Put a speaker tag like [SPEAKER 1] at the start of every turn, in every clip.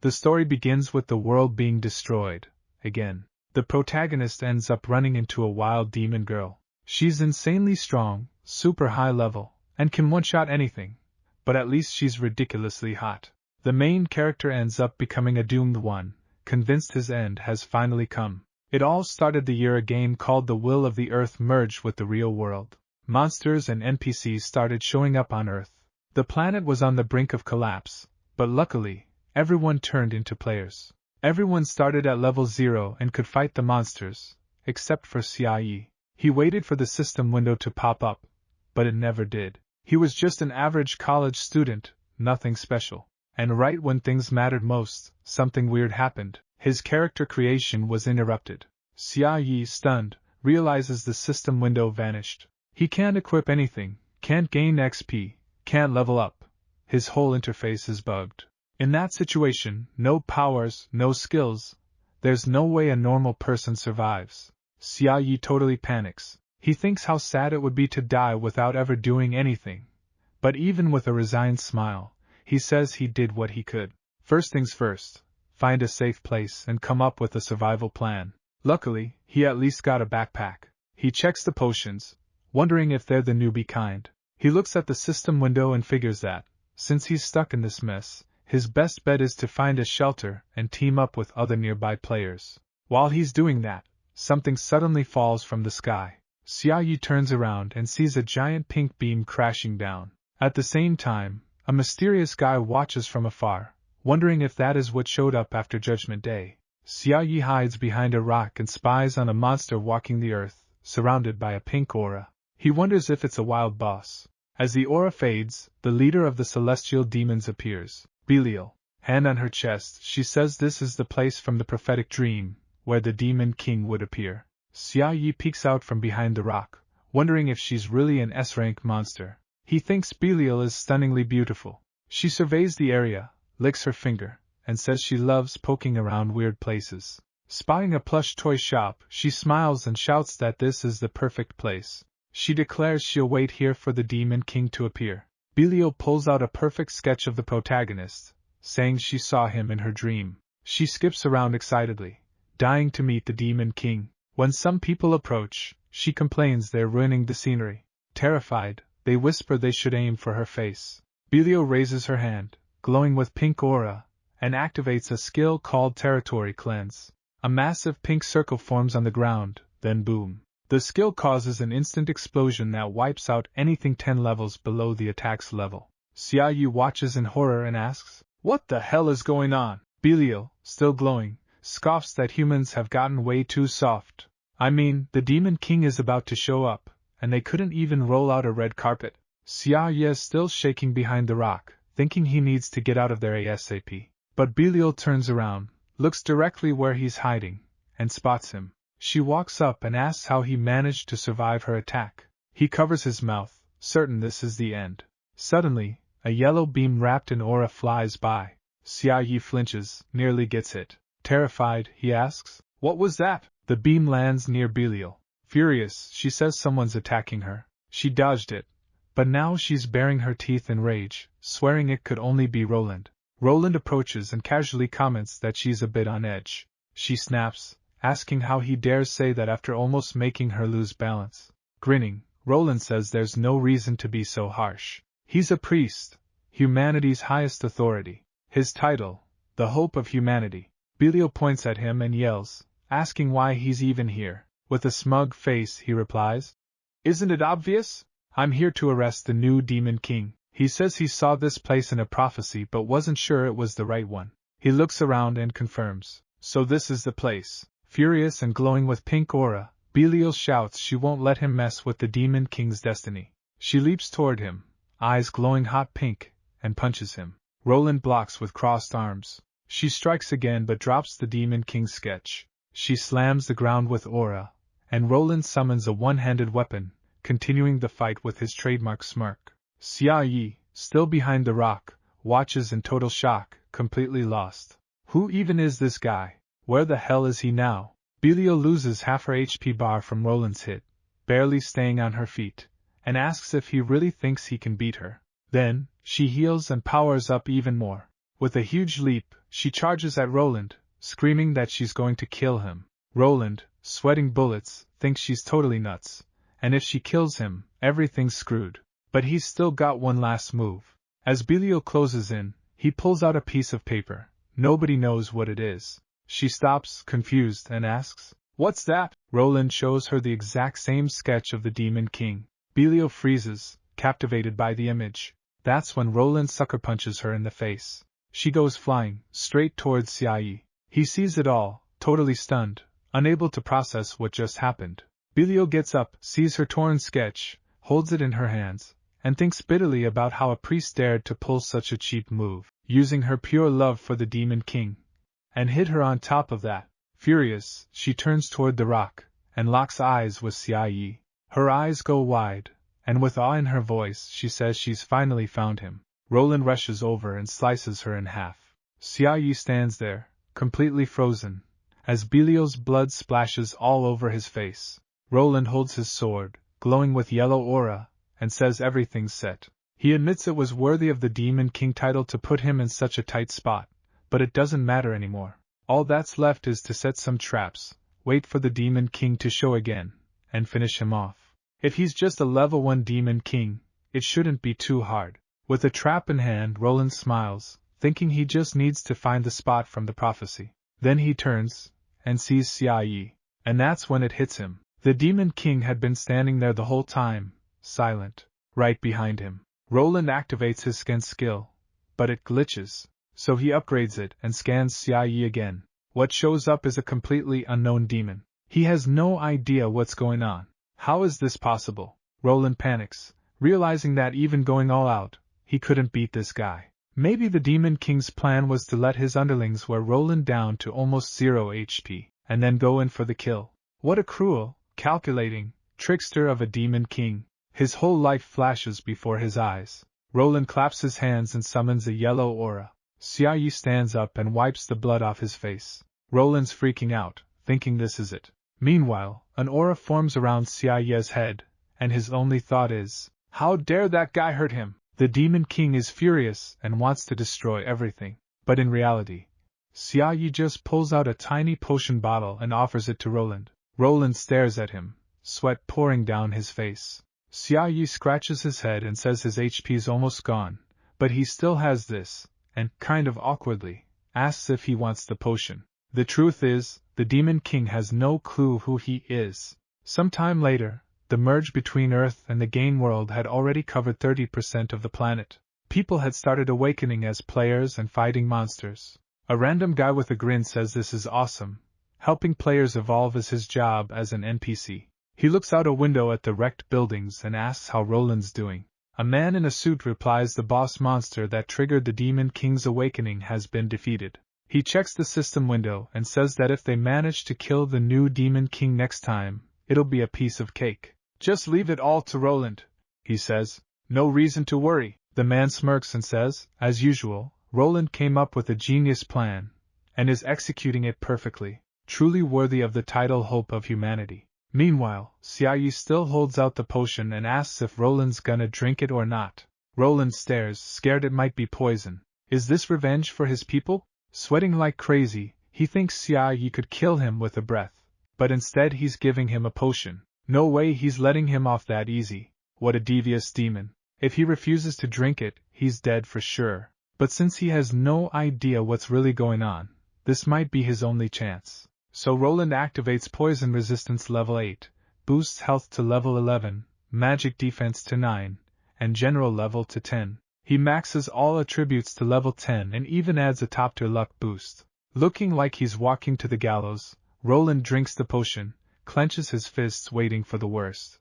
[SPEAKER 1] The story begins with the world being destroyed, again. The protagonist ends up running into a wild demon girl. She's insanely strong, super high level, and can one-shot anything, but at least she's ridiculously hot. The main character ends up becoming a doomed one, convinced his end has finally come. It all started the year a game called The Will of the Earth merged with the real world. Monsters and NPCs started showing up on Earth. The planet was on the brink of collapse, but luckily, everyone turned into players. Everyone started at level 0 and could fight the monsters, except for Cie. He waited for the system window to pop up, but it never did. He was just an average college student, nothing special. And right when things mattered most, something weird happened. His character creation was interrupted. Cie, stunned, realizes the system window vanished. He can't equip anything, can't gain XP, can't level up. His whole interface is bugged. In that situation, no powers, no skills. There's no way a normal person survives. Cie totally panics. He thinks how sad it would be to die without ever doing anything. But even with a resigned smile, he says he did what he could. First things first, find a safe place and come up with a survival plan. Luckily, he at least got a backpack. He checks the potions, wondering if they're the newbie kind. He looks at the system window and figures that, since he's stuck in this mess, his best bet is to find a shelter and team up with other nearby players. While he's doing that, something suddenly falls from the sky. Cie turns around and sees a giant pink beam crashing down. At the same time, a mysterious guy watches from afar, wondering if that is what showed up after Judgment Day. Cie hides behind a rock and spies on a monster walking the earth, surrounded by a pink aura. He wonders if it's a wild boss. As the aura fades, the leader of the celestial demons appears. Belial. Hand on her chest, she says this is the place from the prophetic dream, where the demon king would appear. Cie peeks out from behind the rock, wondering if she's really an S-rank monster. He thinks Belial is stunningly beautiful. She surveys the area, licks her finger, and says she loves poking around weird places. Spotting a plush toy shop, she smiles and shouts that this is the perfect place. She declares she'll wait here for the Demon King to appear. Belial pulls out a perfect sketch of the protagonist, saying she saw him in her dream. She skips around excitedly, dying to meet the Demon King. When some people approach, she complains they're ruining the scenery. Terrified, they whisper they should aim for her face. Belial raises her hand, glowing with pink aura, and activates a skill called Territory Cleanse. A massive pink circle forms on the ground, then boom. The skill causes an instant explosion that wipes out anything 10 levels below the attack's level. Cie watches in horror and asks, "What the hell is going on?" Belial, still glowing, scoffs that humans have gotten way too soft. I mean, the Demon King is about to show up, and they couldn't even roll out a red carpet. Cie is still shaking behind the rock, thinking he needs to get out of there ASAP. But Belial turns around, looks directly where he's hiding, and spots him. She walks up and asks how he managed to survive her attack. He covers his mouth, certain this is the end. Suddenly, a yellow beam wrapped in aura flies by. Cie flinches, nearly gets hit. Terrified, he asks, "What was that?" The beam lands near Belial. Furious, she says someone's attacking her. She dodged it, but now she's baring her teeth in rage, swearing it could only be Roland. Roland approaches and casually comments that she's a bit on edge. She snaps, asking how he dares say that after almost making her lose balance. Grinning, Roland says there's no reason to be so harsh. He's a priest, humanity's highest authority. His title, the hope of humanity. Belial points at him and yells, asking why he's even here. With a smug face, he replies, "Isn't it obvious? I'm here to arrest the new Demon King." He says he saw this place in a prophecy but wasn't sure it was the right one. He looks around and confirms, "So this is the place." Furious and glowing with pink aura, Belial shouts she won't let him mess with the Demon King's destiny. She leaps toward him, eyes glowing hot pink, and punches him. Roland blocks with crossed arms. She strikes again but drops the Demon King's sketch. She slams the ground with aura, and Roland summons a one-handed weapon, continuing the fight with his trademark smirk. Cie, still behind the rock, watches in total shock, completely lost. Who even is this guy? Where the hell is he now? Belial loses half her HP bar from Roland's hit, barely staying on her feet, and asks if he really thinks he can beat her. Then, she heals and powers up even more. With a huge leap, She charges at Roland, screaming that she's going to kill him. Roland, sweating bullets, thinks she's totally nuts, and if she kills him, everything's screwed. But he's still got one last move. As Belial closes in, he pulls out a piece of paper. Nobody knows what it is. She stops, confused, and asks, "What's that?" Roland shows her the exact same sketch of the Demon King. Belial freezes, captivated by the image. That's when Roland sucker punches her in the face. She goes flying, straight towards Xiaoyi. He sees it all, totally stunned, unable to process what just happened. Belial gets up, sees her torn sketch, holds it in her hands, and thinks bitterly about how a priest dared to pull such a cheap move, using her pure love for the Demon King, and hit her on top of that. Furious, she turns toward the rock, and locks eyes with Xiaoyi. Her eyes go wide, and with awe in her voice she says she's finally found him. Roland rushes over and slices her in half. Xiaoyi stands there, completely frozen, as Belial's blood splashes all over his face. Roland holds his sword, glowing with yellow aura, and says everything's set. He admits it was worthy of the Demon King title to put him in such a tight spot, but it doesn't matter anymore. All that's left is to set some traps, wait for the Demon King to show again, and finish him off. If he's just a level 1 Demon King, it shouldn't be too hard. With a trap in hand, Roland smiles, thinking he just needs to find the spot from the prophecy. Then he turns, and sees Xiaoyi, and that's when it hits him. The Demon King had been standing there the whole time, silent, right behind him. Roland activates his scan skill, but it glitches, so he upgrades it and scans Xiaoyi again. What shows up is a completely unknown demon. He has no idea what's going on. How is this possible? Roland panics, realizing that even going all out, he couldn't beat this guy. Maybe the Demon King's plan was to let his underlings wear Roland down to almost 0 HP, and then go in for the kill. What a cruel, calculating trickster of a Demon King. His whole life flashes before his eyes. Roland claps his hands and summons a yellow aura. Xiaoyi stands up and wipes the blood off his face. Roland's freaking out, thinking this is it. Meanwhile, an aura forms around Xiaoyi's head, and his only thought is, how dare that guy hurt him? The Demon King is furious and wants to destroy everything. But in reality, Xiaoyi just pulls out a tiny potion bottle and offers it to Roland. Roland stares at him, sweat pouring down his face. Xiaoyi scratches his head and says his HP's almost gone, but he still has this, and, kind of awkwardly, asks if he wants the potion. The truth is, the Demon King has no clue who he is. Sometime later, the merge between Earth and the Gain world had already covered 30% of the planet. People had started awakening as players and fighting monsters. A random guy with a grin says this is awesome. Helping players evolve is his job as an NPC. He looks out a window at the wrecked buildings and asks how Roland's doing. A man in a suit replies the boss monster that triggered the Demon King's awakening has been defeated. He checks the system window and says that if they manage to kill the new Demon King next time, it'll be a piece of cake. Just leave it all to Roland, he says. No reason to worry. The man smirks and says, as usual, Roland came up with a genius plan, and is executing it perfectly, truly worthy of the title Hope of Humanity. Meanwhile, Xiaoyi still holds out the potion and asks if Roland's gonna drink it or not. Roland stares, scared it might be poison. Is this revenge for his people? Sweating like crazy, he thinks Xiaoyi could kill him with a breath, but instead he's giving him a potion. No way he's letting him off that easy. What a devious demon. If he refuses to drink it, he's dead for sure. But since he has no idea what's really going on, this might be his only chance. So Roland activates Poison Resistance level 8, boosts health to level 11, magic defense to 9, and general level to 10. He maxes all attributes to level 10 and even adds a top-tier luck boost. Looking like he's walking to the gallows, Roland drinks the potion, clenches his fists waiting for the worst.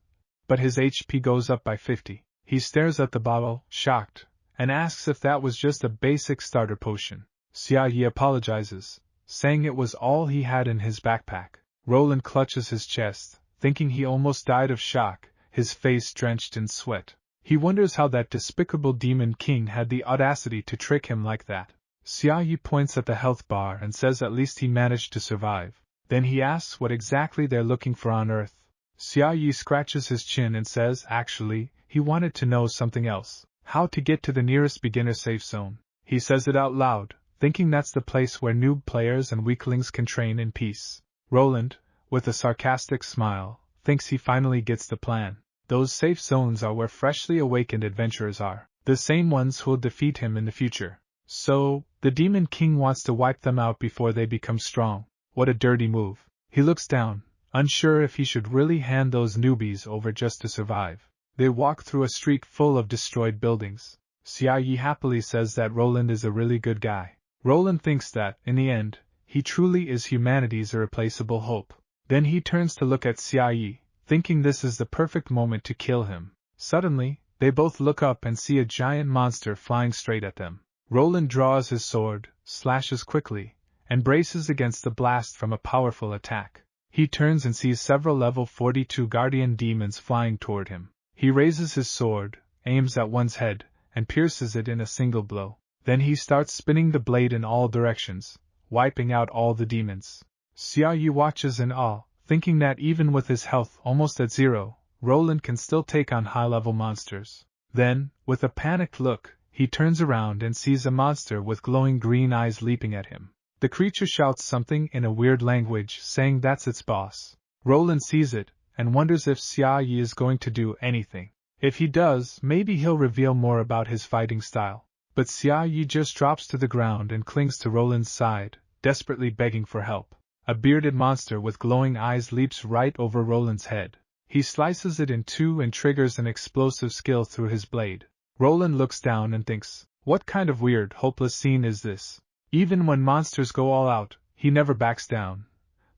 [SPEAKER 1] But his HP goes up by 50. He stares at the bottle, shocked, and asks if that was just a basic starter potion. Xiaoyi apologizes, saying it was all he had in his backpack. Roland clutches his chest, thinking he almost died of shock, his face drenched in sweat. He wonders how that despicable Demon King had the audacity to trick him like that. Xiaoyi points at the health bar and says at least he managed to survive. Then he asks what exactly they're looking for on Earth. Xiaoyi scratches his chin and says actually, he wanted to know something else. How to get to the nearest beginner safe zone. He says it out loud, thinking that's the place where noob players and weaklings can train in peace. Roland, with a sarcastic smile, thinks he finally gets the plan. Those safe zones are where freshly awakened adventurers are, the same ones who'll defeat him in the future. So, the Demon King wants to wipe them out before they become strong. What a dirty move. He looks down, unsure if he should really hand those newbies over just to survive. They walk through a street full of destroyed buildings. Xia Yi happily says that Roland is a really good guy. Roland thinks that, in the end, he truly is humanity's irreplaceable hope. Then he turns to look at Xia Yi, thinking this is the perfect moment to kill him. Suddenly, they both look up and see a giant monster flying straight at them. Roland draws his sword, slashes quickly, and braces against the blast from a powerful attack. He turns and sees several level 42 guardian demons flying toward him. He raises his sword, aims at one's head, and pierces it in a single blow. Then he starts spinning the blade in all directions, wiping out all the demons. Xia Yi watches in awe, thinking that even with his health almost at zero, Roland can still take on high-level monsters. Then, with a panicked look, he turns around and sees a monster with glowing green eyes leaping at him. The creature shouts something in a weird language, saying that's its boss. Roland sees it, and wonders if Xia Yi is going to do anything. If he does, maybe he'll reveal more about his fighting style. But Xia Yi just drops to the ground and clings to Roland's side, desperately begging for help. A bearded monster with glowing eyes leaps right over Roland's head. He slices it in two and triggers an explosive skill through his blade. Roland looks down and thinks, what kind of weird, hopeless scene is this? Even when monsters go all out, he never backs down.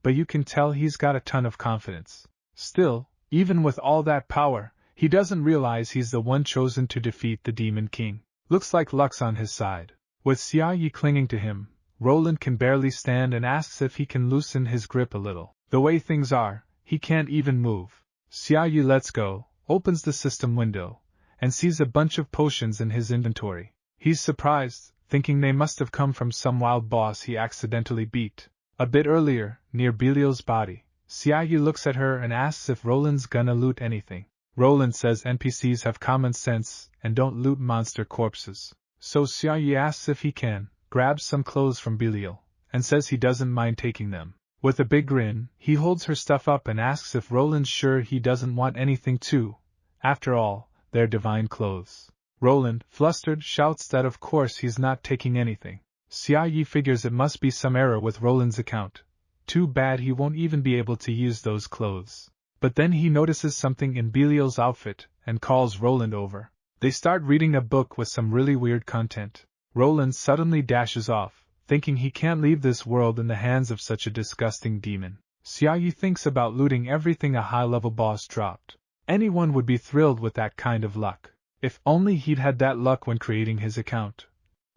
[SPEAKER 1] But you can tell he's got a ton of confidence. Still, even with all that power, he doesn't realize he's the one chosen to defeat the Demon King. Looks like luck's on his side. With Xia Yi clinging to him, Roland can barely stand and asks if he can loosen his grip a little. The way things are, he can't even move. Xia Yi lets go, opens the system window, and sees a bunch of potions in his inventory. He's surprised, thinking they must have come from some wild boss he accidentally beat. A bit earlier, near Belial's body, Xia Yi looks at her and asks if Roland's gonna loot anything. Roland says NPCs have common sense and don't loot monster corpses. So Xia Yi asks if he can, grabs some clothes from Belial, and says he doesn't mind taking them. With a big grin, he holds her stuff up and asks if Roland's sure he doesn't want anything too. After all, they're divine clothes. Roland, flustered, shouts that of course he's not taking anything. Xia Yi figures it must be some error with Roland's account. Too bad he won't even be able to use those clothes. But then he notices something in Belial's outfit, and calls Roland over. They start reading a book with some really weird content. Roland suddenly dashes off, thinking he can't leave this world in the hands of such a disgusting demon. Xia Yi thinks about looting everything a high-level boss dropped. Anyone would be thrilled with that kind of luck. If only he'd had that luck when creating his account.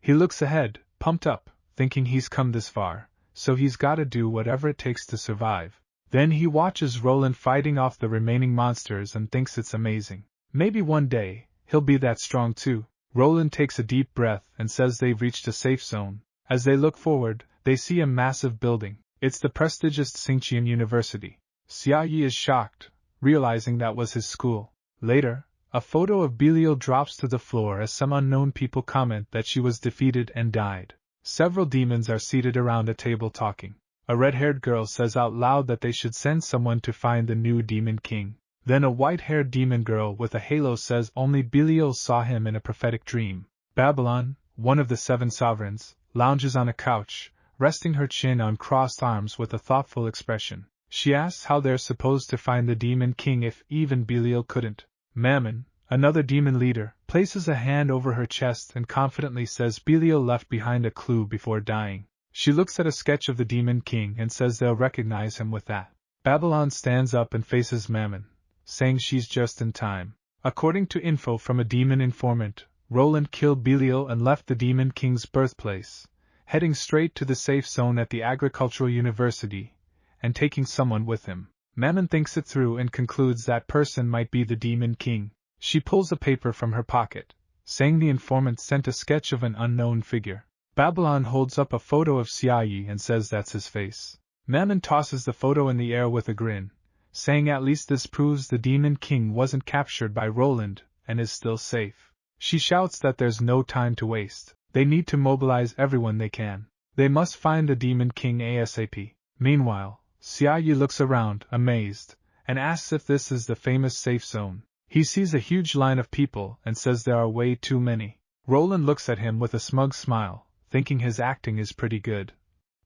[SPEAKER 1] He looks ahead, pumped up, thinking he's come this far, so he's gotta do whatever it takes to survive. Then he watches Roland fighting off the remaining monsters and thinks it's amazing. Maybe one day, he'll be that strong too. Roland takes a deep breath and says they've reached a safe zone. As they look forward, they see a massive building. It's the prestigious Xingqian University. Xia Yi is shocked, realizing that was his school. Later, a photo of Belial drops to the floor as some unknown people comment that she was defeated and died. Several demons are seated around a table talking. A red-haired girl says out loud that they should send someone to find the new Demon King. Then a white-haired demon girl with a halo says only Belial saw him in a prophetic dream. Babylon, one of the 7 sovereigns, lounges on a couch, resting her chin on crossed arms with a thoughtful expression. She asks how they're supposed to find the Demon King if even Belial couldn't. Mammon, another demon leader, places a hand over her chest and confidently says Belial left behind a clue before dying. She looks at a sketch of the Demon King and says they'll recognize him with that. Babylon stands up and faces Mammon, saying she's just in time. According to info from a demon informant, Roland killed Belial and left the Demon King's birthplace, heading straight to the safe zone at the Agricultural University, and taking someone with him. Mammon thinks it through and concludes that person might be the Demon King. She pulls a paper from her pocket, saying the informant sent a sketch of an unknown figure. Babylon holds up a photo of Xia Yi and says that's his face. Mammon tosses the photo in the air with a grin, saying at least this proves the Demon King wasn't captured by Roland and is still safe. She shouts that there's no time to waste. They need to mobilize everyone they can. They must find the Demon King ASAP. Meanwhile, Xiaoyu looks around, amazed, and asks if this is the famous safe zone. He sees a huge line of people and says there are way too many. Roland looks at him with a smug smile, thinking his acting is pretty good.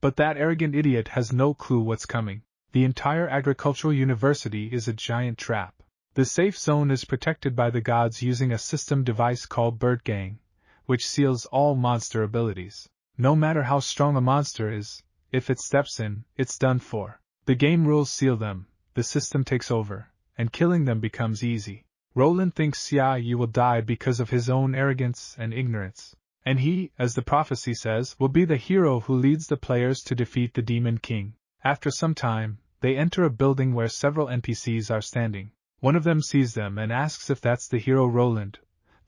[SPEAKER 1] But that arrogant idiot has no clue what's coming. The entire agricultural university is a giant trap. The safe zone is protected by the gods using a system device called Bird Gang, which seals all monster abilities. No matter how strong a monster is, if it steps in, it's done for. The game rules seal them, the system takes over, and killing them becomes easy. Roland thinks Xiaoyu will die because of his own arrogance and ignorance. And he, as the prophecy says, will be the hero who leads the players to defeat the Demon King. After some time, they enter a building where several NPCs are standing. One of them sees them and asks if that's the hero Roland,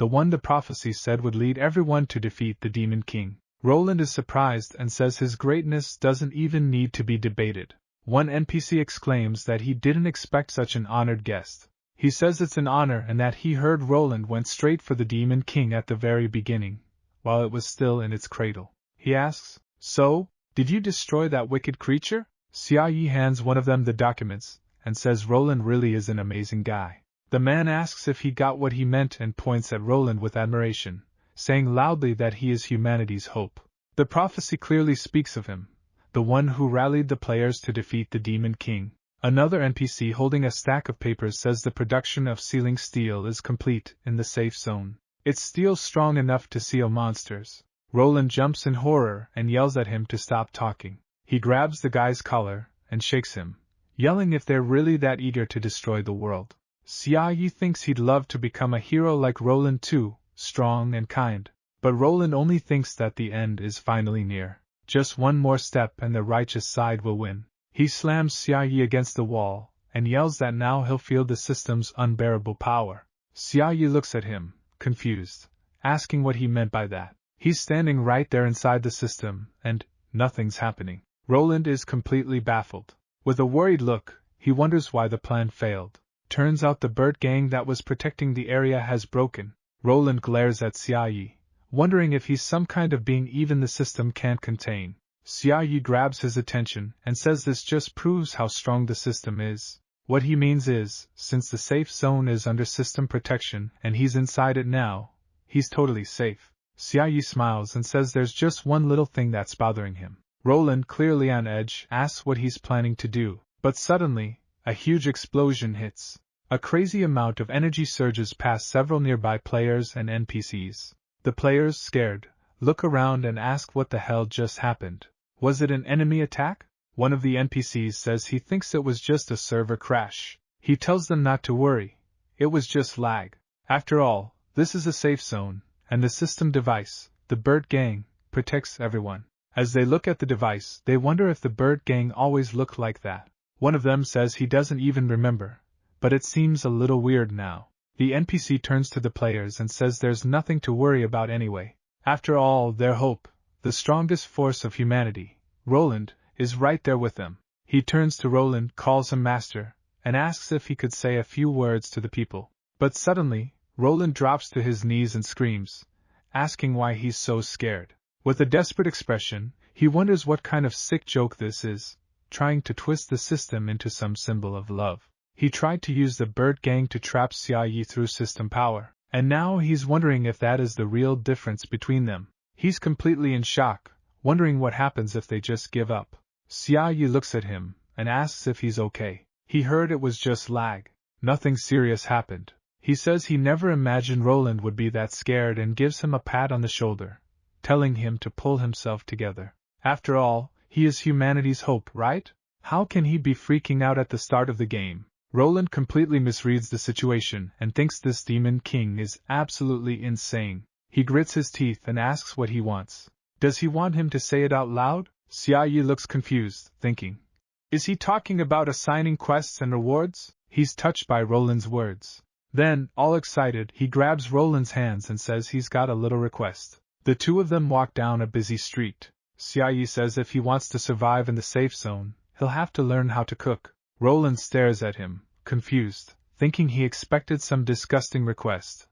[SPEAKER 1] the one the prophecy said would lead everyone to defeat the Demon King. Roland is surprised and says his greatness doesn't even need to be debated. One NPC exclaims that he didn't expect such an honored guest. He says it's an honor and that he heard Roland went straight for the Demon King at the very beginning, while it was still in its cradle. He asks, "So, did you destroy that wicked creature?" Xiaoyu hands one of them the documents, and says Roland really is an amazing guy. The man asks if he got what he meant and points at Roland with admiration, saying loudly that he is humanity's hope. The prophecy clearly speaks of him, the one who rallied the players to defeat the Demon King. Another NPC holding a stack of papers says the production of sealing steel is complete in the safe zone. It's steel strong enough to seal monsters. Roland jumps in horror and yells at him to stop talking. He grabs the guy's collar and shakes him, yelling if they're really that eager to destroy the world. Xiaoyu thinks he'd love to become a hero like Roland too, strong and kind. But Roland only thinks that the end is finally near. Just one more step and the righteous side will win. He slams Xiaoyu against the wall and yells that now he'll feel the system's unbearable power. Xiaoyu looks at him, confused, asking what he meant by that. He's standing right there inside the system, and nothing's happening. Roland is completely baffled. With a worried look, he wonders why the plan failed. Turns out the bird gang that was protecting the area has broken. Roland glares at Xiaoyu, wondering if he's some kind of being even the system can't contain. Xiaoyu grabs his attention and says this just proves how strong the system is. What he means is, since the safe zone is under system protection and he's inside it now, he's totally safe. Xiaoyu smiles and says there's just one little thing that's bothering him. Roland, clearly on edge, asks what he's planning to do, but suddenly, a huge explosion hits. A crazy amount of energy surges past several nearby players and NPCs. The players, scared, look around and ask what the hell just happened. Was it an enemy attack? One of the NPCs says he thinks it was just a server crash. He tells them not to worry. It was just lag. After all, this is a safe zone, and the system device, the Bird Gang, protects everyone. As they look at the device, they wonder if the Bird Gang always looked like that. One of them says he doesn't even remember, but it seems a little weird now. The NPC turns to the players and says there's nothing to worry about anyway. After all, their hope, the strongest force of humanity, Roland, is right there with them. He turns to Roland, calls him master, and asks if he could say a few words to the people. But suddenly, Roland drops to his knees and screams, asking why he's so scared. With a desperate expression, he wonders what kind of sick joke this is, trying to twist the system into some symbol of love. He tried to use the Bird Gang to trap Xiaoyu through system power, and now he's wondering if that is the real difference between them. He's completely in shock, wondering what happens if they just give up. Xiaoyu looks at him and asks if he's okay. He heard it was just lag. Nothing serious happened. He says he never imagined Roland would be that scared and gives him a pat on the shoulder, telling him to pull himself together. After all, he is humanity's hope, right? How can he be freaking out at the start of the game? Roland completely misreads the situation and thinks this Demon King is absolutely insane. He grits his teeth and asks what he wants. Does he want him to say it out loud? Xiaoyu looks confused, thinking, is he talking about assigning quests and rewards? He's touched by Roland's words. Then, all excited, he grabs Roland's hands and says he's got a little request. The two of them walk down a busy street. Xiaoyu says if he wants to survive in the safe zone, he'll have to learn how to cook. Roland stares at him, confused, thinking he expected some disgusting request.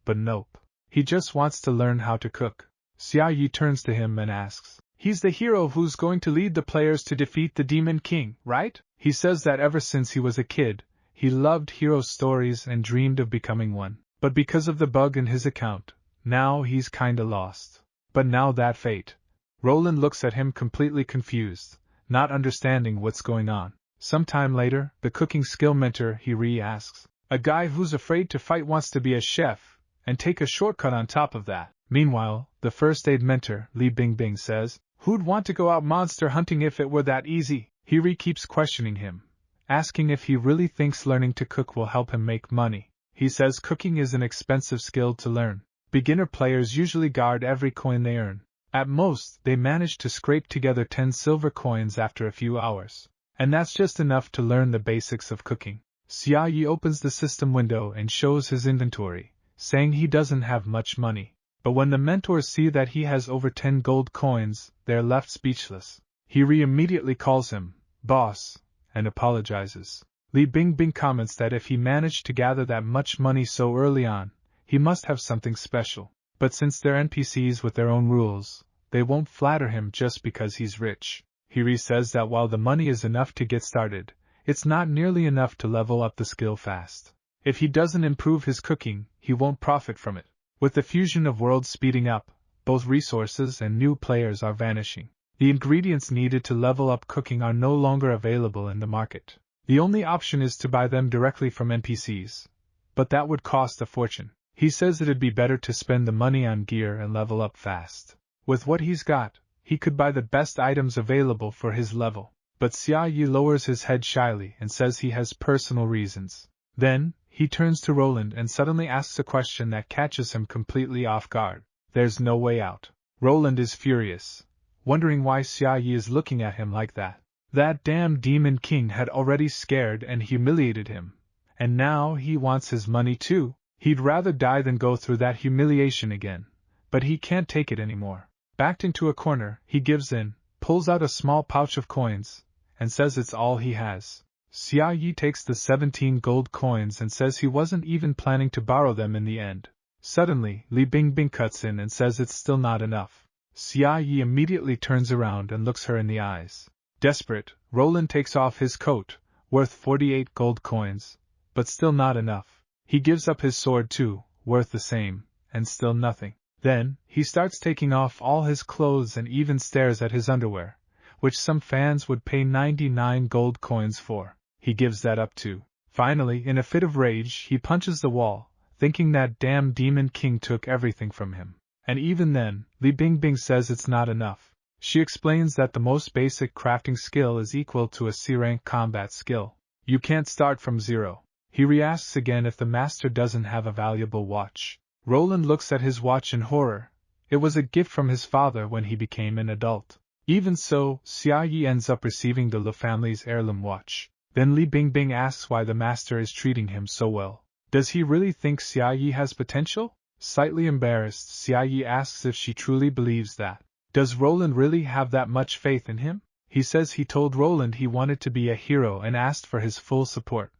[SPEAKER 1] But nope. He just wants to learn how to cook. Xia Yi turns to him and asks, "He's the hero who's going to lead the players to defeat the Demon King, right?" He says that ever since he was a kid, he loved hero stories and dreamed of becoming one. But because of the bug in his account, now he's kinda lost. But now that fate. Roland looks at him completely confused, not understanding what's going on. Sometime later, the cooking skill mentor he asks, "A guy who's afraid to fight wants to be a chef, and take a shortcut on top of that." Meanwhile, the first aid mentor, Li Bingbing, says, "Who'd want to go out monster hunting if it were that easy?" He keeps questioning him, asking if he really thinks learning to cook will help him make money. He says cooking is an expensive skill to learn. Beginner players usually guard every coin they earn. At most, they manage to scrape together 10 silver coins after a few hours. And that's just enough to learn the basics of cooking. Xia Yi opens the system window and shows his inventory, saying he doesn't have much money. But when the mentors see that he has over 10 gold coins, they're left speechless. He immediately calls him boss and apologizes. Li Bingbing comments that if he managed to gather that much money so early on, he must have something special. But since they're NPCs with their own rules, they won't flatter him just because he's rich. He says that while the money is enough to get started, it's not nearly enough to level up the skill fast. If he doesn't improve his cooking, he won't profit from it. With the fusion of worlds speeding up, both resources and new players are vanishing. The ingredients needed to level up cooking are no longer available in the market. The only option is to buy them directly from NPCs. But that would cost a fortune. He says it'd be better to spend the money on gear and level up fast. With what he's got, he could buy the best items available for his level. But Xia Yi lowers his head shyly and says he has personal reasons. Then, he turns to Roland and suddenly asks a question that catches him completely off guard. There's no way out. Roland is furious, wondering why Xia Yi is looking at him like that. That damn Demon King had already scared and humiliated him. And now he wants his money too. He'd rather die than go through that humiliation again. But he can't take it anymore. Backed into a corner, he gives in, pulls out a small pouch of coins, and says it's all he has. Xia Yi takes the 17 gold coins and says he wasn't even planning to borrow them in the end. Suddenly, Li Bingbing cuts in and says it's still not enough. Xia Yi immediately turns around and looks her in the eyes. Desperate, Roland takes off his coat, worth 48 gold coins, but still not enough. He gives up his sword too, worth the same, and still nothing. Then, he starts taking off all his clothes and even stares at his underwear, which some fans would pay 99 gold coins for. He gives that up too. Finally, in a fit of rage, he punches the wall, thinking that damn Demon King took everything from him. And even then, Li Bingbing says it's not enough. She explains that the most basic crafting skill is equal to a C-rank combat skill. You can't start from zero. He asks again if the master doesn't have a valuable watch. Roland looks at his watch in horror. It was a gift from his father when he became an adult. Even so, Xia Yi ends up receiving the Lu family's heirloom watch. Then Li Bingbing asks why the master is treating him so well. Does he really think Xia Yi has potential? Slightly embarrassed, Xia Yi asks if she truly believes that. Does Roland really have that much faith in him? He says he told Roland he wanted to be a hero and asked for his full support,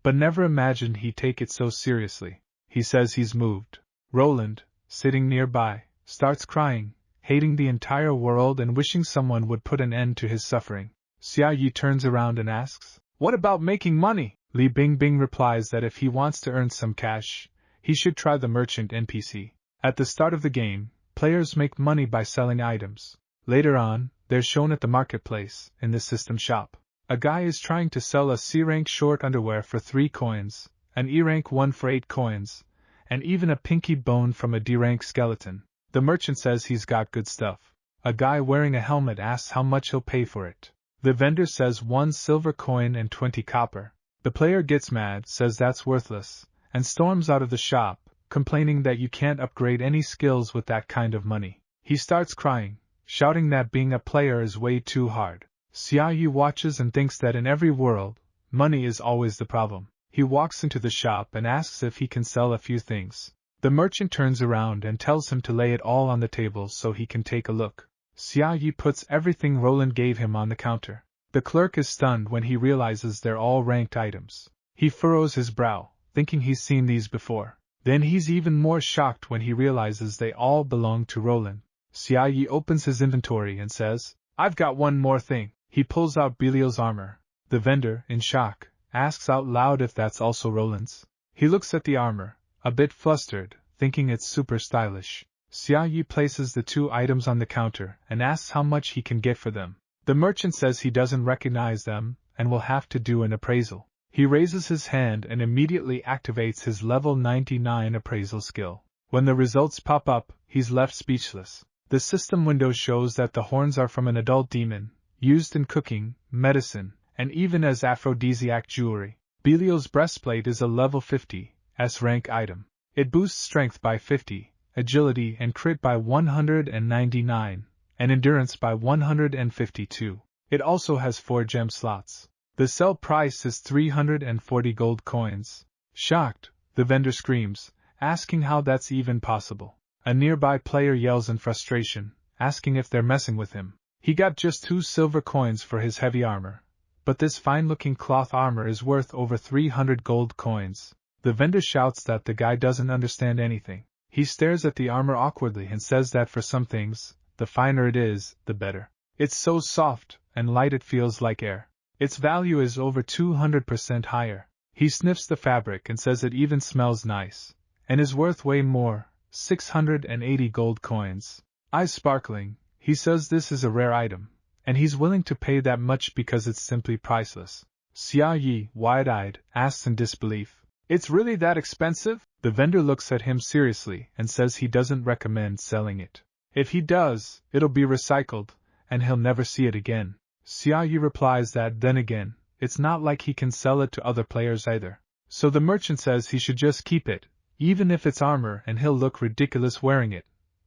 [SPEAKER 1] but never imagined he'd take it so seriously. He says he's moved. Roland, sitting nearby, starts crying, hating the entire world and wishing someone would put an end to his suffering. Xia Yi turns around and asks, "What about making money?" Li Bingbing replies that if he wants to earn some cash, he should try the merchant NPC. At the start of the game, players make money by selling items. Later on, they're shown at the marketplace, in the system shop. A guy is trying to sell a C-rank short underwear for 3 coins, an E-rank one for 8 coins, and even a pinky bone from a D-rank skeleton. The merchant says he's got good stuff. A guy wearing a helmet asks how much he'll pay for it. The vendor says 1 silver coin and 20 copper. The player gets mad, says that's worthless, and storms out of the shop, complaining that you can't upgrade any skills with that kind of money. He starts crying, shouting that being a player is way too hard. Xia Yi watches and thinks that in every world, money is always the problem. He walks into the shop and asks if he can sell a few things. The merchant turns around and tells him to lay it all on the table so he can take a look. Xia Yi puts everything Roland gave him on the counter. The clerk is stunned when he realizes they're all ranked items. He furrows his brow, thinking he's seen these before. Then he's even more shocked when he realizes they all belong to Roland. Xiaoyi opens his inventory and says, "I've got one more thing." He pulls out Belial's armor. The vendor, in shock, asks out loud if that's also Roland's. He looks at the armor, a bit flustered, thinking it's super stylish. Xiaoyi places the two items on the counter and asks how much he can get for them. The merchant says he doesn't recognize them and will have to do an appraisal. He raises his hand and immediately activates his level 99 appraisal skill. When the results pop up, he's left speechless. The system window shows that the horns are from an adult demon, used in cooking, medicine, and even as aphrodisiac jewelry. Belial's breastplate is a level 50 S-rank item. It boosts strength by 50, agility and crit by 199, and endurance by 152. It also has 4 gem slots. The sell price is 340 gold coins. Shocked, the vendor screams, asking how that's even possible. A nearby player yells in frustration, asking if they're messing with him. He got just 2 silver coins for his heavy armor, but this fine-looking cloth armor is worth over 300 gold coins. The vendor shouts that the guy doesn't understand anything. He stares at the armor awkwardly and says that for some things, the finer it is, the better. It's so soft and light it feels like air. Its value is over 200% higher. He sniffs the fabric and says it even smells nice, and is worth way more, 680 gold coins. Eyes sparkling, he says this is a rare item, and he's willing to pay that much because it's simply priceless. Xiaoyi, wide-eyed, asks in disbelief, "It's really that expensive?" The vendor looks at him seriously and says he doesn't recommend selling it. If he does, it'll be recycled, and he'll never see it again. Xiaoyi replies that then again, it's not like he can sell it to other players either. So the merchant says he should just keep it, even if it's armor, and he'll look ridiculous wearing it,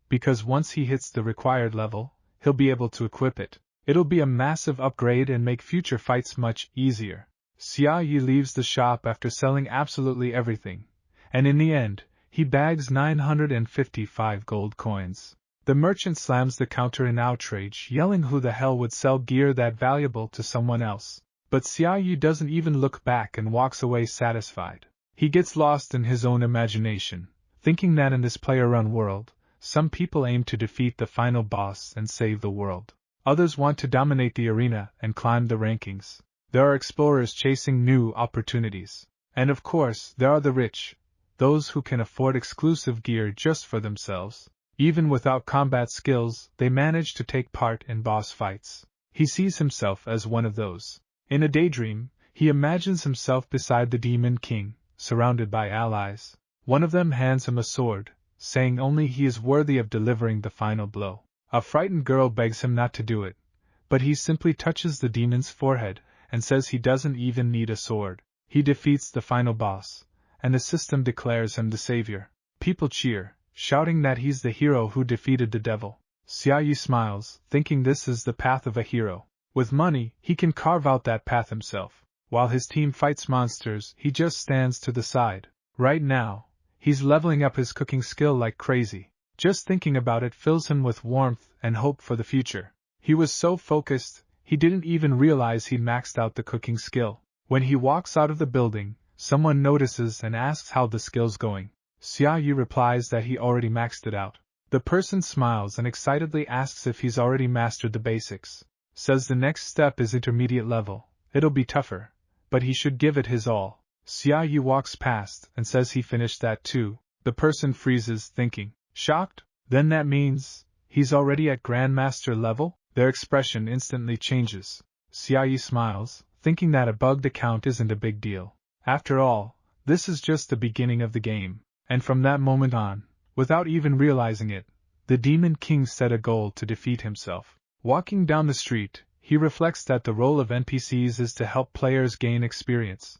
[SPEAKER 1] because once he hits the required level, he'll be able to equip it. It'll be a massive upgrade and make future fights much easier. Xiaoyi leaves the shop after selling absolutely everything, and in the end, he bags 955 gold coins. The merchant slams the counter in outrage, yelling who the hell would sell gear that valuable to someone else. But Xiaoyi doesn't even look back and walks away satisfied. He gets lost in his own imagination, thinking that in this player-run world, some people aim to defeat the final boss and save the world. Others want to dominate the arena and climb the rankings. There are explorers chasing new opportunities. And of course, there are the rich, those who can afford exclusive gear just for themselves. Even without combat skills, they manage to take part in boss fights. He sees himself as one of those. In a daydream, he imagines himself beside the Demon King, surrounded by allies. One of them hands him a sword, saying only he is worthy of delivering the final blow. A frightened girl begs him not to do it, but he simply touches the demon's forehead and says he doesn't even need a sword. He defeats the final boss, and the system declares him the savior. People cheer, shouting that he's the hero who defeated the devil. Xiaoyi smiles, thinking this is the path of a hero. With money, he can carve out that path himself. While his team fights monsters, he just stands to the side. Right now, he's leveling up his cooking skill like crazy. Just thinking about it fills him with warmth and hope for the future. He was so focused, he didn't even realize he'd maxed out the cooking skill. When he walks out of the building, someone notices and asks how the skill's going. Xiaoyi replies that he already maxed it out. The person smiles and excitedly asks if he's already mastered the basics. Says the next step is intermediate level. It'll be tougher, but he should give it his all. Xiaoyi walks past and says he finished that too. The person freezes, thinking. Shocked? Then that means he's already at Grandmaster level? Their expression instantly changes. Xiaoyi smiles, thinking that a bugged account isn't a big deal. After all, this is just the beginning of the game. And from that moment on, without even realizing it, the Demon King set a goal to defeat himself. Walking down the street, he reflects that the role of NPCs is to help players gain experience.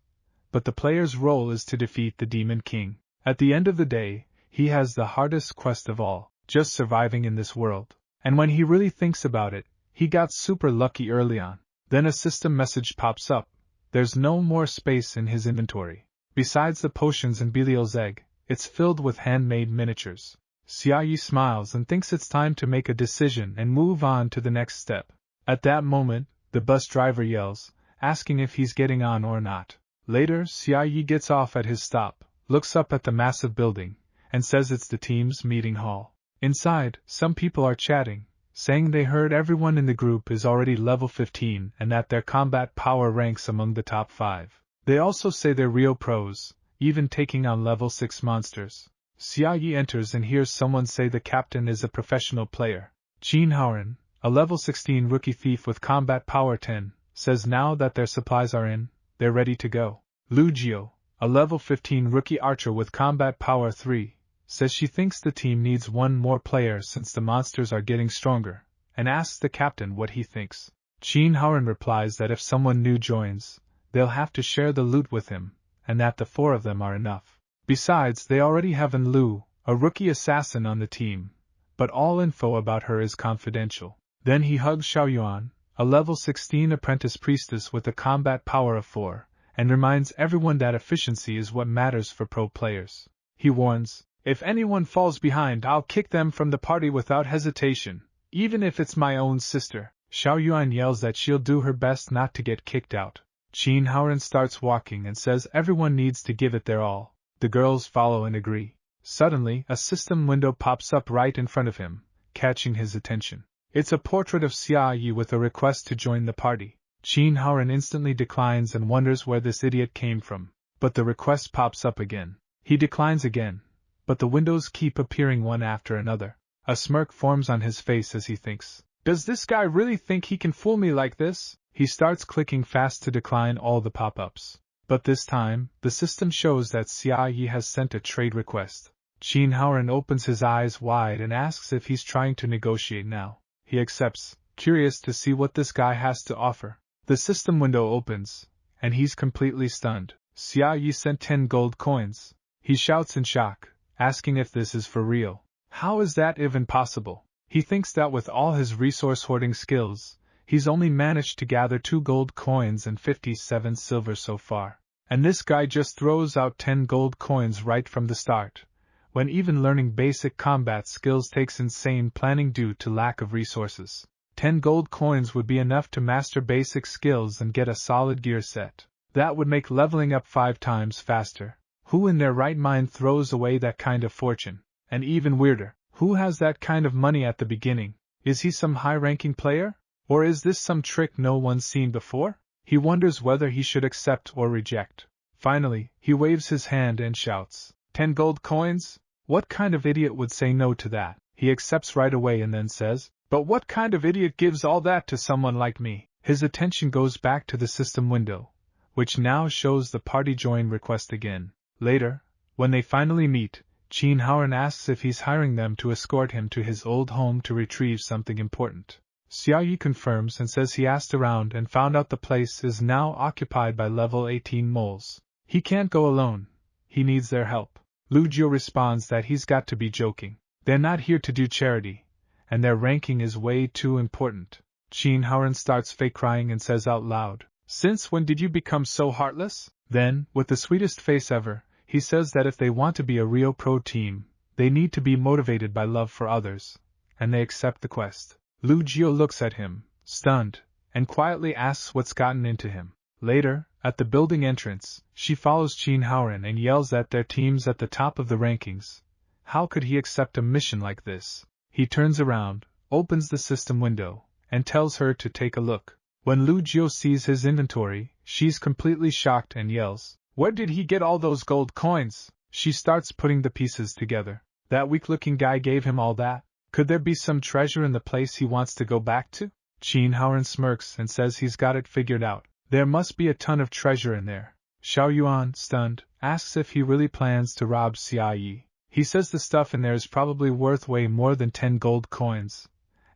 [SPEAKER 1] But the player's role is to defeat the Demon King. At the end of the day, he has the hardest quest of all, just surviving in this world. And when he really thinks about it, he got super lucky early on. Then a system message pops up. There's no more space in his inventory. Besides the potions and Belial's egg, it's filled with handmade miniatures. Xiaoyi smiles and thinks it's time to make a decision and move on to the next step. At that moment, the bus driver yells, asking if he's getting on or not. Later, Xiaoyi gets off at his stop, looks up at the massive building, and says it's the team's meeting hall. Inside, some people are chatting, saying they heard everyone in the group is already level 15 and that their combat power ranks among the top 5. They also say they're real pros, even taking on level 6 monsters. Xia Yi enters and hears someone say the captain is a professional player. Qin Haoren, a level 16 rookie thief with combat power 10, says now that their supplies are in, they're ready to go. Lu Jiu, a level 15 rookie archer with combat power 3, says she thinks the team needs one more player since the monsters are getting stronger, and asks the captain what he thinks. Qin Haoren replies that if someone new joins, they'll have to share the loot with him, and that the 4 of them are enough. Besides, they already have An Lu, a rookie assassin on the team, but all info about her is confidential. Then he hugs Xiaoyuan, a level 16 apprentice priestess with a combat power of 4, and reminds everyone that efficiency is what matters for pro players. He warns, if anyone falls behind, I'll kick them from the party without hesitation, even if it's my own sister. Xiaoyuan yells that she'll do her best not to get kicked out. Qin Haoren starts walking and says everyone needs to give it their all. The girls follow and agree. Suddenly, a system window pops up right in front of him, catching his attention. It's a portrait of Xia Yi with a request to join the party. Qin Haoren instantly declines and wonders where this idiot came from. But the request pops up again. He declines again, but the windows keep appearing one after another. A smirk forms on his face as he thinks, does this guy really think he can fool me like this? He starts clicking fast to decline all the pop-ups. But this time, the system shows that Xia Yi has sent a trade request. Qin Haoren opens his eyes wide and asks if he's trying to negotiate now. He accepts, curious to see what this guy has to offer. The system window opens, and he's completely stunned. Xia Yi sent 10 gold coins. He shouts in shock, asking if this is for real. How is that even possible? He thinks that with all his resource hoarding skills, he's only managed to gather 2 gold coins and 57 silver so far. And this guy just throws out 10 gold coins right from the start, when even learning basic combat skills takes insane planning due to lack of resources. 10 gold coins would be enough to master basic skills and get a solid gear set. That would make leveling up 5 times faster. Who in their right mind throws away that kind of fortune? And even weirder, who has that kind of money at the beginning? Is he some high-ranking player? Or is this some trick no one's seen before? He wonders whether he should accept or reject. Finally, he waves his hand and shouts, 10 gold coins? What kind of idiot would say no to that? He accepts right away and then says, but what kind of idiot gives all that to someone like me? His attention goes back to the system window, which now shows the party join request again. Later, when they finally meet, Qin Haoren asks if he's hiring them to escort him to his old home to retrieve something important. Xia Yi confirms and says he asked around and found out the place is now occupied by level 18 moles. He can't go alone. He needs their help. Lu Jiu responds that he's got to be joking. They're not here to do charity, and their ranking is way too important. Qin Haoren starts fake crying and says out loud, since when did you become so heartless? Then, with the sweetest face ever, he says that if they want to be a real pro team, they need to be motivated by love for others, and they accept the quest. Lu Jiu looks at him, stunned, and quietly asks what's gotten into him. Later, at the building entrance, she follows Qin Haoren and yells that their team's at the top of the rankings. How could he accept a mission like this? He turns around, opens the system window, and tells her to take a look. When Lu Jiu sees his inventory, she's completely shocked and yells, where did he get all those gold coins? She starts putting the pieces together. That weak-looking guy gave him all that? Could there be some treasure in the place he wants to go back to? Qin Haoren smirks and says he's got it figured out. There must be a ton of treasure in there. Xiaoyuan, stunned, asks if he really plans to rob Xia Yi. He says the stuff in there is probably worth way more than 10 gold coins,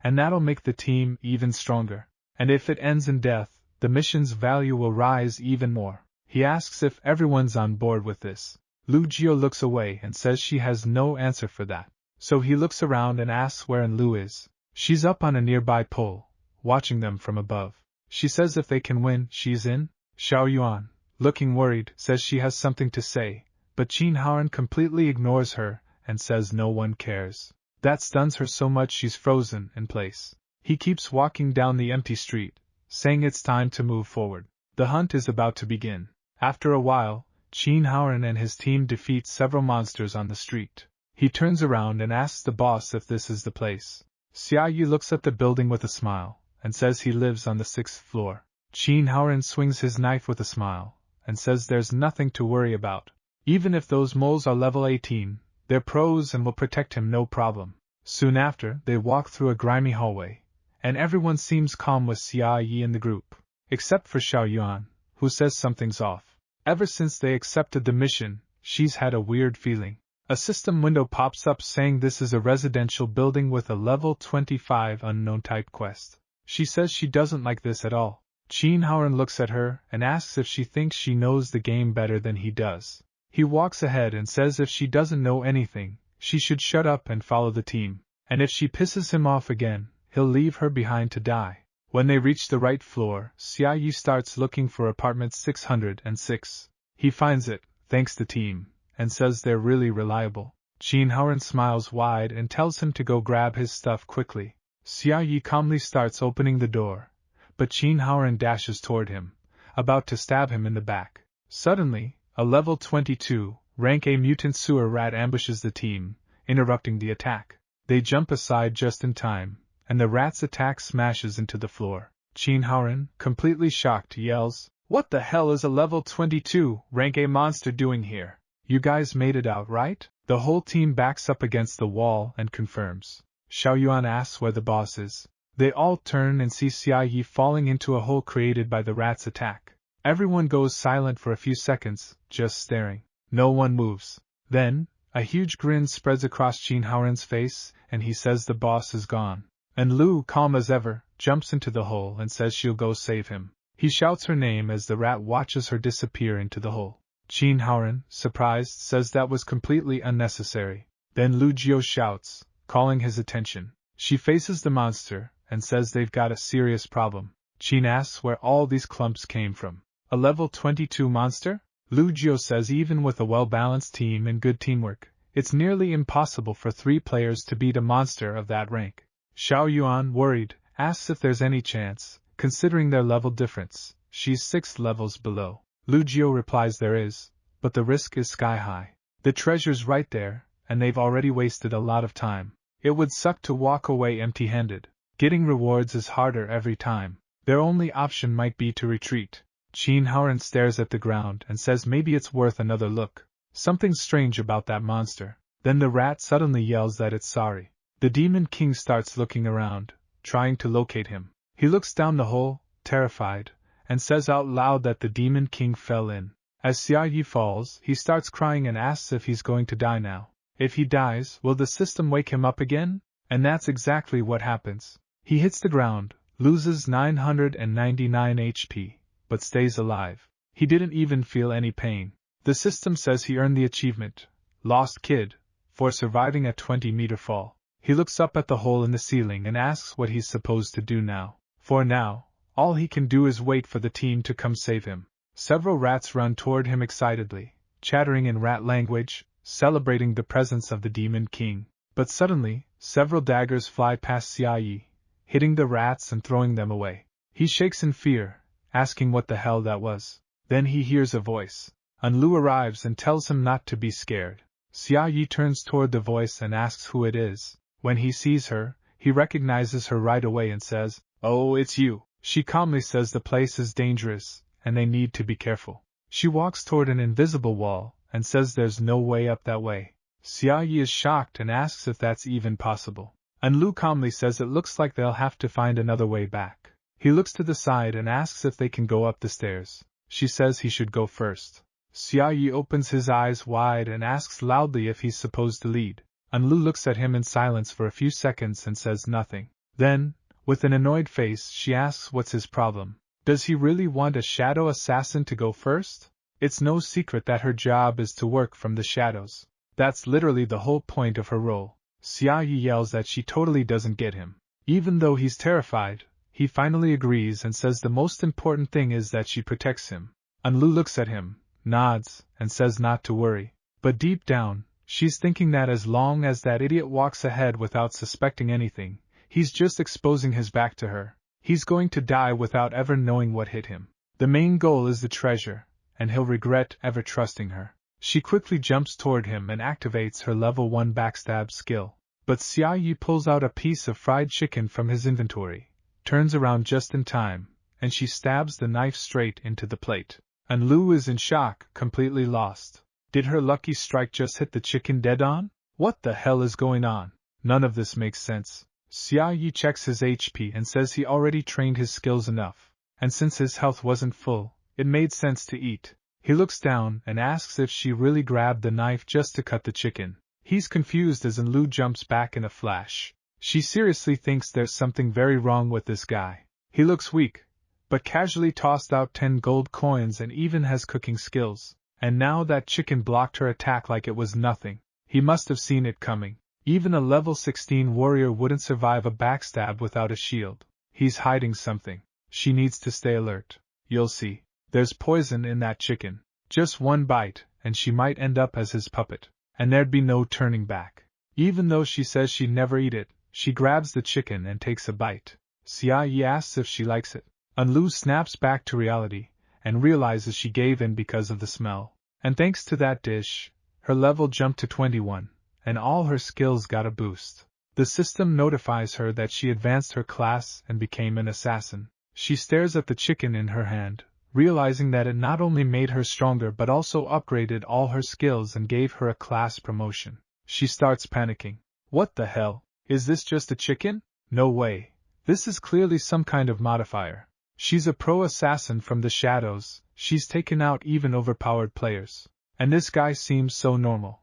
[SPEAKER 1] and that'll make the team even stronger. And if it ends in death, the mission's value will rise even more. He asks if everyone's on board with this. Lu Jiu looks away and says she has no answer for that. So he looks around and asks where An Lu is. She's up on a nearby pole, watching them from above. She says if they can win, she's in. Xiaoyuan, looking worried, says she has something to say, but Qin Haoren completely ignores her and says no one cares. That stuns her so much she's frozen in place. He keeps walking down the empty street, saying it's time to move forward. The hunt is about to begin. After a while, Qin Haoren and his team defeat several monsters on the street. He turns around and asks the boss if this is the place. Xia Yi looks at the building with a smile, and says he lives on the 6th floor. Qin Haoren swings his knife with a smile, and says there's nothing to worry about. Even if those moles are level 18, they're pros and will protect him no problem. Soon after, they walk through a grimy hallway, and everyone seems calm with Xia Yi in the group, except for Xiao Yuan, who says something's off. Ever since they accepted the mission, she's had a weird feeling. A system window pops up saying this is a residential building with a level 25 unknown type quest. She says she doesn't like this at all. Qin Haoren looks at her and asks if she thinks she knows the game better than he does. He walks ahead and says if she doesn't know anything, she should shut up and follow the team, and if she pisses him off again, he'll leave her behind to die. When they reach the right floor, Xia Yi starts looking for apartment 606. He finds it, thanks the team, and says they're really reliable. Qin Haoren smiles wide and tells him to go grab his stuff quickly. Xia Yi calmly starts opening the door, but Qin Haoren dashes toward him, about to stab him in the back. Suddenly, a level 22, rank A mutant sewer rat ambushes the team, interrupting the attack. They jump aside just in time, and the rat's attack smashes into the floor. Qin Haoren, completely shocked, yells, "What the hell is a level 22, rank A monster doing here? You guys made it out, right?" The whole team backs up against the wall and confirms. Xiao Yuan asks where the boss is. They all turn and see Xia Yi falling into a hole created by the rat's attack. Everyone goes silent for a few seconds, just staring. No one moves. Then, a huge grin spreads across Qin Haoren's face, and he says the boss is gone. And Lu, calm as ever, jumps into the hole and says she'll go save him. He shouts her name as the rat watches her disappear into the hole. Qin Haoren, surprised, says that was completely unnecessary. Then Lu Jiu shouts, calling his attention. She faces the monster, and says they've got a serious problem. Qin asks where all these clumps came from. A level 22 monster? Lu Jiu says even with a well-balanced team and good teamwork, it's nearly impossible for 3 players to beat a monster of that rank. Xiao Yuan, worried, asks if there's any chance, considering their level difference. She's 6 levels below. Lu Jiu replies there is, but the risk is sky-high. The treasure's right there, and they've already wasted a lot of time. It would suck to walk away empty-handed. Getting rewards is harder every time. Their only option might be to retreat. Qin Haoren stares at the ground and says maybe it's worth another look. Something's strange about that monster. Then the rat suddenly yells that it's sorry. The Demon King starts looking around, trying to locate him. He looks down the hole, terrified, and says out loud that the Demon King fell in. As Xia Yi falls, he starts crying and asks if he's going to die now. If he dies, will the system wake him up again? And that's exactly what happens. He hits the ground, loses 999 HP, but stays alive. He didn't even feel any pain. The system says he earned the achievement, Lost Kid, for surviving a 20-meter fall. He looks up at the hole in the ceiling and asks what he's supposed to do now. For now, all he can do is wait for the team to come save him. Several rats run toward him excitedly, chattering in rat language, celebrating the presence of the Demon King. But suddenly, several daggers fly past Xia Yi, hitting the rats and throwing them away. He shakes in fear, asking what the hell that was. Then he hears a voice. Lu arrives and tells him not to be scared. Xia Yi turns toward the voice and asks who it is. When he sees her, he recognizes her right away and says, "Oh, it's you." She calmly says the place is dangerous, and they need to be careful. She walks toward an invisible wall, and says there's no way up that way. Xia Yi is shocked and asks if that's even possible. Lu calmly says it looks like they'll have to find another way back. He looks to the side and asks if they can go up the stairs. She says he should go first. Xia Yi opens his eyes wide and asks loudly if he's supposed to lead. Lu looks at him in silence for a few seconds and says nothing. Then, with an annoyed face, she asks what's his problem. Does he really want a shadow assassin to go first? It's no secret that her job is to work from the shadows. That's literally the whole point of her role. Xia Yi yells that she totally doesn't get him. Even though he's terrified, he finally agrees and says the most important thing is that she protects him. Lu looks at him, nods, and says not to worry. But deep down, she's thinking that as long as that idiot walks ahead without suspecting anything, he's just exposing his back to her. He's going to die without ever knowing what hit him. The main goal is the treasure, and he'll regret ever trusting her. She quickly jumps toward him and activates her level 1 backstab skill. But Xia Yi pulls out a piece of fried chicken from his inventory, turns around just in time, and she stabs the knife straight into the plate. And Lu is in shock, completely lost. Did her lucky strike just hit the chicken dead on? What the hell is going on? None of this makes sense. Xia Yi checks his HP and says he already trained his skills enough, and since his health wasn't full, it made sense to eat. He looks down and asks if she really grabbed the knife just to cut the chicken. He's confused as Lu jumps back in a flash. She seriously thinks there's something very wrong with this guy. He looks weak, but casually tossed out 10 gold coins and even has cooking skills. And now that chicken blocked her attack like it was nothing. He must have seen it coming. Even a level 16 warrior wouldn't survive a backstab without a shield. He's hiding something. She needs to stay alert. You'll see. There's poison in that chicken. Just one bite, and she might end up as his puppet. And there'd be no turning back. Even though she says she'd never eat it, she grabs the chicken and takes a bite. Xia Yi asks if she likes it. And Lu snaps back to reality, and realizes she gave in because of the smell. And thanks to that dish, her level jumped to 21, and all her skills got a boost. The system notifies her that she advanced her class and became an assassin. She stares at the chicken in her hand, realizing that it not only made her stronger but also upgraded all her skills and gave her a class promotion. She starts panicking. What the hell? Is this just a chicken? No way. This is clearly some kind of modifier. She's a pro assassin from the shadows. She's taken out even overpowered players. And this guy seems so normal.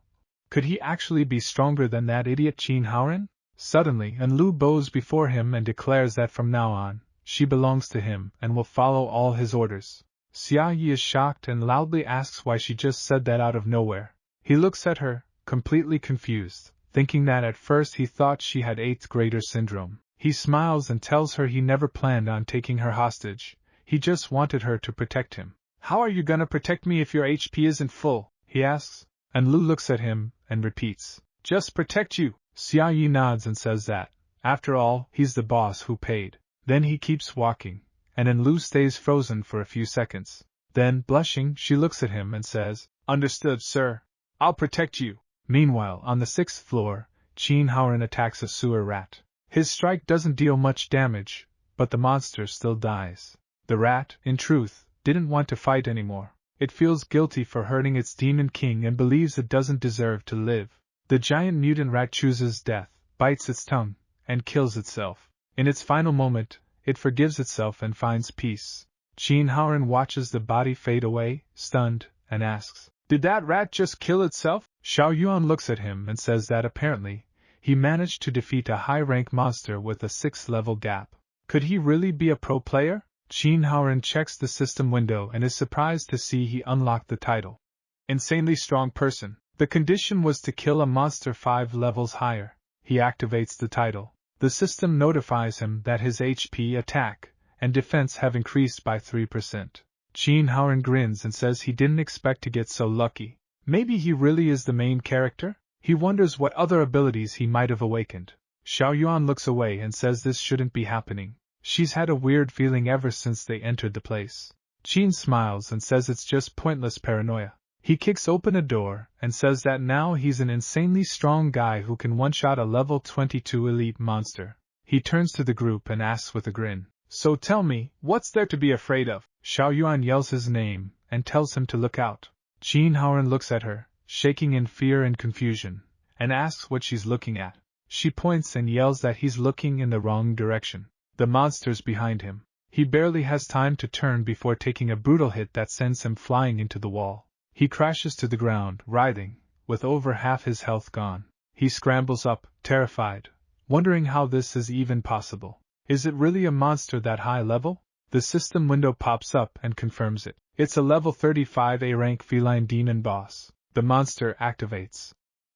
[SPEAKER 1] Could he actually be stronger than that idiot Qin Haoren? Suddenly, Lu bows before him and declares that from now on, she belongs to him and will follow all his orders. Xia Yi is shocked and loudly asks why she just said that out of nowhere. He looks at her, completely confused, thinking that at first he thought she had 8th grader syndrome. He smiles and tells her he never planned on taking her hostage. He just wanted her to protect him. How are you gonna protect me if your HP isn't full? He asks. And Lu looks at him and repeats, just protect you. Xia Yi nods and says that, after all, he's the boss who paid. Then he keeps walking, and Lu stays frozen for a few seconds. Then, blushing, she looks at him and says, understood, sir. I'll protect you. Meanwhile, on the 6th floor, Qin Haoren attacks a sewer rat. His strike doesn't deal much damage, but the monster still dies. The rat, in truth, didn't want to fight anymore. It feels guilty for hurting its demon king and believes it doesn't deserve to live. The giant mutant rat chooses death, bites its tongue, and kills itself. In its final moment, it forgives itself and finds peace. Qin Haoren watches the body fade away, stunned, and asks, did that rat just kill itself? Xiao Yuan looks at him and says that apparently, he managed to defeat a high-rank monster with a 6th level gap. Could he really be a pro player? Qin Haoren checks the system window and is surprised to see he unlocked the title. Insanely strong person. The condition was to kill a monster 5 levels higher. He activates the title. The system notifies him that his HP, attack, and defense have increased by 3%. Qin Haoren grins and says he didn't expect to get so lucky. Maybe he really is the main character? He wonders what other abilities he might have awakened. Xiao Yuan looks away and says this shouldn't be happening. She's had a weird feeling ever since they entered the place. Qin smiles and says it's just pointless paranoia. He kicks open a door and says that now he's an insanely strong guy who can one-shot a level 22 elite monster. He turns to the group and asks with a grin, so tell me, what's there to be afraid of? Xiao Yuan yells his name and tells him to look out. Qin Haoren looks at her, shaking in fear and confusion, and asks what she's looking at. She points and yells that he's looking in the wrong direction. The monster's behind him. He barely has time to turn before taking a brutal hit that sends him flying into the wall. He crashes to the ground, writhing, with over half his health gone. He scrambles up, terrified, wondering how this is even possible. Is it really a monster that high level? The system window pops up and confirms it. It's a level 35 A-rank feline demon boss. The monster activates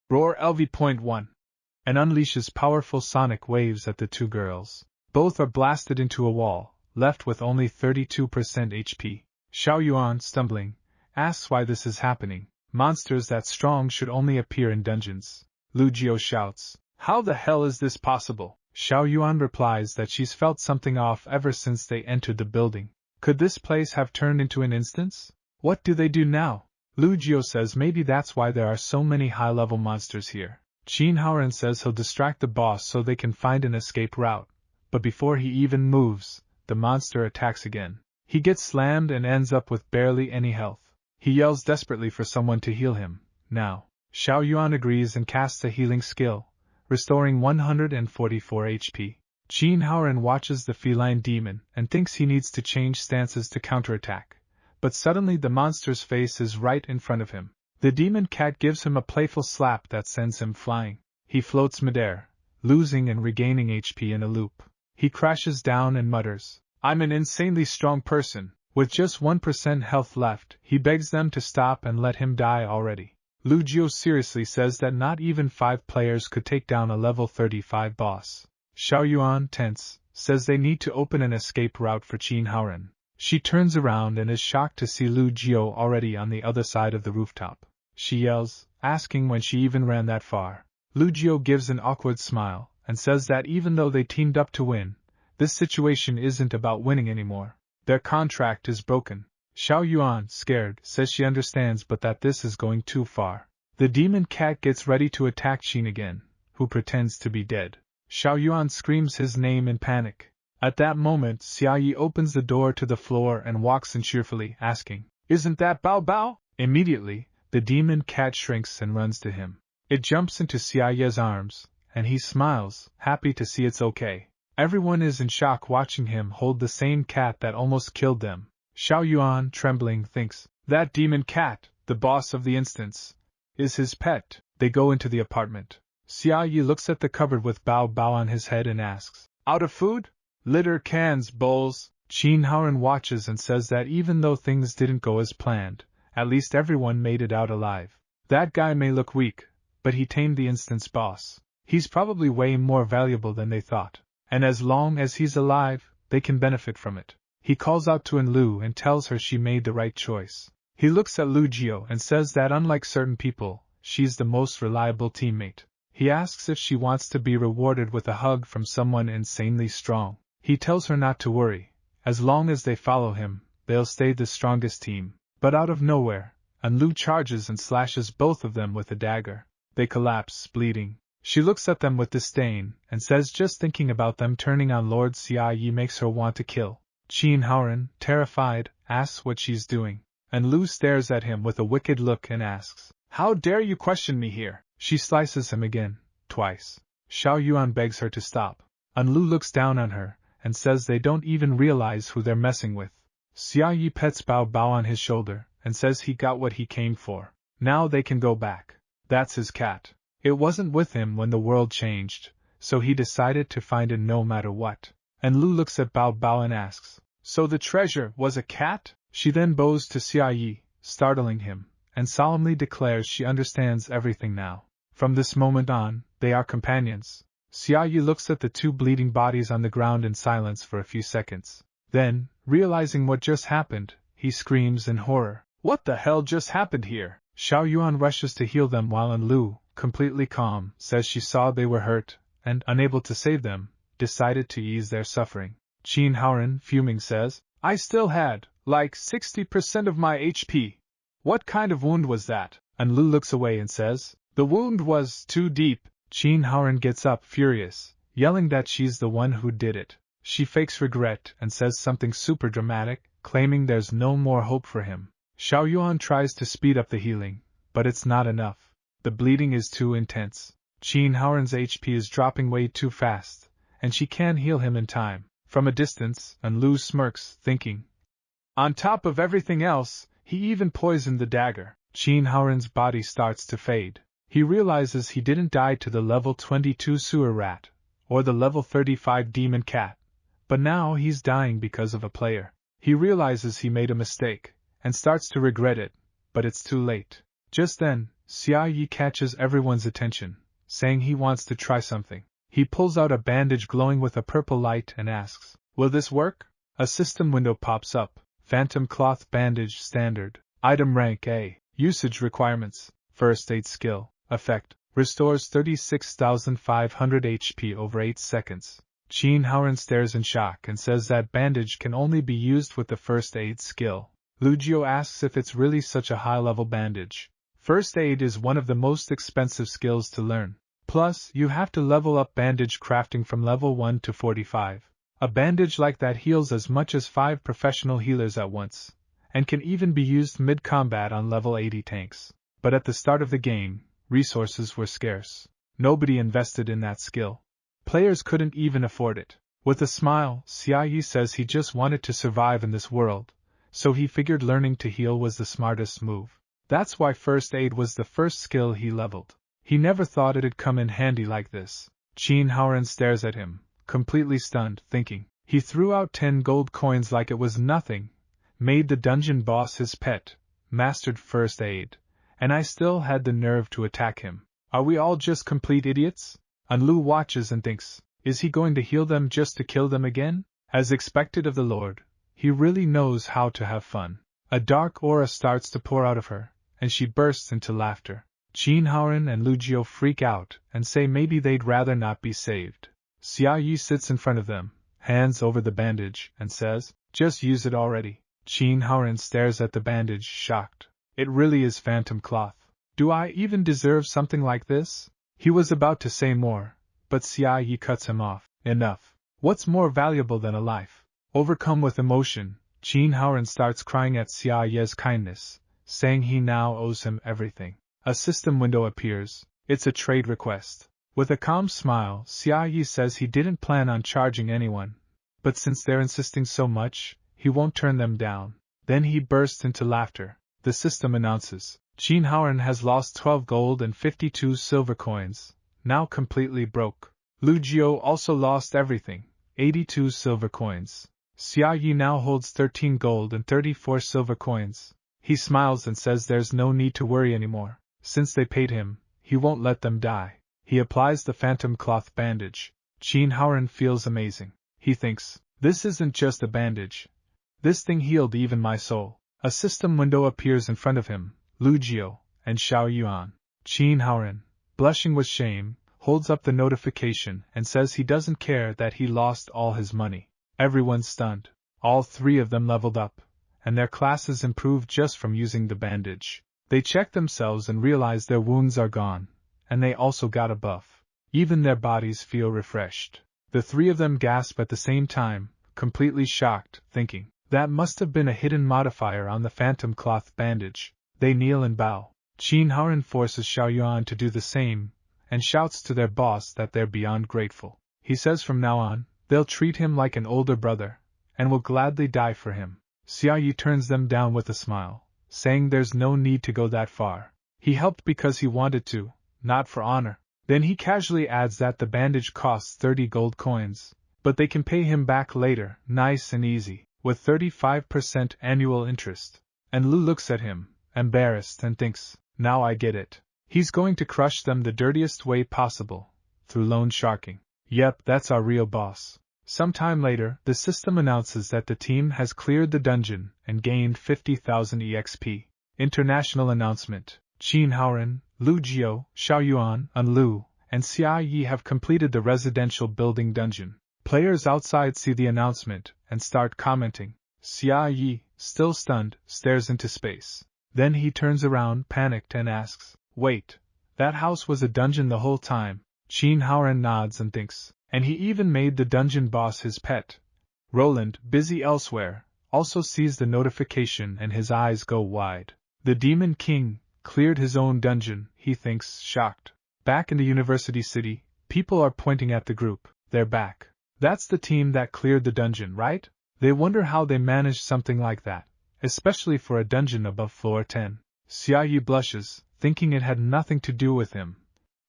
[SPEAKER 1] Roar LV.1 and unleashes powerful sonic waves at the two girls. Both are blasted into a wall, left with only 32% HP. Xiao Yuan, stumbling, asks why this is happening. Monsters that strong should only appear in dungeons. Lu Jiao shouts, how the hell is this possible? Xiao Yuan replies that she's felt something off ever since they entered the building. Could this place have turned into an instance? What do they do now? Lu Jiu says maybe that's why there are so many high-level monsters here. Qin Haoren says he'll distract the boss so they can find an escape route, but before he even moves, the monster attacks again. He gets slammed and ends up with barely any health. He yells desperately for someone to heal him. Now, Xiao Yuan agrees and casts a healing skill, restoring 144 HP. Qin Haoren watches the feline demon and thinks he needs to change stances to counterattack, but suddenly the monster's face is right in front of him. The demon cat gives him a playful slap that sends him flying. He floats midair, losing and regaining HP in a loop. He crashes down and mutters, "I'm an insanely strong person." With just 1% health left, he begs them to stop and let him die already. Lu Jiu seriously says that not even 5 players could take down a level 35 boss. Xiao Yuan, tense, says they need to open an escape route for Qin Haoren. She turns around and is shocked to see Lu Jiu already on the other side of the rooftop. She yells, asking when she even ran that far. Lu Jiu gives an awkward smile, and says that even though they teamed up to win, this situation isn't about winning anymore. Their contract is broken. Xiao Yuan, scared, says she understands but that this is going too far. The demon cat gets ready to attack Qin again, who pretends to be dead. Xiao Yuan screams his name in panic. At that moment, Xia Yi opens the door to the floor and walks in cheerfully, asking, "Isn't that Bao Bao?" Immediately, the demon cat shrinks and runs to him. It jumps into Xia Yi's arms, and he smiles, happy to see it's okay. Everyone is in shock watching him hold the same cat that almost killed them. Xiao Yuan, trembling, thinks, that demon cat, the boss of the instance, is his pet. They go into the apartment. Xia Yi looks at the cupboard with Bao Bao on his head and asks, "Out of food? Litter, cans, bowls?" Qin Haoren watches and says that even though things didn't go as planned, at least everyone made it out alive. That guy may look weak, but he tamed the instance boss. He's probably way more valuable than they thought. And as long as he's alive, they can benefit from it. He calls out to Enlu and tells her she made the right choice. He looks at Lu Jiu and says that unlike certain people, she's the most reliable teammate. He asks if she wants to be rewarded with a hug from someone insanely strong. He tells her not to worry. As long as they follow him, they'll stay the strongest team. But out of nowhere, Enlu charges and slashes both of them with a dagger. They collapse, bleeding. She looks at them with disdain, and says just thinking about them turning on Lord Xia Yi makes her want to kill. Qin Haoren, terrified, asks what she's doing. And Lu stares at him with a wicked look and asks, "How dare you question me here?" She slices him again, twice. Xiao Yuan begs her to stop. And Lu looks down on her, and says they don't even realize who they're messing with. Xia Yi pets Bao Bao on his shoulder, and says he got what he came for. Now they can go back. That's his cat. It wasn't with him when the world changed, so he decided to find it no matter what. And Lu looks at Bao Bao and asks, "So the treasure was a cat?" She then bows to Xia Yi, startling him, and solemnly declares she understands everything now. From this moment on, they are companions. Xia Yi looks at the 2 bleeding bodies on the ground in silence for a few seconds. Then, realizing what just happened, he screams in horror, "What the hell just happened here?" Xiao Yuan rushes to heal them while Enlu, completely calm, says she saw they were hurt, and, unable to save them, decided to ease their suffering. Qin Haoren, fuming, says, "I still had, like 60% of my HP. What kind of wound was that?" And Lu looks away and says, "The wound was too deep." Qin Haoren gets up furious, yelling that she's the one who did it. She fakes regret and says something super dramatic, claiming there's no more hope for him. Xiao Yuan tries to speed up the healing, but it's not enough. The bleeding is too intense. Qin Haoren's HP is dropping way too fast, and she can't heal him in time. From a distance, Enlu smirks, thinking, on top of everything else, he even poisoned the dagger. Qin Haoren's body starts to fade. He realizes he didn't die to the level 22 sewer rat, or the level 35 demon cat, but now he's dying because of a player. He realizes he made a mistake, and starts to regret it, but it's too late. Just then, Xia Yi catches everyone's attention, saying he wants to try something. He pulls out a bandage glowing with a purple light and asks, "Will this work?" A system window pops up. Phantom cloth bandage standard. Item rank A. Usage requirements. First aid skill. Effect. Restores 36,500 HP over 8 seconds. Qin Haoren stares in shock and says that bandage can only be used with the first aid skill. Lugio asks if it's really such a high-level bandage. First aid is one of the most expensive skills to learn. Plus, you have to level up bandage crafting from level 1 to 45. A bandage like that heals as much as 5 professional healers at once, and can even be used mid-combat on level 80 tanks. But at the start of the game, resources were scarce. Nobody invested in that skill. Players couldn't even afford it. With a smile, Xiaoyi says he just wanted to survive in this world, so he figured learning to heal was the smartest move. That's why first aid was the first skill he leveled. He never thought it'd come in handy like this. Qin Haoren stares at him, completely stunned, thinking. He threw out 10 gold coins like it was nothing, made the dungeon boss his pet, mastered first aid, and I still had the nerve to attack him. Are we all just complete idiots? Anlu watches and thinks, is he going to heal them just to kill them again? As expected of the Lord, he really knows how to have fun. A dark aura starts to pour out of her, and she bursts into laughter. Qin Haoren and Lugio freak out and say maybe they'd rather not be saved. Xiaoyi sits in front of them, hands over the bandage, and says, just use it already. Qin Haoren stares at the bandage, shocked. It really is phantom cloth. Do I even deserve something like this? He was about to say more, but Xiaoyi cuts him off. Enough. What's more valuable than a life? Overcome with emotion, Qin Haoren starts crying at Xiaoyi's kindness, saying he now owes him everything. A system window appears. It's a trade request. With a calm smile, Xiaoyi says he didn't plan on charging anyone, but since they're insisting so much, he won't turn them down. Then he bursts into laughter. The system announces, Qin Haoren has lost 12 gold and 52 silver coins, now completely broke. Lugio also lost everything, 82 silver coins. Xiaoyi now holds 13 gold and 34 silver coins. He smiles and says there's no need to worry anymore. Since they paid him, he won't let them die. He applies the phantom cloth bandage. Qin Haoren feels amazing. He thinks, this isn't just a bandage. This thing healed even my soul. A system window appears in front of him, Lugio, and Xiao Yuan. Qin Haoren, blushing with shame, holds up the notification and says he doesn't care that he lost all his money. Everyone's stunned. All 3 of them leveled up, and their classes improved just from using the bandage. They check themselves and realize their wounds are gone, and they also got a buff. Even their bodies feel refreshed. The 3 of them gasp at the same time, completely shocked, thinking, that must have been a hidden modifier on the phantom cloth bandage. They kneel and bow. Qin Haoren forces Xiao Yuan to do the same, and shouts to their boss that they're beyond grateful. He says from now on, they'll treat him like an older brother, and will gladly die for him. Xiaoyi turns them down with a smile, saying there's no need to go that far. He helped because he wanted to, not for honor. Then he casually adds that the bandage costs 30 gold coins, but they can pay him back later, nice and easy, with 35% annual interest. And Lu looks at him, embarrassed, and thinks, now I get it. He's going to crush them the dirtiest way possible, through loan sharking. Yep, that's our real boss. Sometime later, the system announces that the team has cleared the dungeon and gained 50,000 EXP. International announcement. Qin Haoren, Lugio, Xiao Yuan, and Lu, and Xia Yi have completed the residential building dungeon. Players outside see the announcement and start commenting. Xia Yi, still stunned, stares into space. Then he turns around, panicked, and asks, wait, that house was a dungeon the whole time? Qin Haoren nods and thinks, and he even made the dungeon boss his pet. Roland, busy elsewhere, also sees the notification and his eyes go wide. The Demon King cleared his own dungeon, he thinks, shocked. Back in the University City, people are pointing at the group. They're back. That's the team that cleared the dungeon, right? They wonder how they managed something like that, especially for a dungeon above floor 10. Xiaoyi blushes, thinking it had nothing to do with him.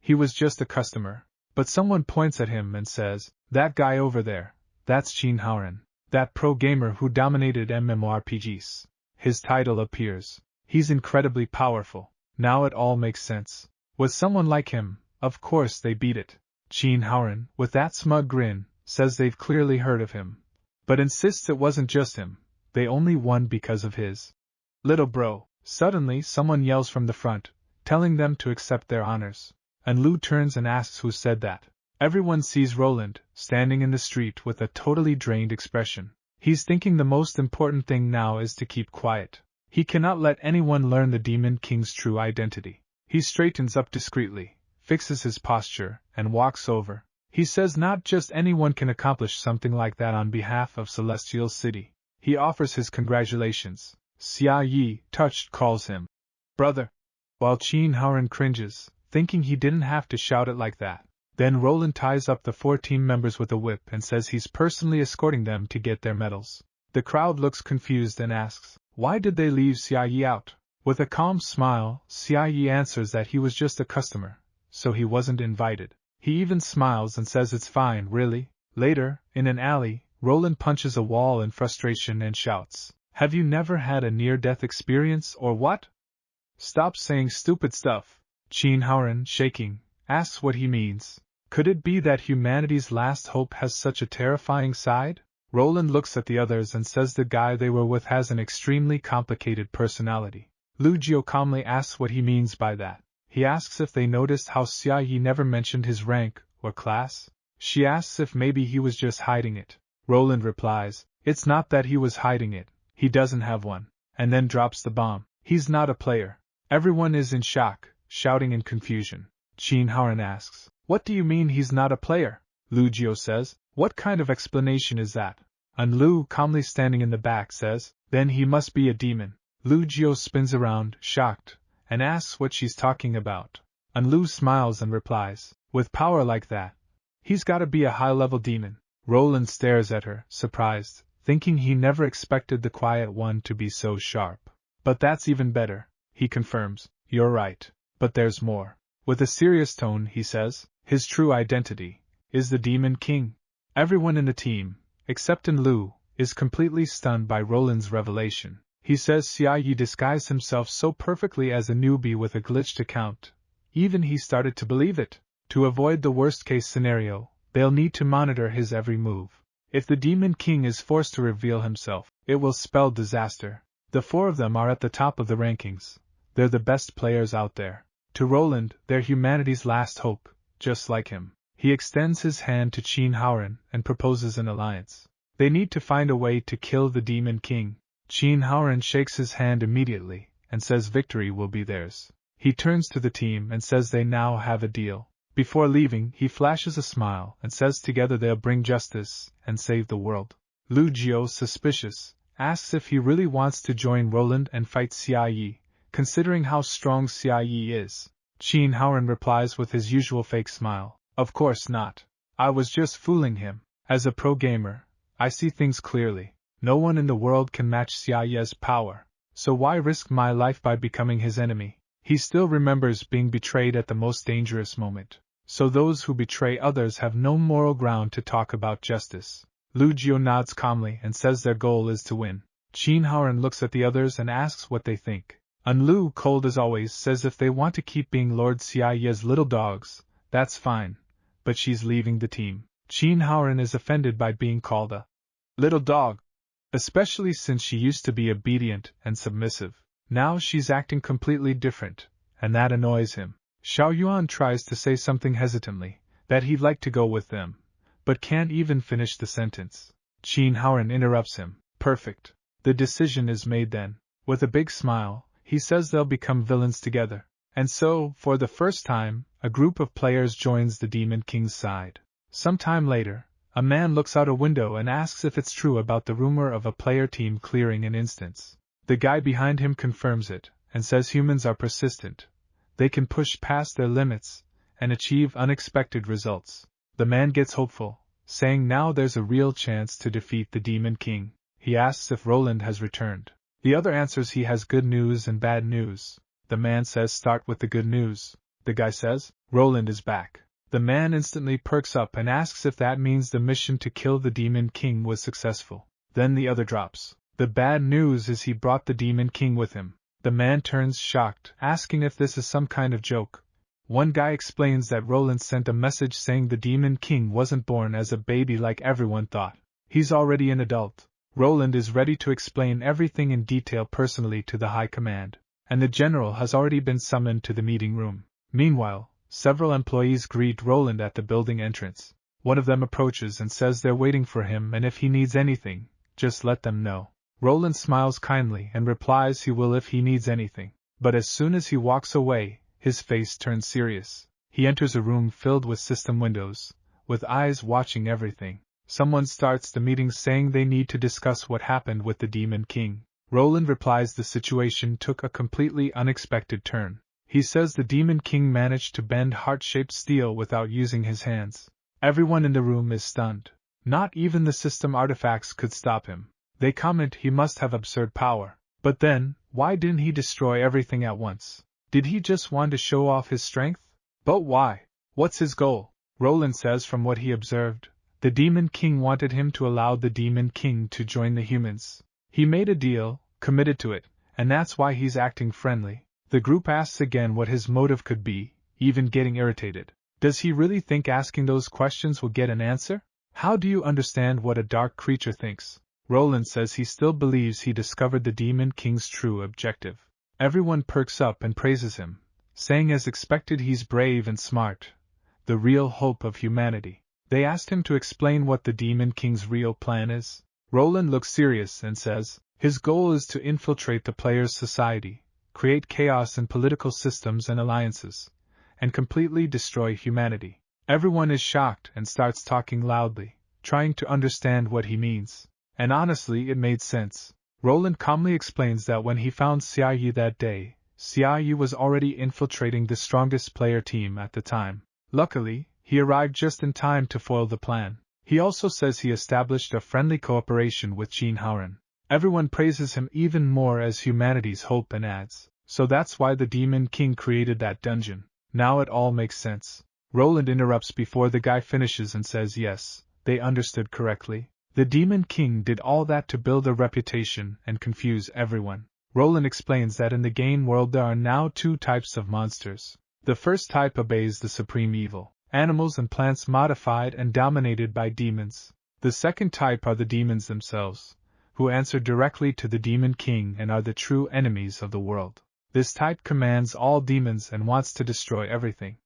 [SPEAKER 1] He was just a customer. But someone points at him and says, that guy over there, that's Qin Haoren, that pro gamer who dominated MMORPGs. His title appears. He's incredibly powerful. Now it all makes sense. With someone like him, of course they beat it. Qin Haoren, with that smug grin, says they've clearly heard of him, but insists it wasn't just him. They only won because of his little bro. Suddenly someone yells from the front, telling them to accept their honors. And Lu turns and asks who said that. Everyone sees Roland, standing in the street with a totally drained expression. He's thinking the most important thing now is to keep quiet. He cannot let anyone learn the Demon King's true identity. He straightens up discreetly, fixes his posture, and walks over. He says not just anyone can accomplish something like that on behalf of Celestial City. He offers his congratulations. Xia Yi, touched, calls him brother, while Qin Haoran cringes, thinking he didn't have to shout it like that. Then Roland ties up the 4 team members with a whip and says he's personally escorting them to get their medals. The crowd looks confused and asks, why did they leave Xia Yi out? With a calm smile, Xia Yi answers that he was just a customer, so he wasn't invited. He even smiles and says it's fine, really. Later, in an alley, Roland punches a wall in frustration and shouts, have you never had a near-death experience or what? Stop saying stupid stuff. Qin Haoran, shaking, asks what he means. Could it be that humanity's last hope has such a terrifying side? Roland looks at the others and says the guy they were with has an extremely complicated personality. Lu Jiu calmly asks what he means by that. He asks if they noticed how Xia Yi never mentioned his rank or class. She asks if maybe he was just hiding it. Roland replies, it's not that he was hiding it, he doesn't have one, and then drops the bomb. He's not a player. Everyone is in shock, shouting in confusion. Qin Haoran asks, what do you mean he's not a player? Lu Jiu says, what kind of explanation is that? And Lu, calmly standing in the back, says, then he must be a demon. Lu Jiu spins around, shocked, and asks what she's talking about. And Lu smiles and replies, with power like that, he's gotta be a high-level demon. Roland stares at her, surprised, thinking he never expected the quiet one to be so sharp. But that's even better, he confirms, you're right, but there's more. With a serious tone he says, his true identity is the Demon King. Everyone in the team, except Lu, is completely stunned by Roland's revelation. He says Xia Yi disguised himself so perfectly as a newbie with a glitched account. Even he started to believe it. To avoid the worst-case scenario, they'll need to monitor his every move. If the Demon King is forced to reveal himself, it will spell disaster. The 4 of them are at the top of the rankings. They're the best players out there. To Roland, they're humanity's last hope, just like him. He extends his hand to Qin Haoran and proposes an alliance. They need to find a way to kill the Demon King. Qin Haoran shakes his hand immediately and says victory will be theirs. He turns to the team and says they now have a deal. Before leaving, he flashes a smile and says together they'll bring justice and save the world. Lu Jiu, suspicious, asks if he really wants to join Roland and fight Xia Yi, considering how strong Xia Yi is. Qin Haoran replies with his usual fake smile, of course not. I was just fooling him. As a pro gamer, I see things clearly. No one in the world can match Xia Yi's power, so why risk my life by becoming his enemy? He still remembers being betrayed at the most dangerous moment. So those who betray others have no moral ground to talk about justice. Lu Jiu nods calmly and says their goal is to win. Qin Haoran looks at the others and asks what they think. And Lu, cold as always, says if they want to keep being Lord Xia Yi's little dogs, that's fine, but she's leaving the team. Qin Haoran is offended by being called a little dog, especially since she used to be obedient and submissive. Now she's acting completely different, and that annoys him. Xiao Yuan tries to say something hesitantly, that he'd like to go with them, but can't even finish the sentence. Qin Haoran interrupts him. Perfect. The decision is made then. With a big smile, he says they'll become villains together. And so, for the first time, a group of players joins the Demon King's side. Some time later, a man looks out a window and asks if it's true about the rumor of a player team clearing an instance. The guy behind him confirms it, and says humans are persistent. They can push past their limits and achieve unexpected results. The man gets hopeful, saying now there's a real chance to defeat the Demon King. He asks if Roland has returned. The other answers he has good news and bad news. The man says start with the good news. The guy says, Roland is back. The man instantly perks up and asks if that means the mission to kill the Demon King was successful. Then the other drops. The bad news is he brought the Demon King with him. The man turns shocked, asking if this is some kind of joke. One guy explains that Roland sent a message saying the Demon King wasn't born as a baby like everyone thought. He's already an adult. Roland is ready to explain everything in detail personally to the High Command, and the general has already been summoned to the meeting room. Meanwhile, several employees greet Roland at the building entrance. One of them approaches and says they're waiting for him and if he needs anything, just let them know. Roland smiles kindly and replies he will if he needs anything. But as soon as he walks away, his face turns serious. He enters a room filled with system windows, with eyes watching everything. Someone starts the meeting saying they need to discuss what happened with the Demon King. Roland replies the situation took a completely unexpected turn. He says the Demon King managed to bend heart-shaped steel without using his hands. Everyone in the room is stunned. Not even the system artifacts could stop him. They comment he must have absurd power. But then, why didn't he destroy everything at once? Did he just want to show off his strength? But why? What's his goal? Roland says from what he observed, the Demon King wanted him to allow the Demon King to join the humans. He made a deal, committed to it, and that's why he's acting friendly. The group asks again what his motive could be, even getting irritated. Does he really think asking those questions will get an answer? How do you understand what a dark creature thinks? Roland says he still believes he discovered the Demon King's true objective. Everyone perks up and praises him, saying as expected he's brave and smart, the real hope of humanity. They asked him to explain what the Demon King's real plan is. Roland looks serious and says, his goal is to infiltrate the players' society, create chaos in political systems and alliances, and completely destroy humanity. Everyone is shocked and starts talking loudly, trying to understand what he means. And honestly, it made sense. Roland calmly explains that when he found Xiaoyu that day, Xiaoyu was already infiltrating the strongest player team at the time. Luckily, he arrived just in time to foil the plan. He also says he established a friendly cooperation with Jin Haoren. Everyone praises him even more as humanity's hope and adds, so that's why the Demon King created that dungeon. Now it all makes sense. Roland interrupts before the guy finishes and says yes, they understood correctly. The Demon King did all that to build a reputation and confuse everyone. Roland explains that in the game world there are now two types of monsters. The first type obeys the supreme evil, animals and plants modified and dominated by demons. The second type are the demons themselves, who answer directly to the Demon King and are the true enemies of the world. This type commands all demons and wants to destroy everything.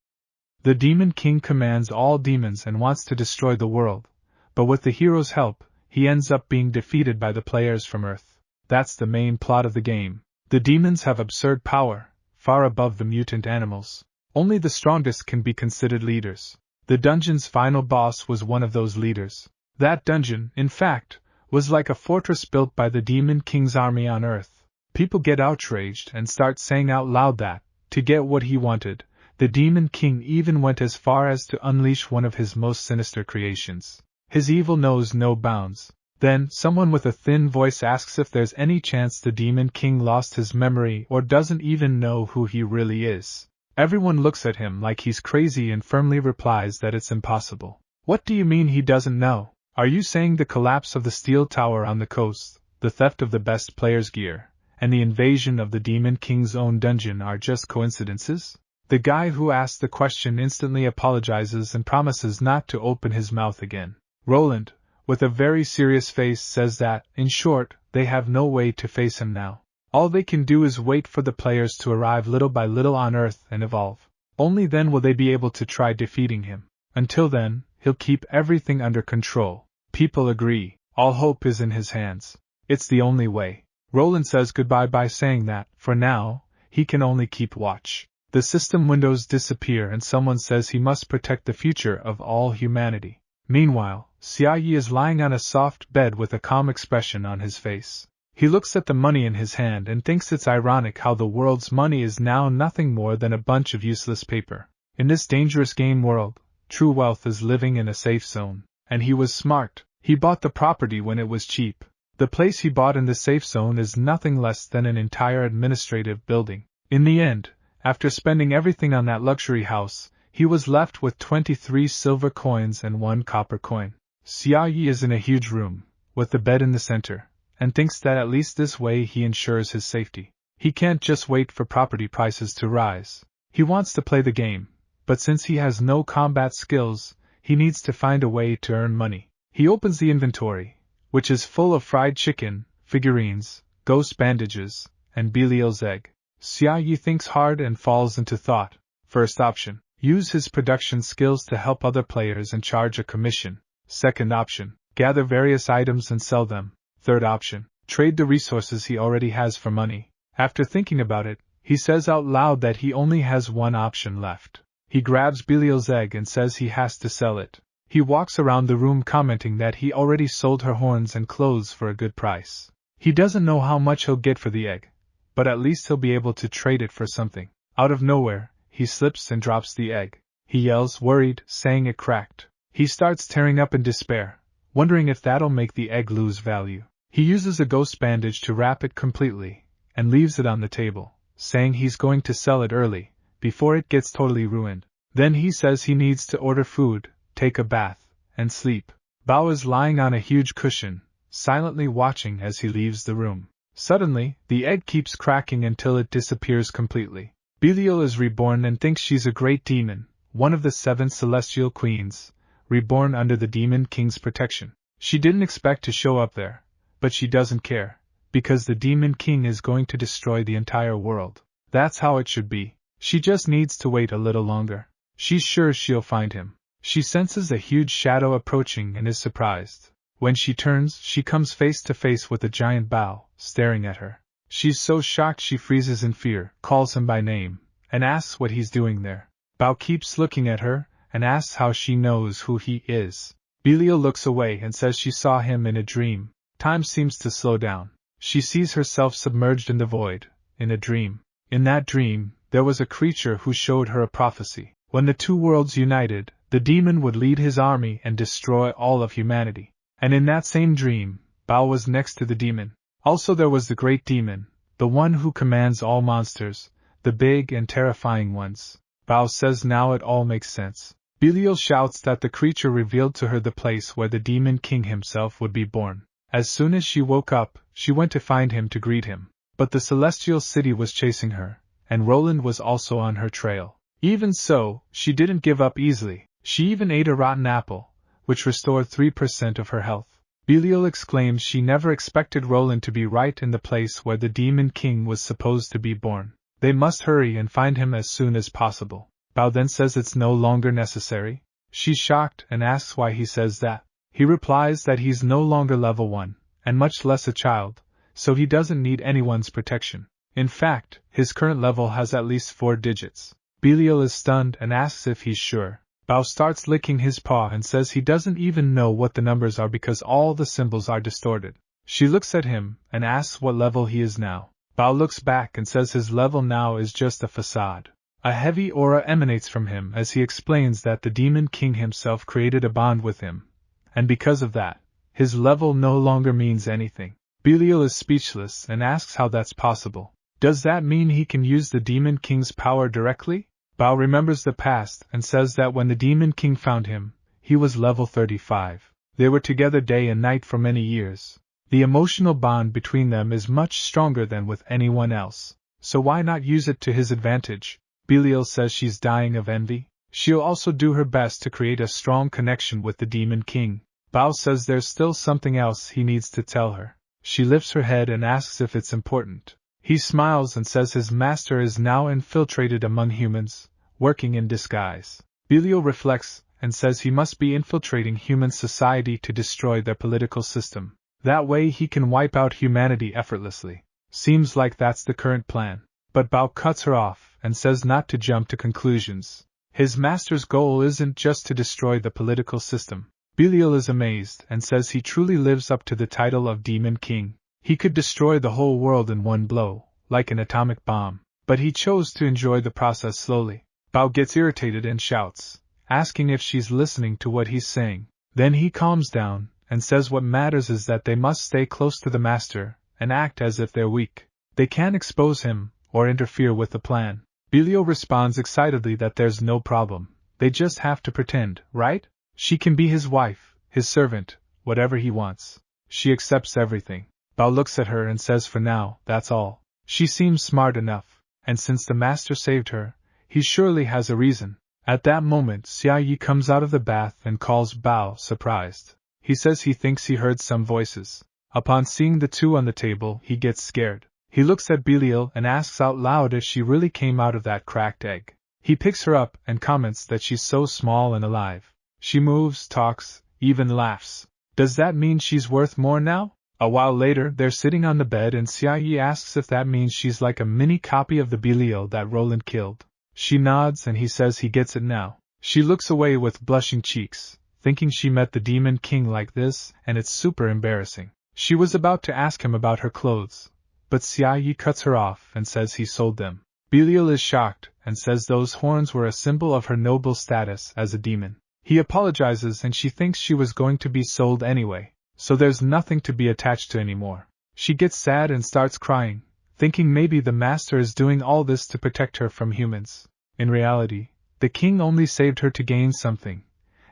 [SPEAKER 1] The Demon King commands all demons and wants to destroy the world. But with the hero's help, he ends up being defeated by the players from Earth. That's the main plot of the game. The demons have absurd power, far above the mutant animals. Only the strongest can be considered leaders. The dungeon's final boss was one of those leaders. That dungeon, in fact, was like a fortress built by the Demon King's army on Earth. People get outraged and start saying out loud that, to get what he wanted, the Demon King even went as far as to unleash one of his most sinister creations. His evil knows no bounds. Then, someone with a thin voice asks if there's any chance the Demon King lost his memory or doesn't even know who he really is. Everyone looks at him like he's crazy and firmly replies that it's impossible. What do you mean he doesn't know? Are you saying the collapse of the steel tower on the coast, the theft of the best player's gear, and the invasion of the Demon King's own dungeon are just coincidences? The guy who asked the question instantly apologizes and promises not to open his mouth again. Roland, with a very serious face, says that, in short, they have no way to face him now. All they can do is wait for the players to arrive little by little on Earth and evolve. Only then will they be able to try defeating him. Until then, he'll keep everything under control. People agree. All hope is in his hands. It's the only way. Roland says goodbye by saying that, for now, he can only keep watch. The system windows disappear and someone says he must protect the future of all humanity. Meanwhile, Xiaoyi is lying on a soft bed with a calm expression on his face. He looks at the money in his hand and thinks it's ironic how the world's money is now nothing more than a bunch of useless paper. In this dangerous game world, true wealth is living in a safe zone. And he was smart. He bought the property when it was cheap. The place he bought in the safe zone is nothing less than an entire administrative building. In the end, after spending everything on that luxury house, he was left with 23 silver coins and 1 copper coin. Xiaoyi is in a huge room, with the bed in the center, and thinks that at least this way he ensures his safety. He can't just wait for property prices to rise. He wants to play the game, but since he has no combat skills, he needs to find a way to earn money. He opens the inventory, which is full of fried chicken, figurines, ghost bandages, and Belial's egg. Xiaoyi thinks hard and falls into thought. First option. Use his production skills to help other players and charge a commission. Second option. Gather various items and sell them. Third option, trade the resources he already has for money. After thinking about it, he says out loud that he only has one option left. He grabs Belial's egg and says he has to sell it. He walks around the room commenting that he already sold her horns and clothes for a good price. He doesn't know how much he'll get for the egg, but at least he'll be able to trade it for something. Out of nowhere, he slips and drops the egg. He yells, worried, saying it cracked. He starts tearing up in despair, wondering if that'll make the egg lose value. He uses a ghost bandage to wrap it completely, and leaves it on the table, saying he's going to sell it early, before it gets totally ruined. Then he says he needs to order food, take a bath, and sleep. Bao is lying on a huge cushion, silently watching as he leaves the room. Suddenly, the egg keeps cracking until it disappears completely. Belial is reborn and thinks she's a great demon, one of the 7 celestial queens, reborn under the Demon King's protection. She didn't expect to show up there, but she doesn't care, because the Demon King is going to destroy the entire world. That's how it should be. She just needs to wait a little longer. She's sure she'll find him. She senses a huge shadow approaching and is surprised. When she turns, she comes face to face with a giant Bao, staring at her. She's so shocked she freezes in fear, calls him by name, and asks what he's doing there. Bao keeps looking at her, and asks how she knows who he is. Belial looks away and says she saw him in a dream. Time seems to slow down. She sees herself submerged in the void, in a dream. In that dream, there was a creature who showed her a prophecy. When the 2 worlds united, the demon would lead his army and destroy all of humanity. And in that same dream, Bao was next to the demon. Also there was the great demon, the one who commands all monsters, the big and terrifying ones. Bao says now it all makes sense. Belial shouts that the creature revealed to her the place where the Demon King himself would be born. As soon as she woke up, she went to find him to greet him. But the celestial city was chasing her, and Roland was also on her trail. Even so, she didn't give up easily. She even ate a rotten apple, which restored 3% of her health. Belial exclaims she never expected Roland to be right in the place where the Demon King was supposed to be born. They must hurry and find him as soon as possible. Bao then says it's no longer necessary. She's shocked and asks why he says that. He replies that he's no longer level 1, and much less a child, so he doesn't need anyone's protection. In fact, his current level has at least 4 digits. Belial is stunned and asks if he's sure. Bao starts licking his paw and says he doesn't even know what the numbers are because all the symbols are distorted. She looks at him and asks what level he is now. Bao looks back and says his level now is just a facade. A heavy aura emanates from him as he explains that the Demon King himself created a bond with him, and because of that, his level no longer means anything. Belial is speechless and asks how that's possible. Does that mean he can use the Demon King's power directly? Bao remembers the past and says that when the Demon King found him, he was level 35. They were together day and night for many years. The emotional bond between them is much stronger than with anyone else, so why not use it to his advantage? Belial says she's dying of envy. She'll also do her best to create a strong connection with the Demon King. Bao says there's still something else he needs to tell her. She lifts her head and asks if it's important. He smiles and says his master is now infiltrated among humans, working in disguise. Belial reflects and says he must be infiltrating human society to destroy their political system. That way he can wipe out humanity effortlessly. Seems like that's the current plan. But Bao cuts her off and says not to jump to conclusions. His master's goal isn't just to destroy the political system. Belial is amazed and says he truly lives up to the title of Demon King. He could destroy the whole world in one blow, like an atomic bomb, but he chose to enjoy the process slowly. Bao gets irritated and shouts, asking if she's listening to what he's saying. Then he calms down and says what matters is that they must stay close to the master and act as if they're weak. They can't expose him or interfere with the plan. Belial responds excitedly that there's no problem. They just have to pretend, right? She can be his wife, his servant, whatever he wants. She accepts everything. Bao looks at her and says for now, that's all. She seems smart enough, and since the master saved her, he surely has a reason. At that moment, Xia Yi comes out of the bath and calls Bao, surprised. He says he thinks he heard some voices. Upon seeing the 2 on the table, he gets scared. He looks at Belial and asks out loud if she really came out of that cracked egg. He picks her up and comments that she's so small and alive. She moves, talks, even laughs. Does that mean she's worth more now? A while later, they're sitting on the bed and Xiaoyi asks if that means she's like a mini copy of the Belial that Roland killed. She nods and he says he gets it now. She looks away with blushing cheeks, thinking she met the Demon King like this, and it's super embarrassing. She was about to ask him about her clothes, but Xiaoyi cuts her off and says he sold them. Belial is shocked and says those horns were a symbol of her noble status as a demon. He apologizes and she thinks she was going to be sold anyway, so there's nothing to be attached to anymore. She gets sad and starts crying, thinking maybe the master is doing all this to protect her from humans. In reality, the king only saved her to gain something,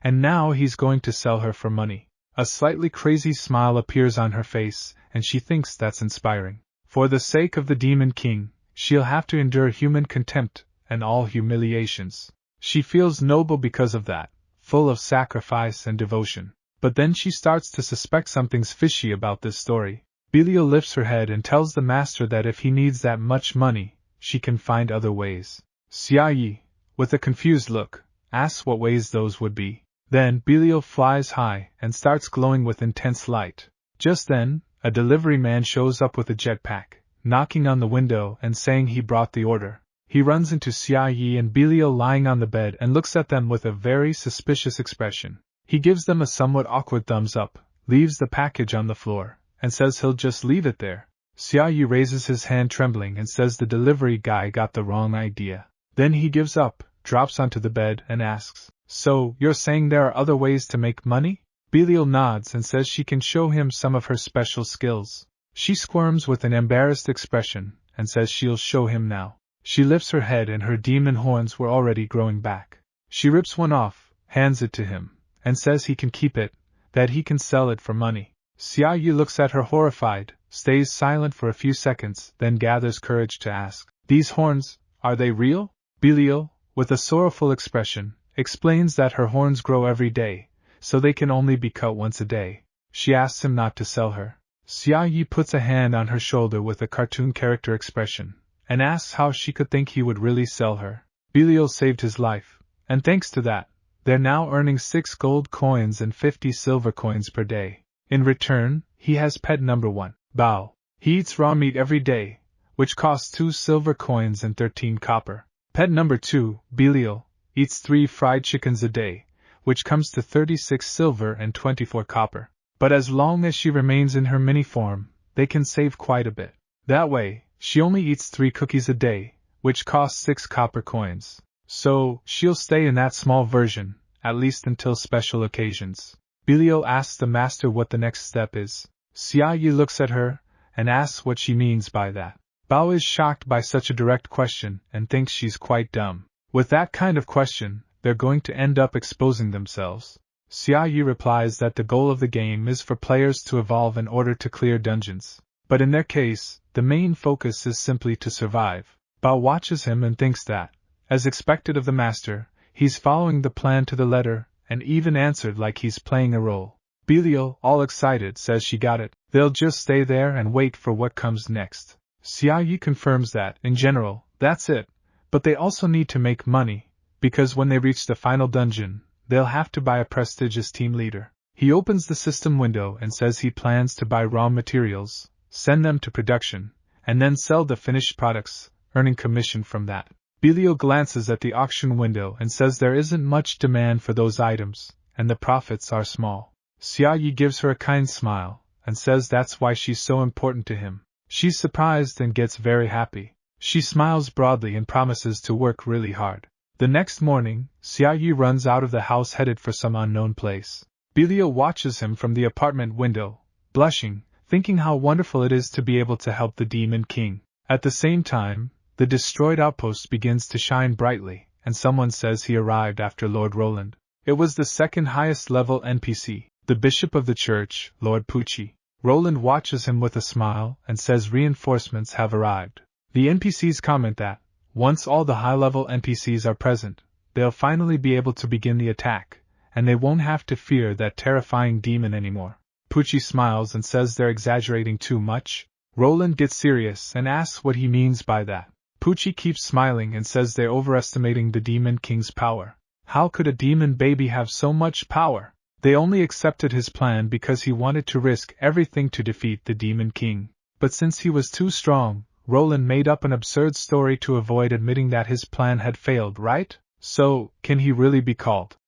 [SPEAKER 1] and now he's going to sell her for money. A slightly crazy smile appears on her face, and she thinks that's inspiring. For the sake of the Demon King, she'll have to endure human contempt and all humiliations. She feels noble because of that, full of sacrifice and devotion. But then she starts to suspect something's fishy about this story. Belial lifts her head and tells the master that if he needs that much money, she can find other ways. Xiaoyi, with a confused look, asks what ways those would be. Then Belial flies high and starts glowing with intense light. Just then, a delivery man shows up with a jetpack, knocking on the window and saying he brought the order. He runs into Xiaoyi and Belial lying on the bed and looks at them with a very suspicious expression. He gives them a somewhat awkward thumbs up, leaves the package on the floor, and says he'll just leave it there. Xiaoyi raises his hand trembling and says the delivery guy got the wrong idea. Then he gives up, drops onto the bed, and asks, "So, you're saying there are other ways to make money?" Belial nods and says she can show him some of her special skills. She squirms with an embarrassed expression, and says she'll show him now. She lifts her head and her demon horns were already growing back. She rips one off, hands it to him, and says he can keep it, that he can sell it for money. Xiaoyi looks at her horrified, stays silent for a few seconds, then gathers courage to ask, "These horns, are they real?" Belial, with a sorrowful expression, explains that her horns grow every day, so they can only be cut once a day. She asks him not to sell her. Xiaoyi puts a hand on her shoulder with a cartoon character expression, and asks how she could think he would really sell her. Belial saved his life, and thanks to that, they're now earning 6 gold coins and 50 silver coins per day. In return, he has pet number 1, Bao. He eats raw meat every day, which costs 2 silver coins and 13 copper. Pet number 2, Belial, eats 3 fried chickens a day, which comes to 36 silver and 24 copper. But as long as she remains in her mini form, they can save quite a bit. That way, she only eats 3 cookies a day, which costs 6 copper coins. So, she'll stay in that small version, at least until special occasions. Belial asks the master what the next step is. Xiaoyi looks at her, and asks what she means by that. Bao is shocked by such a direct question, and thinks she's quite dumb. With that kind of question, they're going to end up exposing themselves. Xiaoyi replies that the goal of the game is for players to evolve in order to clear dungeons. But in their case, the main focus is simply to survive. Bao watches him and thinks that, as expected of the master, he's following the plan to the letter, and even answered like he's playing a role. Belial, all excited, says she got it. They'll just stay there and wait for what comes next. Xiaoyi confirms that, in general, that's it, but they also need to make money, because when they reach the final dungeon, they'll have to buy a prestigious team leader. He opens the system window and says he plans to buy raw materials, send them to production, and then sell the finished products, earning commission from that. Belial glances at the auction window and says there isn't much demand for those items, and the profits are small. Xiaoyi gives her a kind smile, and says that's why she's so important to him. She's surprised and gets very happy. She smiles broadly and promises to work really hard. The next morning, Xiaoyi runs out of the house headed for some unknown place. Belial watches him from the apartment window, blushing, thinking how wonderful it is to be able to help the Demon King. At the same time, the destroyed outpost begins to shine brightly, and someone says he arrived after Lord Roland. It was the second highest level NPC, the Bishop of the Church, Lord Pucci. Roland watches him with a smile and says reinforcements have arrived. The NPCs comment that, once all the high-level NPCs are present, they'll finally be able to begin the attack, and they won't have to fear that terrifying demon anymore. Pucci smiles and says they're exaggerating too much. Roland gets serious and asks what he means by that. Pucci keeps smiling and says they're overestimating the Demon King's power. How could a demon baby have so much power? They only accepted his plan because he wanted to risk everything to defeat the Demon King. But since he was too strong, Roland made up an absurd story to avoid admitting that his plan had failed, right? So, can he really be called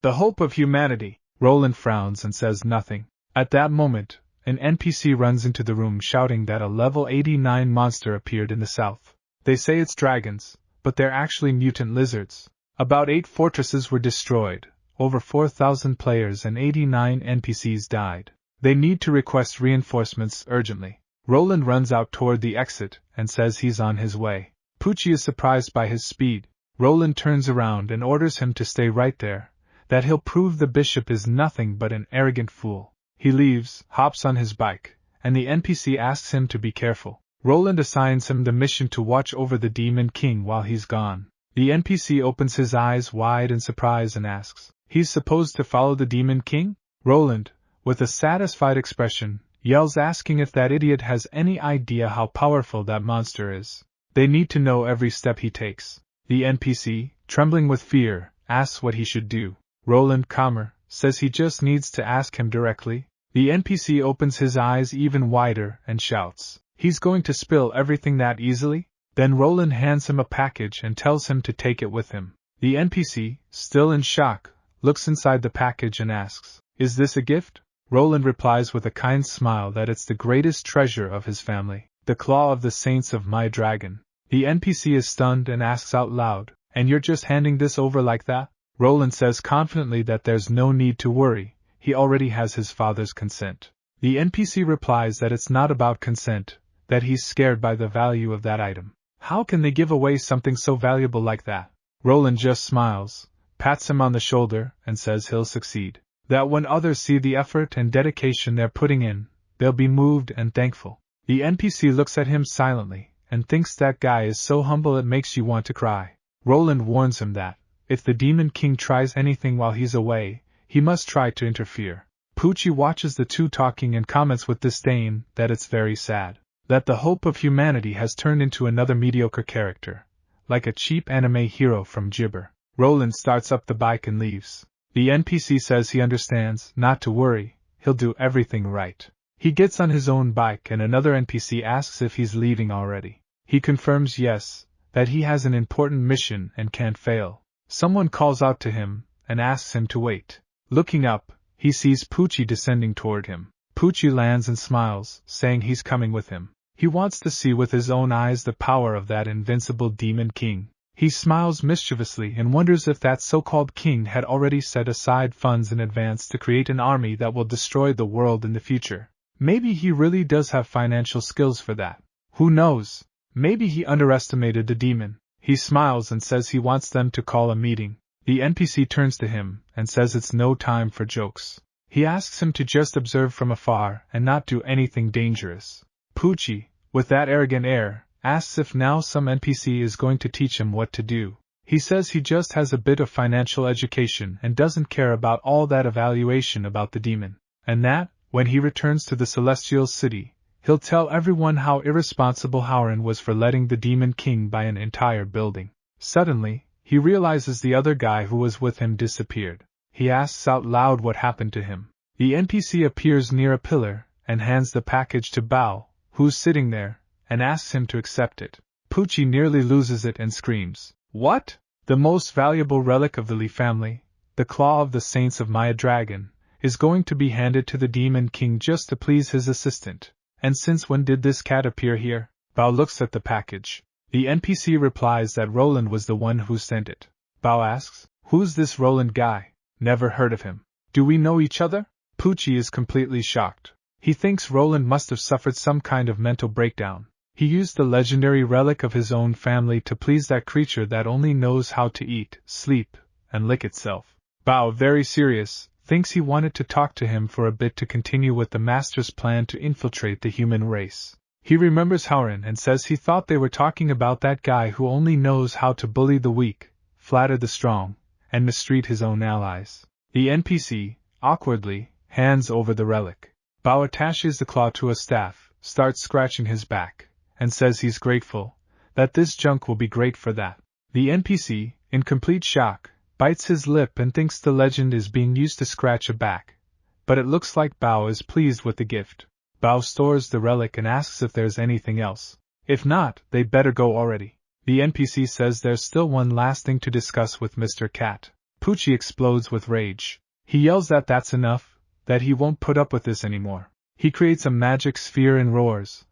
[SPEAKER 1] the hope of humanity? Roland frowns and says nothing. At that moment, an NPC runs into the room shouting that a level 89 monster appeared in the south. They say it's dragons, but they're actually mutant lizards. About 8 fortresses were destroyed, over 4,000 players and 89 NPCs died. They need to request reinforcements urgently. Roland runs out toward the exit and says he's on his way. Poochie is surprised by his speed. Roland turns around and orders him to stay right there, that he'll prove the bishop is nothing but an arrogant fool. He leaves, hops on his bike, and the NPC asks him to be careful. Roland assigns him the mission to watch over the Demon King while he's gone. The NPC opens his eyes wide in surprise and asks, "He's supposed to follow the Demon King?" Roland, with a satisfied expression, yells asking if that idiot has any idea how powerful that monster is. They need to know every step he takes. The NPC, trembling with fear, asks what he should do. Roland, calmer, says he just needs to ask him directly. The NPC opens his eyes even wider and shouts, "He's going to spill everything that easily?" Then Roland hands him a package and tells him to take it with him. The NPC, still in shock, looks inside the package and asks, "Is this a gift?" Roland replies with a kind smile that it's the greatest treasure of his family, the claw of the saints of my dragon. The NPC is stunned and asks out loud, "And you're just handing this over like that?" Roland says confidently that there's no need to worry, he already has his father's consent. The NPC replies that it's not about consent, that he's scared by the value of that item. How can they give away something so valuable like that? Roland just smiles, pats him on the shoulder, and says he'll succeed. That when others see the effort and dedication they're putting in, they'll be moved and thankful. The NPC looks at him silently, and thinks that guy is so humble it makes you want to cry. Roland warns him that, if the Demon King tries anything while he's away, he must try to interfere. Poochie watches the two talking and comments with disdain that it's very sad, that the hope of humanity has turned into another mediocre character, like a cheap anime hero from Gibber. Roland starts up the bike and leaves. The NPC says he understands, not to worry, he'll do everything right. He gets on his own bike and another NPC asks if he's leaving already. He confirms yes, that he has an important mission and can't fail. Someone calls out to him and asks him to wait. Looking up, he sees Poochie descending toward him. Poochie lands and smiles, saying he's coming with him. He wants to see with his own eyes the power of that invincible Demon King. He smiles mischievously and wonders if that so-called king had already set aside funds in advance to create an army that will destroy the world in the future. Maybe he really does have financial skills for that. Who knows? Maybe he underestimated the demon. He smiles and says he wants them to call a meeting. The NPC turns to him and says it's no time for jokes. He asks him to just observe from afar and not do anything dangerous. Poochie, with that arrogant air, asks if now some NPC is going to teach him what to do. He says he just has a bit of financial education and doesn't care about all that evaluation about the demon, and that, when he returns to the Celestial City, he'll tell everyone how irresponsible Howren was for letting the Demon King buy an entire building. Suddenly, he realizes the other guy who was with him disappeared. He asks out loud what happened to him. The NPC appears near a pillar and hands the package to Bao, who's sitting there, and asks him to accept it. Poochie nearly loses it and screams, "What? The most valuable relic of the Li family, the claw of the saints of Maya Dragon, is going to be handed to the Demon King just to please his assistant. And since when did this cat appear here?" Bao looks at the package. The NPC replies that Roland was the one who sent it. Bao asks, "Who's this Roland guy? Never heard of him. Do we know each other?" Poochie is completely shocked. He thinks Roland must have suffered some kind of mental breakdown. He used the legendary relic of his own family to please that creature that only knows how to eat, sleep, and lick itself. Bao, very serious, thinks he wanted to talk to him for a bit to continue with the master's plan to infiltrate the human race. He remembers Howren and says he thought they were talking about that guy who only knows how to bully the weak, flatter the strong, and mistreat his own allies. The NPC, awkwardly, hands over the relic. Bao attaches the claw to a staff, starts scratching his back, and says he's grateful, that this junk will be great for that. The NPC, in complete shock, bites his lip and thinks the legend is being used to scratch a back. But it looks like Bao is pleased with the gift. Bao stores the relic and asks if there's anything else. If not, they'd better go already. The NPC says there's still one last thing to discuss with Mr. Cat. Poochie explodes with rage. He yells that that's enough, that he won't put up with this anymore. He creates a magic sphere and roars,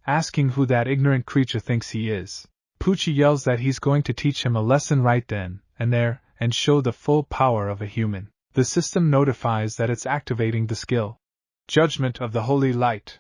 [SPEAKER 1] asking who that ignorant creature thinks he is. Poochie yells that he's going to teach him a lesson right then and there, and show the full power of a human. The system notifies that it's activating the skill. Judgment of the Holy Light.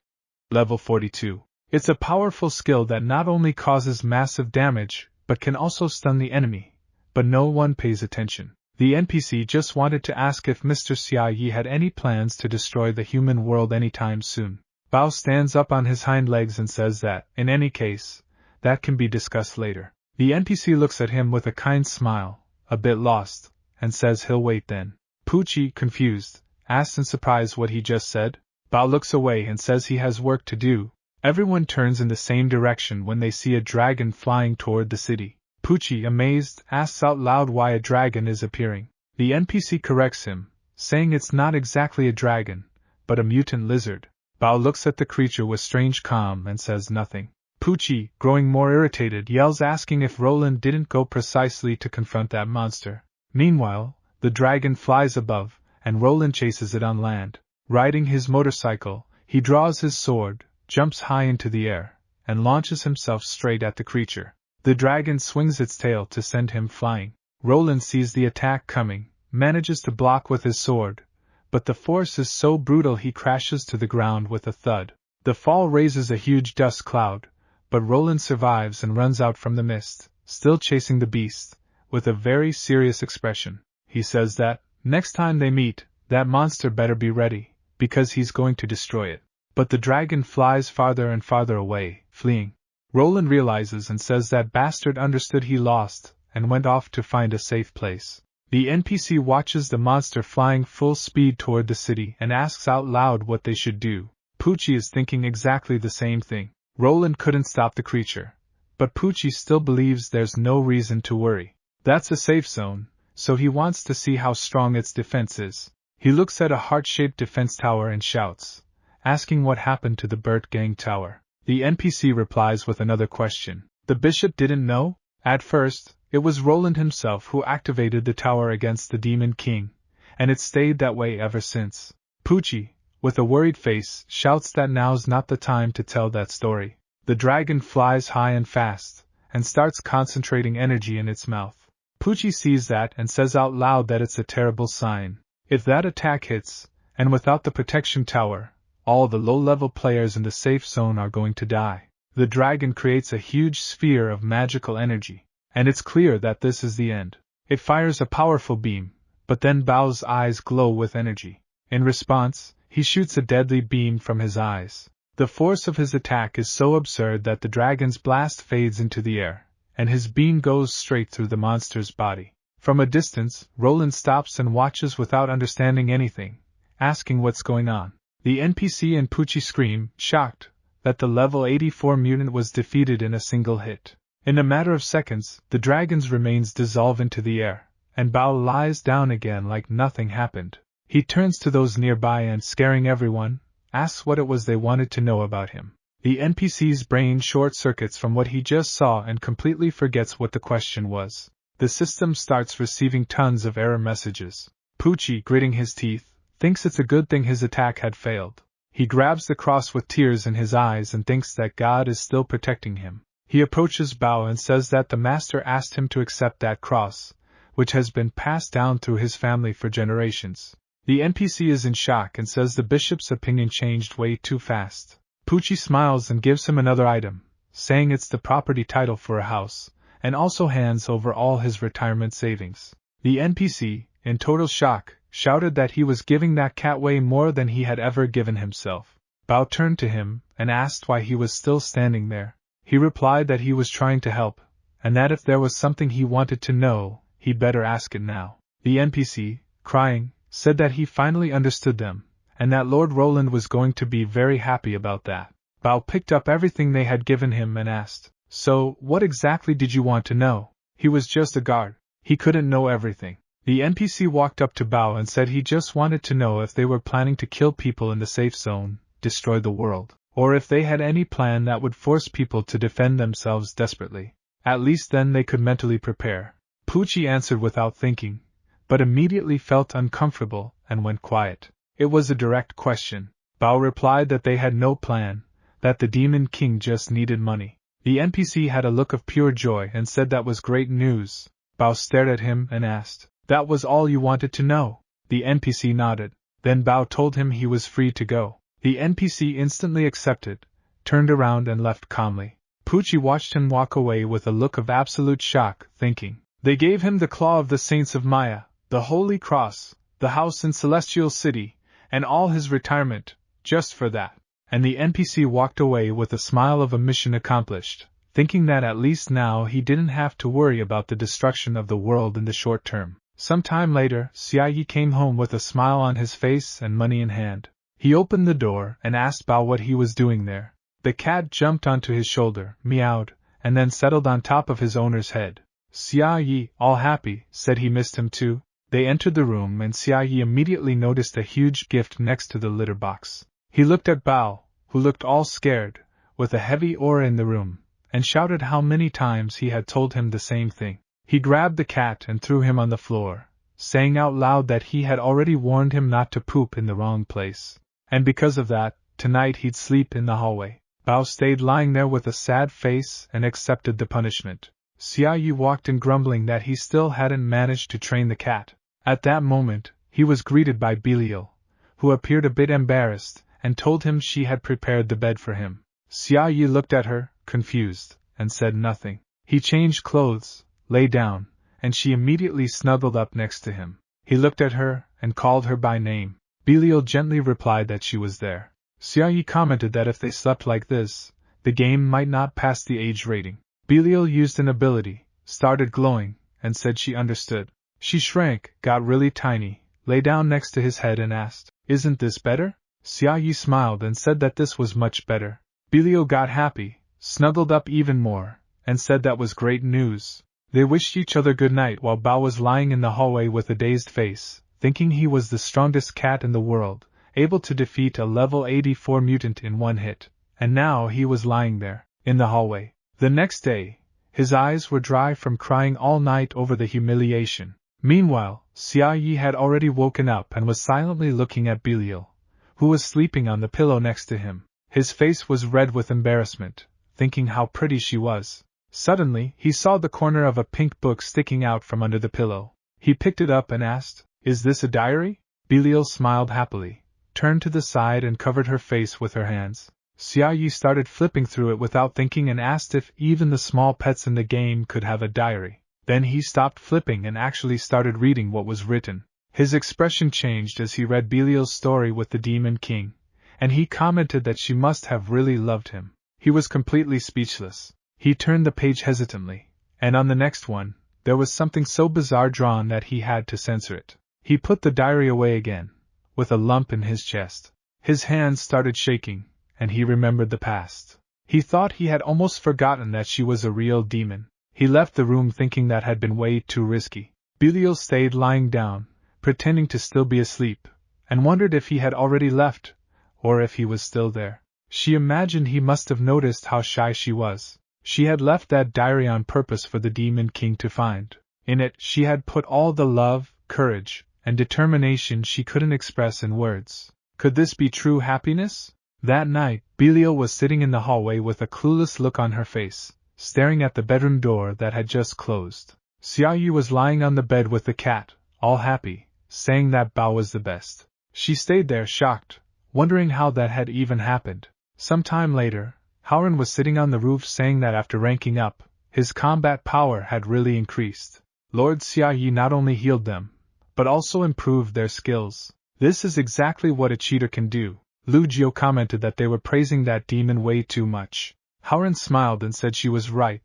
[SPEAKER 1] Level 42. It's a powerful skill that not only causes massive damage, but can also stun the enemy. But no one pays attention. The NPC just wanted to ask if Mr. Xiaoyi had any plans to destroy the human world anytime soon. Bao stands up on his hind legs and says that, in any case, that can be discussed later. The NPC looks at him with a kind smile, a bit lost, and says he'll wait then. Poochie, confused, asks in surprise what he just said. Bao looks away and says he has work to do. Everyone turns in the same direction when they see a dragon flying toward the city. Poochie, amazed, asks out loud why a dragon is appearing. The NPC corrects him, saying it's not exactly a dragon, but a mutant lizard. Bao looks at the creature with strange calm and says nothing. Poochie, growing more irritated, yells asking if Roland didn't go precisely to confront that monster. Meanwhile, the dragon flies above, and Roland chases it on land. Riding his motorcycle, he draws his sword, jumps high into the air, and launches himself straight at the creature. The dragon swings its tail to send him flying. Roland sees the attack coming, manages to block with his sword, but the force is so brutal he crashes to the ground with a thud. The fall raises a huge dust cloud, but Roland survives and runs out from the mist, still chasing the beast, with a very serious expression. He says that, next time they meet, that monster better be ready, because he's going to destroy it. But the dragon flies farther and farther away, fleeing. Roland realizes and says that bastard understood he lost, and went off to find a safe place. The NPC watches the monster flying full speed toward the city and asks out loud what they should do. Poochie is thinking exactly the same thing. Roland couldn't stop the creature, but Poochie still believes there's no reason to worry. That's a safe zone, so he wants to see how strong its defense is. He looks at a heart-shaped defense tower and shouts, asking what happened to the Burt Gang Tower. The NPC replies with another question. The bishop didn't know? At first, it was Roland himself who activated the tower against the Demon King, and it stayed that way ever since. Poochie, with a worried face, shouts that now's not the time to tell that story. The dragon flies high and fast, and starts concentrating energy in its mouth. Poochie sees that and says out loud that it's a terrible sign. If that attack hits, and without the protection tower, all the low-level players in the safe zone are going to die. The dragon creates a huge sphere of magical energy, and it's clear that this is the end. It fires a powerful beam, but then Bao's eyes glow with energy. In response, he shoots a deadly beam from his eyes. The force of his attack is so absurd that the dragon's blast fades into the air, and his beam goes straight through the monster's body. From a distance, Roland stops and watches without understanding anything, asking what's going on. The NPC and Poochie scream, shocked, that the level 84 mutant was defeated in a single hit. In a matter of seconds, the dragon's remains dissolve into the air, and Bao lies down again like nothing happened. He turns to those nearby and, scaring everyone, asks what it was they wanted to know about him. The NPC's brain short-circuits from what he just saw and completely forgets what the question was. The system starts receiving tons of error messages. Poochie, gritting his teeth, thinks it's a good thing his attack had failed. He grabs the cross with tears in his eyes and thinks that God is still protecting him. He approaches Bao and says that the master asked him to accept that cross, which has been passed down through his family for generations. The NPC is in shock and says the bishop's opinion changed way too fast. Poochie smiles and gives him another item, saying it's the property title for a house, and also hands over all his retirement savings. The NPC, in total shock, shouted that he was giving that cat way more than he had ever given himself. Bao turned to him and asked why he was still standing there. He replied that he was trying to help, and that if there was something he wanted to know, he'd better ask it now. The NPC, crying, said that he finally understood them, and that Lord Roland was going to be very happy about that. Bao picked up everything they had given him and asked, "So, what exactly did you want to know?" He was just a guard. He couldn't know everything. The NPC walked up to Bao and said he just wanted to know if they were planning to kill people in the safe zone, destroy the world, or if they had any plan that would force people to defend themselves desperately. At least then they could mentally prepare. Pucci answered without thinking, but immediately felt uncomfortable and went quiet. It was a direct question. Bao replied that they had no plan, that the Demon King just needed money. The NPC had a look of pure joy and said that was great news. Bao stared at him and asked, "That was all you wanted to know?" The NPC nodded. Then Bao told him he was free to go. The NPC instantly accepted, turned around and left calmly. Pucci watched him walk away with a look of absolute shock, thinking, "They gave him the claw of the saints of Maya, the Holy Cross, the house in Celestial City, and all his retirement, just for that." And the NPC walked away with a smile of a mission accomplished, thinking that at least now he didn't have to worry about the destruction of the world in the short term. Some time later, Xiaoyi came home with a smile on his face and money in hand. He opened the door and asked Bao what he was doing there. The cat jumped onto his shoulder, meowed, and then settled on top of his owner's head. Xiaoyi, all happy, said he missed him too. They entered the room and Xiaoyi immediately noticed a huge gift next to the litter box. He looked at Bao, who looked all scared, with a heavy aura in the room, and shouted how many times he had told him the same thing. He grabbed the cat and threw him on the floor, saying out loud that he had already warned him not to poop in the wrong place. And because of that, tonight he'd sleep in the hallway. Bao stayed lying there with a sad face and accepted the punishment. Xiaoyi walked in grumbling that he still hadn't managed to train the cat. At that moment, he was greeted by Belial, who appeared a bit embarrassed, and told him she had prepared the bed for him. Xiaoyi looked at her, confused, and said nothing. He changed clothes, lay down, and she immediately snuggled up next to him. He looked at her, and called her by name. Belial gently replied that she was there. Xiaoyi commented that if they slept like this, the game might not pass the age rating. Belial used an ability, started glowing, and said she understood. She shrank, got really tiny, lay down next to his head and asked, "Isn't this better?" Xiaoyi smiled and said that this was much better. Belial got happy, snuggled up even more, and said that was great news. They wished each other good night while Bao was lying in the hallway with a dazed face, thinking he was the strongest cat in the world, able to defeat a level 84 mutant in one hit, and now he was lying there, in the hallway. The next day, his eyes were dry from crying all night over the humiliation. Meanwhile, Xiaoyi had already woken up and was silently looking at Belial, who was sleeping on the pillow next to him. His face was red with embarrassment, thinking how pretty she was. Suddenly, he saw the corner of a pink book sticking out from under the pillow. He picked it up and asked, "Is this a diary?" Belial smiled happily, turned to the side and covered her face with her hands. Xiaoyi started flipping through it without thinking and asked if even the small pets in the game could have a diary. Then he stopped flipping and actually started reading what was written. His expression changed as he read Belial's story with the Demon King, and he commented that she must have really loved him. He was completely speechless. He turned the page hesitantly, and on the next one, there was something so bizarre drawn that he had to censor it. He put the diary away again, with a lump in his chest. His hands started shaking, and he remembered the past. He thought he had almost forgotten that she was a real demon. He left the room thinking that had been way too risky. Belial stayed lying down, pretending to still be asleep, and wondered if he had already left, or if he was still there. She imagined he must have noticed how shy she was. She had left that diary on purpose for the Demon King to find. In it, she had put all the love, courage, and determination she couldn't express in words. Could this be true happiness? That night, Belial was sitting in the hallway with a clueless look on her face, staring at the bedroom door that had just closed. Xiaoyi was lying on the bed with the cat, all happy, saying that Bao was the best. She stayed there shocked, wondering how that had even happened. Some time later, Howren was sitting on the roof saying that after ranking up, his combat power had really increased. Lord Xiaoyi not only healed them, but also improved their skills. This is exactly what a cheater can do. Lu Jiu commented that they were praising that demon way too much. Howren smiled and said she was right,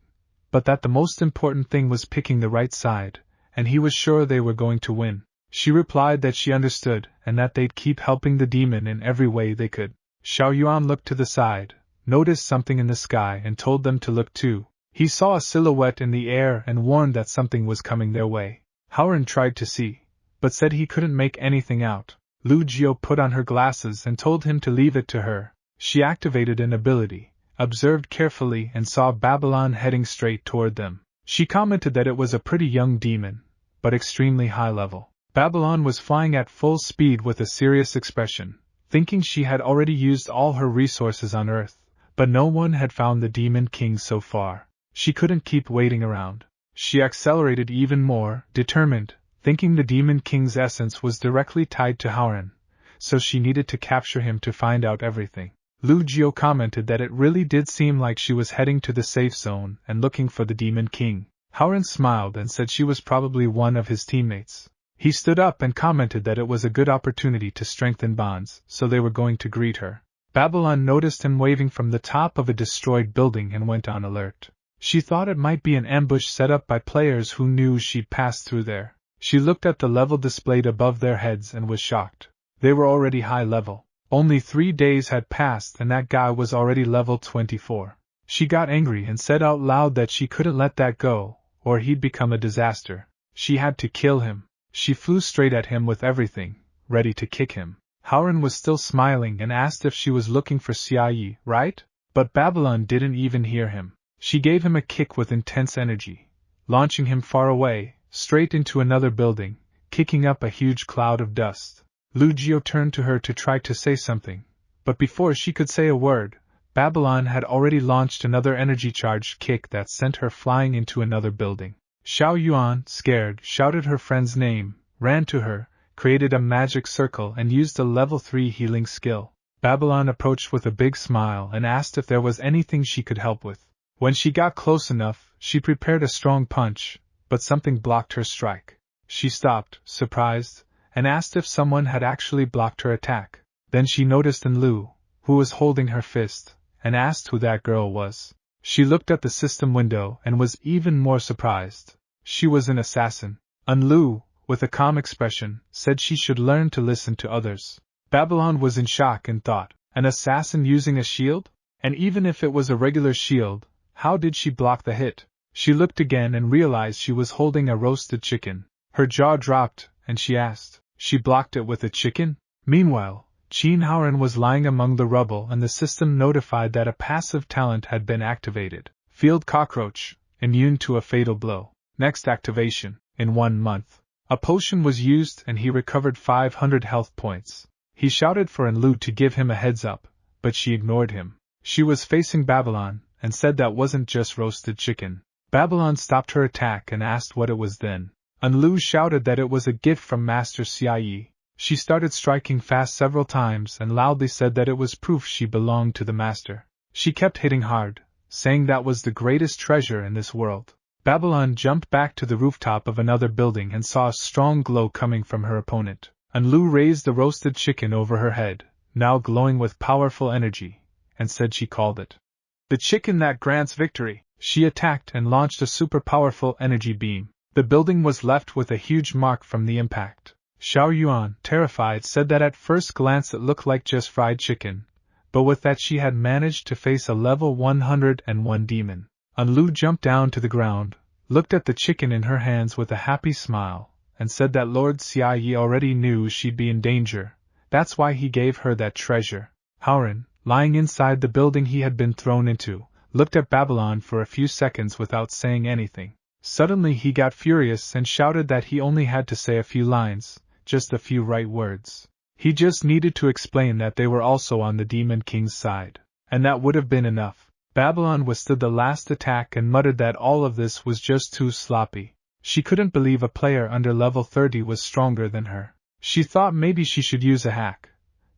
[SPEAKER 1] but that the most important thing was picking the right side, and he was sure they were going to win. She replied that she understood and that they'd keep helping the demon in every way they could. Xiao Yuan looked to the side, noticed something in the sky and told them to look too. He saw a silhouette in the air and warned that something was coming their way. Howren tried to see, but said he couldn't make anything out. Lu Jiu put on her glasses and told him to leave it to her. She activated an ability, observed carefully and saw Babylon heading straight toward them. She commented that it was a pretty young demon, but extremely high level. Babylon was flying at full speed with a serious expression, thinking she had already used all her resources on Earth, but no one had found the Demon King so far. She couldn't keep waiting around. She accelerated even more, determined, thinking the Demon King's essence was directly tied to Howren, so she needed to capture him to find out everything. Lu Jiu commented that it really did seem like she was heading to the safe zone and looking for the Demon King. Howren smiled and said she was probably one of his teammates. He stood up and commented that it was a good opportunity to strengthen bonds, so they were going to greet her. Babylon noticed him waving from the top of a destroyed building and went on alert. She thought it might be an ambush set up by players who knew she'd passed through there. She looked at the level displayed above their heads and was shocked. They were already high level. Only 3 days had passed and that guy was already level 24. She got angry and said out loud that she couldn't let that go, or he'd become a disaster. She had to kill him. She flew straight at him with everything, ready to kick him. Howren was still smiling and asked if she was looking for Xiaoyi, right? But Babylon didn't even hear him. She gave him a kick with intense energy, launching him far away, straight into another building, kicking up a huge cloud of dust. Lu Jiu turned to her to try to say something, but before she could say a word, Babylon had already launched another energy-charged kick that sent her flying into another building. Xiao Yuan, scared, shouted her friend's name, ran to her, created a magic circle and used a level 3 healing skill. Babylon approached with a big smile and asked if there was anything she could help with. When she got close enough, she prepared a strong punch, but something blocked her strike. She stopped, surprised, and asked if someone had actually blocked her attack. Then she noticed Lu, who was holding her fist, and asked who that girl was. She looked at the system window and was even more surprised. She was an assassin. Lu, with a calm expression, said she should learn to listen to others. Babylon was in shock and thought, an assassin using a shield? And even if it was a regular shield, how did she block the hit? She looked again and realized she was holding a roasted chicken. Her jaw dropped, and she asked, she blocked it with a chicken? Meanwhile, Qin Howren was lying among the rubble and the system notified that a passive talent had been activated. Field Cockroach, immune to a fatal blow. Next activation, in 1 month. A potion was used and he recovered 500 health points. He shouted for Lu to give him a heads up, but she ignored him. She was facing Babylon, and said that wasn't just roasted chicken. Babylon stopped her attack and asked what it was then. Lu shouted that it was a gift from Master Xiaoyi. She started striking fast several times and loudly said that it was proof she belonged to the master. She kept hitting hard, saying that was the greatest treasure in this world. Babylon jumped back to the rooftop of another building and saw a strong glow coming from her opponent. Lu raised the roasted chicken over her head, now glowing with powerful energy, and said she called it the chicken that grants victory. She attacked and launched a super powerful energy beam. The building was left with a huge mark from the impact. Xiao Yuan, terrified, said that at first glance it looked like just fried chicken, but with that she had managed to face a level 101 demon. Lu jumped down to the ground, looked at the chicken in her hands with a happy smile, and said that Lord Xiaoyi already knew she'd be in danger. That's why he gave her that treasure. Howren, lying inside the building he had been thrown into, looked at Babylon for a few seconds without saying anything. Suddenly he got furious and shouted that he only had to say a few lines, just a few right words. He just needed to explain that they were also on the Demon King's side, and that would have been enough. Babylon withstood the last attack and muttered that all of this was just too sloppy. She couldn't believe a player under level 30 was stronger than her. She thought maybe she should use a hack,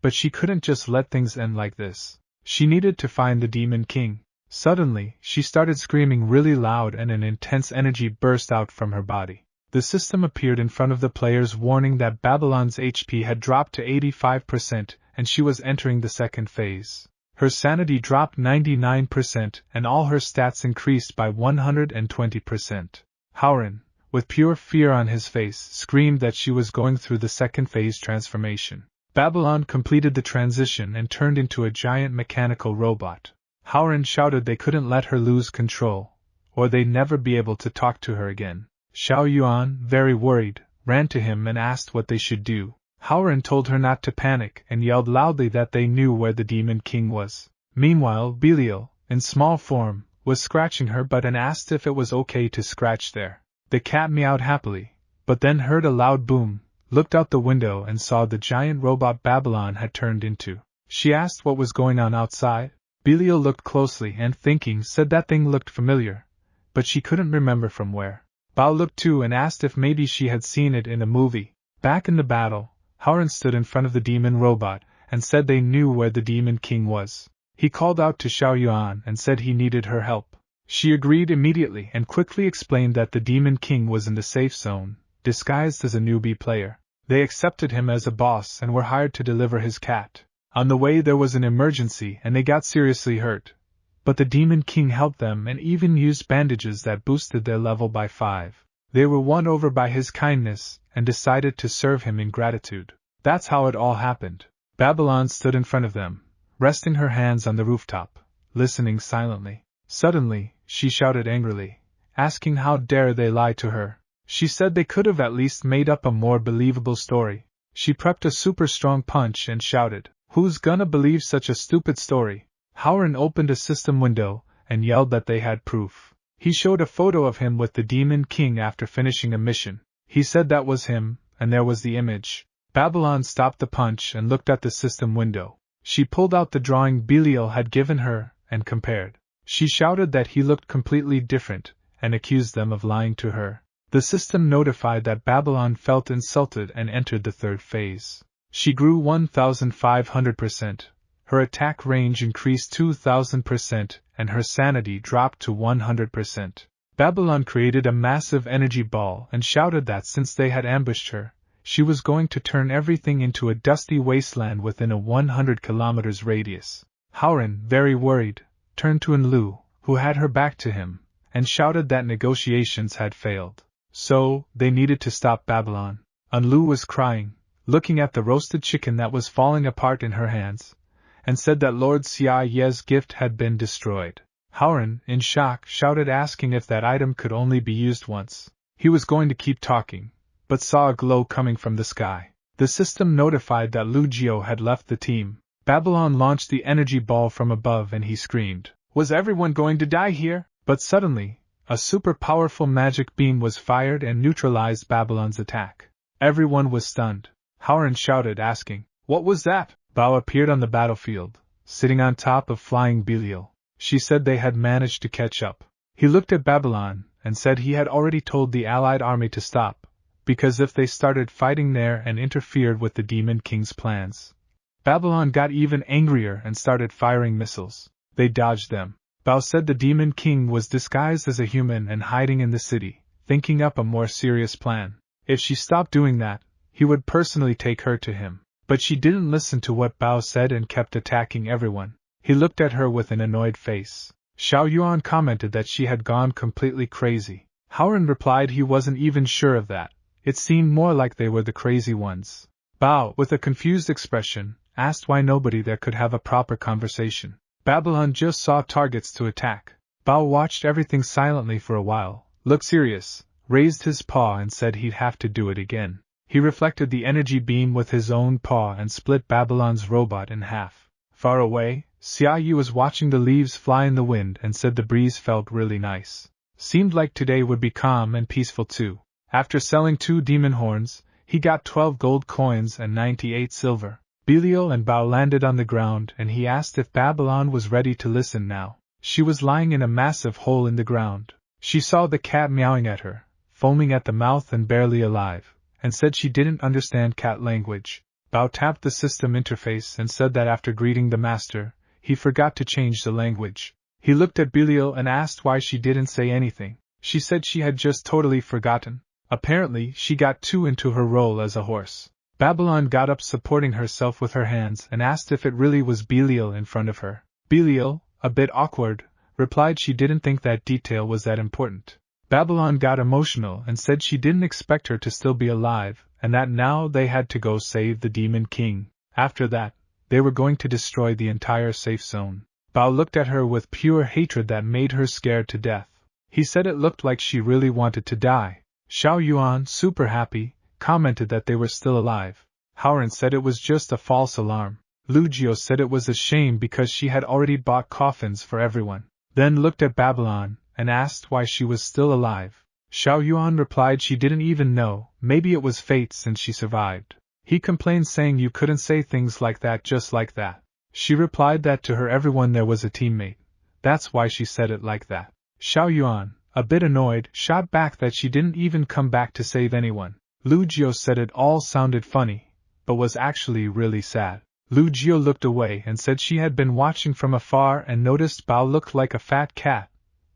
[SPEAKER 1] but she couldn't just let things end like this. She needed to find the Demon King. Suddenly, she started screaming really loud and an intense energy burst out from her body. The system appeared in front of the players warning that Babylon's HP had dropped to 85% and she was entering the second phase. Her sanity dropped 99% and all her stats increased by 120%. Howren, with pure fear on his face, screamed that she was going through the second phase transformation. Babylon completed the transition and turned into a giant mechanical robot. Howren shouted they couldn't let her lose control, or they'd never be able to talk to her again. Xiao Yuan, very worried, ran to him and asked what they should do. Haoran told her not to panic and yelled loudly that they knew where the Demon King was. Meanwhile, Belial, in small form, was scratching her butt and asked if it was okay to scratch there. The cat meowed happily, but then heard a loud boom, looked out the window and saw the giant robot Babylon had turned into. She asked what was going on outside. Belial looked closely and, thinking, said that thing looked familiar, but she couldn't remember from where. Bao looked too and asked if maybe she had seen it in a movie. Back in the battle, Haoran stood in front of the demon robot and said they knew where the Demon King was. He called out to Xiao Yuan and said he needed her help. She agreed immediately and quickly explained that the Demon King was in the safe zone, disguised as a newbie player. They accepted him as a boss and were hired to deliver his cat. On the way there was an emergency and they got seriously hurt. But the Demon King helped them and even used bandages that boosted their level by 5. They were won over by his kindness and decided to serve him in gratitude. That's how it all happened. Babylon stood in front of them, resting her hands on the rooftop, listening silently. Suddenly, she shouted angrily, asking how dare they lie to her. She said they could have at least made up a more believable story. She prepped a super strong punch and shouted, "Who's gonna believe such a stupid story?" Haoran opened a system window and yelled that they had proof. He showed a photo of him with the Demon King after finishing a mission. He said that was him, and there was the image. Babylon stopped the punch and looked at the system window. She pulled out the drawing Belial had given her and compared. She shouted that he looked completely different and accused them of lying to her. The system notified that Babylon felt insulted and entered the third phase. She grew 1,500%. Her attack range increased 2,000% and her sanity dropped to 100%. Babylon created a massive energy ball and shouted that since they had ambushed her, she was going to turn everything into a dusty wasteland within a 100 kilometers radius. Haoran, very worried, turned to Enlu, who had her back to him, and shouted that negotiations had failed. So, they needed to stop Babylon. Enlu was crying, looking at the roasted chicken that was falling apart in her hands, and said that Lord Xia Ye's gift had been destroyed. Haoran, in shock, shouted asking if that item could only be used once. He was going to keep talking, but saw a glow coming from the sky. The system notified that Lu Jiao had left the team. Babylon launched the energy ball from above and he screamed, "Was everyone going to die here?" But suddenly, a super powerful magic beam was fired and neutralized Babylon's attack. Everyone was stunned. Haoran shouted asking, "What was that?" Bao appeared on the battlefield, sitting on top of flying Belial. She said they had managed to catch up. He looked at Babylon and said he had already told the allied army to stop, because if they started fighting there and interfered with the Demon King's plans. Babylon got even angrier and started firing missiles. They dodged them. Bao said the Demon King was disguised as a human and hiding in the city, thinking up a more serious plan. If she stopped doing that, he would personally take her to him. But she didn't listen to what Bao said and kept attacking everyone. He looked at her with an annoyed face. Xiao Yuan commented that she had gone completely crazy. Haoran replied he wasn't even sure of that. It seemed more like they were the crazy ones. Bao, with a confused expression, asked why nobody there could have a proper conversation. Babylon just saw targets to attack. Bao watched everything silently for a while, looked serious, raised his paw and said he'd have to do it again. He reflected the energy beam with his own paw and split Babylon's robot in half. Far away, Xia Yu was watching the leaves fly in the wind and said the breeze felt really nice. Seemed like today would be calm and peaceful too. After selling 2 demon horns, he got 12 gold coins and 98 silver. Belial and Bao landed on the ground and he asked if Babylon was ready to listen now. She was lying in a massive hole in the ground. She saw the cat meowing at her, foaming at the mouth and barely alive, and said she didn't understand cat language. Bao tapped the system interface and said that after greeting the master, he forgot to change the language. He looked at Belial and asked why she didn't say anything. She said she had just totally forgotten. Apparently, she got too into her role as a horse. Babylon got up supporting herself with her hands and asked if it really was Belial in front of her. Belial, a bit awkward, replied she didn't think that detail was that important. Babylon got emotional and said she didn't expect her to still be alive, and that now they had to go save the Demon King. After that, they were going to destroy the entire safe zone. Bao looked at her with pure hatred that made her scared to death. He said it looked like she really wanted to die. Xiao Yuan, super happy, commented that they were still alive. Haoran said it was just a false alarm. Lu Jiu said it was a shame because she had already bought coffins for everyone. Then looked at Babylon and asked why she was still alive. Xiao Yuan replied she didn't even know, maybe it was fate since she survived. He complained saying you couldn't say things like that just like that. She replied that to her everyone there was a teammate. That's why she said it like that. Xiao Yuan, a bit annoyed, shot back that she didn't even come back to save anyone. Lu Jiu said it all sounded funny, but was actually really sad. Lu Jiu looked away and said she had been watching from afar and noticed Bao looked like a fat cat,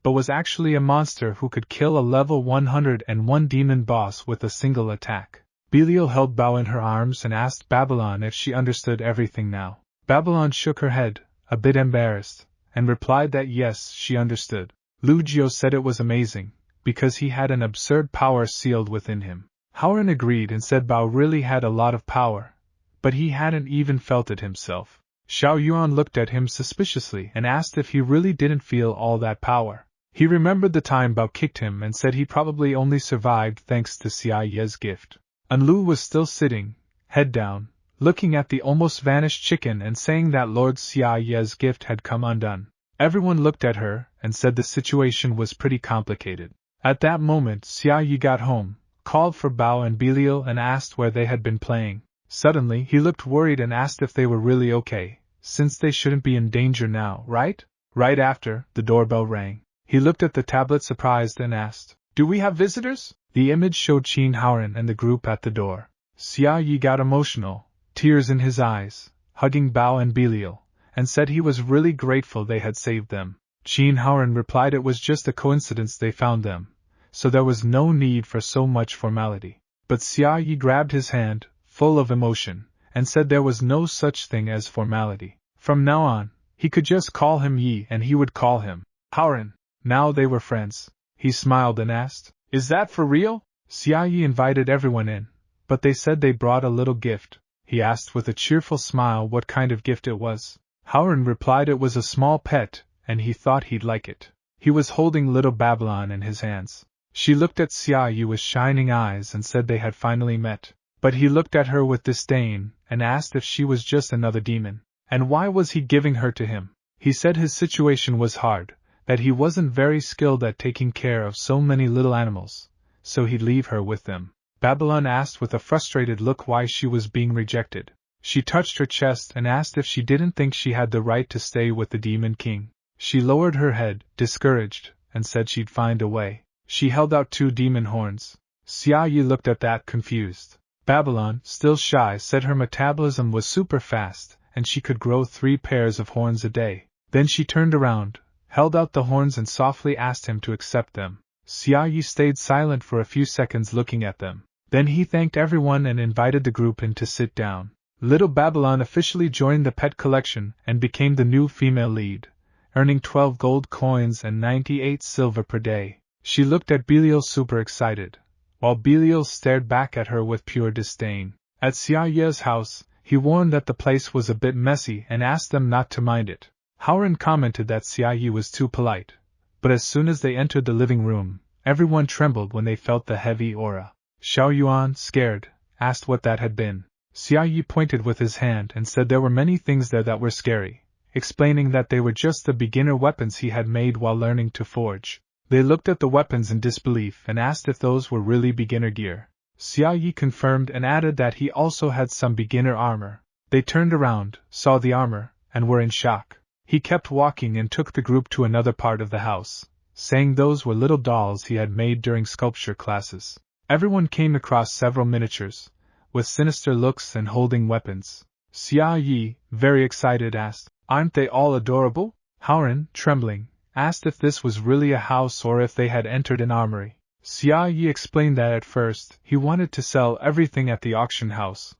[SPEAKER 1] but was actually a monster who could kill a level 101 demon boss with a single attack. Belial held Bao in her arms and asked Babylon if she understood everything now. Babylon shook her head, a bit embarrassed, and replied that yes, she understood. Lu Jiu said it was amazing, because he had an absurd power sealed within him. Haoran agreed and said Bao really had a lot of power, but he hadn't even felt it himself. Xiao Yuan looked at him suspiciously and asked if he really didn't feel all that power. He remembered the time Bao kicked him and said he probably only survived thanks to Xia Ye's gift. Anlu was still sitting, head down, looking at the almost vanished chicken and saying that Lord Xia Ye's gift had come undone. Everyone looked at her and said the situation was pretty complicated. At that moment Xia Yi got home, called for Bao and Belial and asked where they had been playing. Suddenly he looked worried and asked if they were really okay, since they shouldn't be in danger now, right? Right after, the doorbell rang. He looked at the tablet surprised and asked, "Do we have visitors?" The image showed Qin Haoran and the group at the door. Xia Yi got emotional, tears in his eyes, hugging Bao and Belial, and said he was really grateful they had saved them. Qin Haoran replied it was just a coincidence they found them, so there was no need for so much formality. But Xia Yi grabbed his hand, full of emotion, and said there was no such thing as formality. From now on, he could just call him Yi and he would call him Haoran. Now they were friends. He smiled and asked, "Is that for real?" Xia Yi invited everyone in, but they said they brought a little gift. He asked with a cheerful smile what kind of gift it was. Haoran replied it was a small pet, and he thought he'd like it. He was holding little Babylon in his hands. She looked at Xia Yi with shining eyes and said they had finally met. But he looked at her with disdain and asked if she was just another demon. And why was he giving her to him? He said his situation was hard, that he wasn't very skilled at taking care of so many little animals, so he'd leave her with them. Babylon asked with a frustrated look why she was being rejected. She touched her chest and asked if she didn't think she had the right to stay with the Demon King. She lowered her head, discouraged, and said she'd find a way. She held out 2 demon horns. Xia Yi looked at that confused. Babylon, still shy, said her metabolism was super fast, and she could grow 3 pairs of horns a day. Then she turned around, held out the horns and softly asked him to accept them. Xia Yi stayed silent for a few seconds looking at them. Then he thanked everyone and invited the group in to sit down. Little Babylon officially joined the pet collection and became the new female lead, earning 12 gold coins and 98 silver per day. She looked at Belial super excited, while Belial stared back at her with pure disdain. At Xia Ye's house, he warned that the place was a bit messy and asked them not to mind it. Haoran commented that Xia Yi was too polite, but as soon as they entered the living room, everyone trembled when they felt the heavy aura. Xiao Yuan, scared, asked what that had been. Xia Yi pointed with his hand and said there were many things there that were scary, explaining that they were just the beginner weapons he had made while learning to forge. They looked at the weapons in disbelief and asked if those were really beginner gear. Xia Yi confirmed and added that he also had some beginner armor. They turned around, saw the armor, and were in shock. He kept walking and took the group to another part of the house, saying those were little dolls he had made during sculpture classes. Everyone came across several miniatures, with sinister looks and holding weapons. Xia Yi, very excited, asked, "Aren't they all adorable?" Haoran, trembling, asked if this was really a house or if they had entered an armory. Xia Yi explained that at first he wanted to sell everything at the auction house,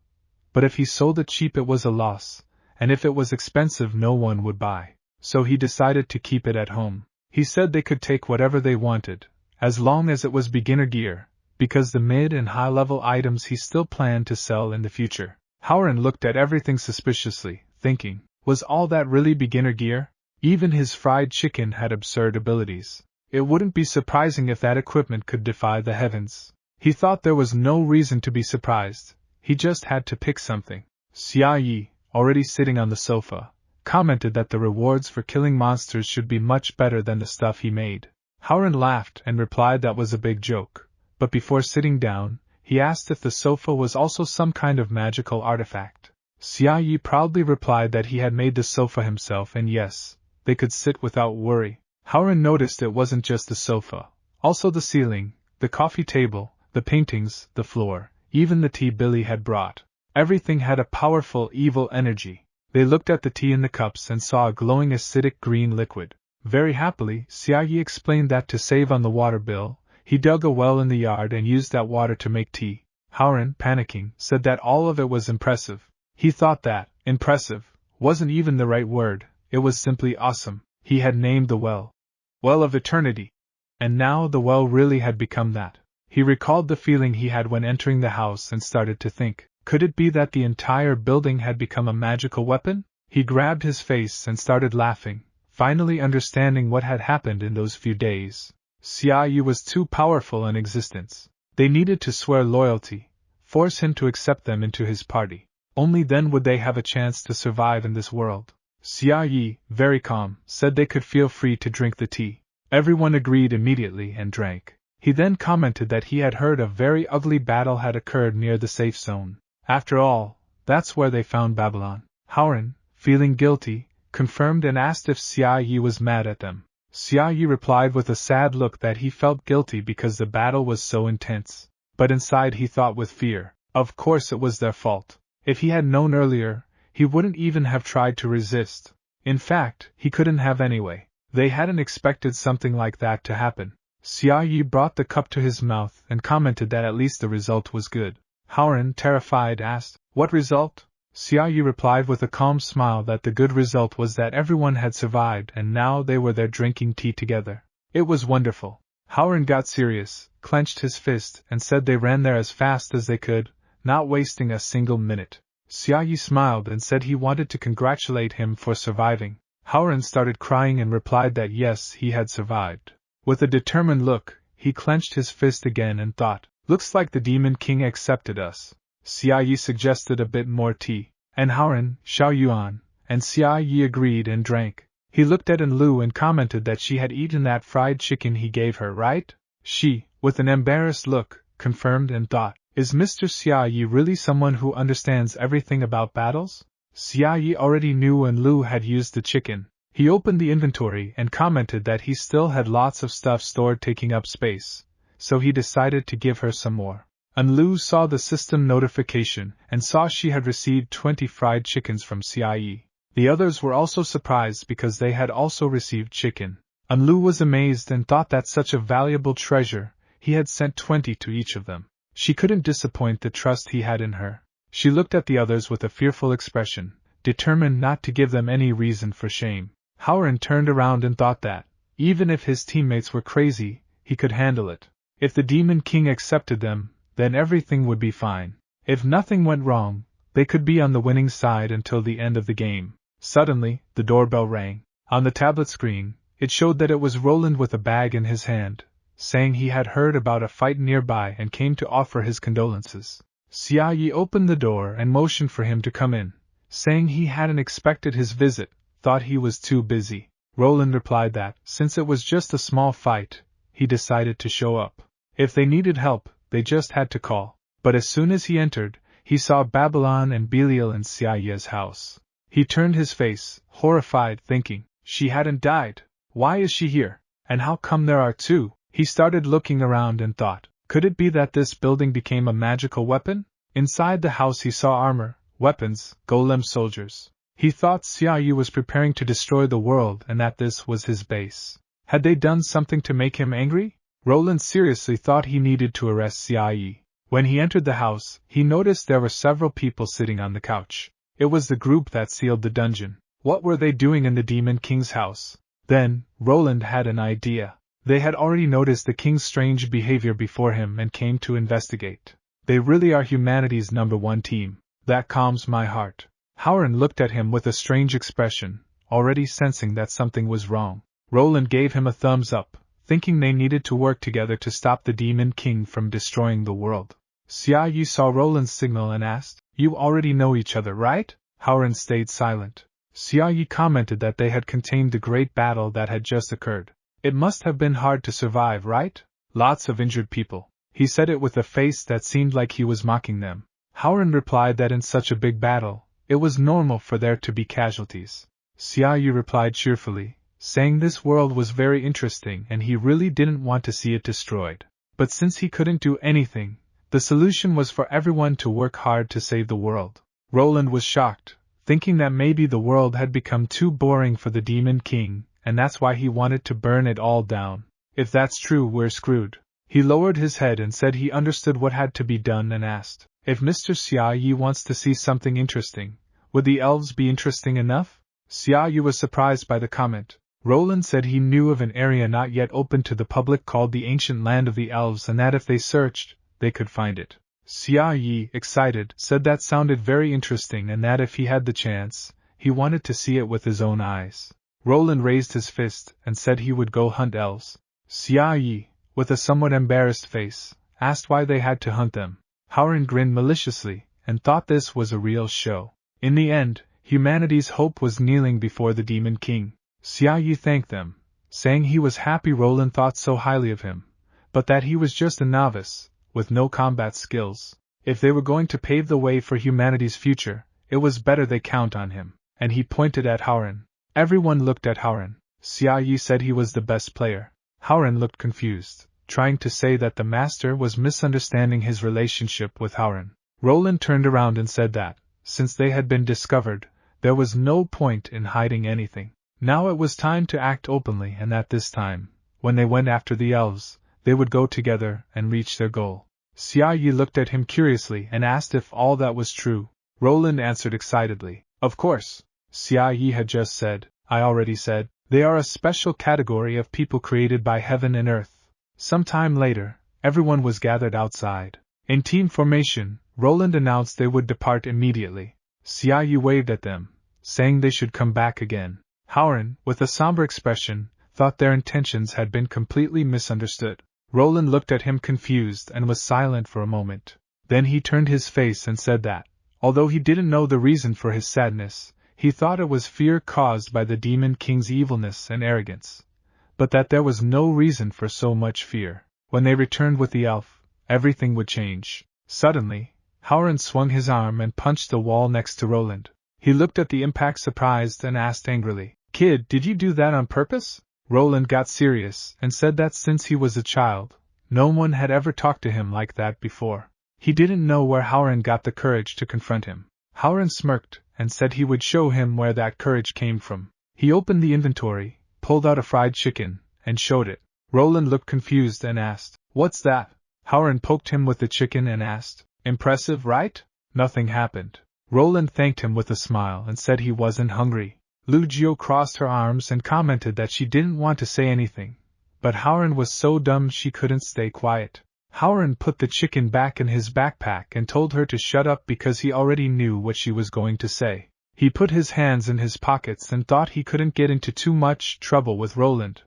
[SPEAKER 1] but if he sold it cheap it was a loss, and if it was expensive no one would buy, so he decided to keep it at home. He said they could take whatever they wanted, as long as it was beginner gear, because the mid and high-level items he still planned to sell in the future. Haoran looked at everything suspiciously, thinking, was all that really beginner gear? Even his fried chicken had absurd abilities. It wouldn't be surprising if that equipment could defy the heavens. He thought there was no reason to be surprised, he just had to pick something. Xia Yi, already sitting on the sofa, commented that the rewards for killing monsters should be much better than the stuff he made. Howren laughed and replied that was a big joke, but before sitting down, he asked if the sofa was also some kind of magical artifact. Xia Yi proudly replied that he had made the sofa himself and yes, they could sit without worry. Howren noticed it wasn't just the sofa, also the ceiling, the coffee table, the paintings, the floor, even the tea Billy had brought. Everything had a powerful evil energy. They looked at the tea in the cups and saw a glowing acidic green liquid. Very happily, Xia Yi explained that to save on the water bill, he dug a well in the yard and used that water to make tea. Howren, panicking, said that all of it was impressive. He thought that impressive wasn't even the right word, it was simply awesome. He had named the well of Eternity. And now the well really had become that. He recalled the feeling he had when entering the house and started to think, could it be that the entire building had become a magical weapon? He grabbed his face and started laughing, finally understanding what had happened in those few days. Xia Yi was too powerful in existence. They needed to swear loyalty, force him to accept them into his party. Only then would they have a chance to survive in this world. Xia Yi, very calm, said they could feel free to drink the tea. Everyone agreed immediately and drank. He then commented that he had heard a very ugly battle had occurred near the safe zone. After all, that's where they found Babylon. Howren, feeling guilty, confirmed and asked if Xia Yi was mad at them. Xia Yi replied with a sad look that he felt guilty because the battle was so intense. But inside he thought with fear, of course it was their fault. If he had known earlier, he wouldn't even have tried to resist. In fact, he couldn't have anyway. They hadn't expected something like that to happen. Xia Yi brought the cup to his mouth and commented that at least the result was good. Howren, terrified, asked, "What result?" Xia Yi replied with a calm smile that the good result was that everyone had survived and now they were there drinking tea together. It was wonderful. Howren got serious, clenched his fist, and said they ran there as fast as they could, not wasting a single minute. Xia Yi smiled and said he wanted to congratulate him for surviving. Howren started crying and replied that yes, he had survived. With a determined look, he clenched his fist again and thought, looks like the Demon King accepted us. Xia Yi suggested a bit more tea, and Howren, Xiao Yuan, and Xia Yi agreed and drank. He looked at Enlu and commented that she had eaten that fried chicken he gave her, right? She, with an embarrassed look, confirmed and thought, is Mr. Xia Yi really someone who understands everything about battles? Xia Yi already knew Enlu had used the chicken. He opened the inventory and commented that he still had lots of stuff stored taking up space, so he decided to give her some more. Enlu saw the system notification and saw she had received 20 fried chickens from Xia Yi. The others were also surprised because they had also received chicken. Enlu was amazed and thought that such a valuable treasure, he had sent 20 to each of them. She couldn't disappoint the trust he had in her. She looked at the others with a fearful expression, determined not to give them any reason for shame. Howren turned around and thought that, even if his teammates were crazy, he could handle it. If the Demon King accepted them, then everything would be fine. If nothing went wrong, they could be on the winning side until the end of the game. Suddenly, the doorbell rang. On the tablet screen, it showed that it was Roland with a bag in his hand, saying he had heard about a fight nearby and came to offer his condolences. Xia Yi opened the door and motioned for him to come in, saying he hadn't expected his visit, thought he was too busy. Roland replied that, since it was just a small fight, he decided to show up. If they needed help, they just had to call. But as soon as he entered, he saw Babylon and Belial in Xia Yi's house. He turned his face, horrified, thinking, she hadn't died. Why is she here? And how come there are two? He started looking around and thought, could it be that this building became a magical weapon? Inside the house he saw armor, weapons, golem soldiers. He thought Xia Yi was preparing to destroy the world and that this was his base. Had they done something to make him angry? Roland seriously thought he needed to arrest Xia Yi. When he entered the house, he noticed there were several people sitting on the couch. It was the group that sealed the dungeon. What were they doing in the Demon King's house? Then, Roland had an idea. They had already noticed the king's strange behavior before him and came to investigate. They really are humanity's #1 team. That calms my heart. Howren looked at him with a strange expression, already sensing that something was wrong. Roland gave him a thumbs up, thinking they needed to work together to stop the Demon King from destroying the world. Xia Yi saw Roland's signal and asked, "You already know each other, right?" Howren stayed silent. Xia Yi commented that they had contained the great battle that had just occurred. "It must have been hard to survive, right? Lots of injured people." He said it with a face that seemed like he was mocking them. Howren replied that in such a big battle, it was normal for there to be casualties. Xia Yi replied cheerfully, saying this world was very interesting and he really didn't want to see it destroyed. But since he couldn't do anything, the solution was for everyone to work hard to save the world. Roland was shocked, thinking that maybe the world had become too boring for the Demon King, and that's why he wanted to burn it all down. If that's true, we're screwed. He lowered his head and said he understood what had to be done and asked, "If Mr. Xia Yi wants to see something interesting, would the elves be interesting enough?" Xia Yi was surprised by the comment. Roland said he knew of an area not yet open to the public called the Ancient Land of the Elves and that if they searched, they could find it. Xia Yi, excited, said that sounded very interesting and that if he had the chance, he wanted to see it with his own eyes. Roland raised his fist and said he would go hunt elves. Xia Yi, with a somewhat embarrassed face, asked why they had to hunt them. Howren grinned maliciously and thought this was a real show. In the end, humanity's hope was kneeling before the Demon King. Xia Yi thanked them, saying he was happy Roland thought so highly of him, but that he was just a novice, with no combat skills. If they were going to pave the way for humanity's future, it was better they count on him, and he pointed at Howren. Everyone looked at Howren. Xia Yi said he was the best player. Howren looked confused, trying to say that the master was misunderstanding his relationship with Howren. Roland turned around and said that, since they had been discovered, there was no point in hiding anything. Now it was time to act openly and that this time, when they went after the elves, they would go together and reach their goal. Xia Yi looked at him curiously and asked if all that was true. Roland answered excitedly, "Of course." Xia Yi had just said, "I already said, they are a special category of people created by heaven and earth." Some time later, everyone was gathered outside. In team formation, Roland announced they would depart immediately. Xia Yi waved at them, saying they should come back again. Howren, with a somber expression, thought their intentions had been completely misunderstood. Roland looked at him confused and was silent for a moment. Then he turned his face and said that, although he didn't know the reason for his sadness, he thought it was fear caused by the Demon King's evilness and arrogance, but that there was no reason for so much fear. When they returned with the elf, everything would change. Suddenly, Howren swung his arm and punched the wall next to Roland. He looked at the impact surprised and asked angrily, "Kid, did you do that on purpose?" Roland got serious and said that since he was a child, no one had ever talked to him like that before. He didn't know where Howren got the courage to confront him. Howren smirked and said he would show him where that courage came from. He opened the inventory, pulled out a fried chicken, and showed it. Roland looked confused and asked, "What's that?" Howren poked him with the chicken and asked, "Impressive, right?" Nothing happened. Roland thanked him with a smile and said he wasn't hungry. Lu Jiu crossed her arms and commented that she didn't want to say anything, but Howren was so dumb she couldn't stay quiet. Howren put the chicken back in his backpack and told her to shut up because he already knew what she was going to say. He put his hands in his pockets and thought he couldn't get into too much trouble with Roland,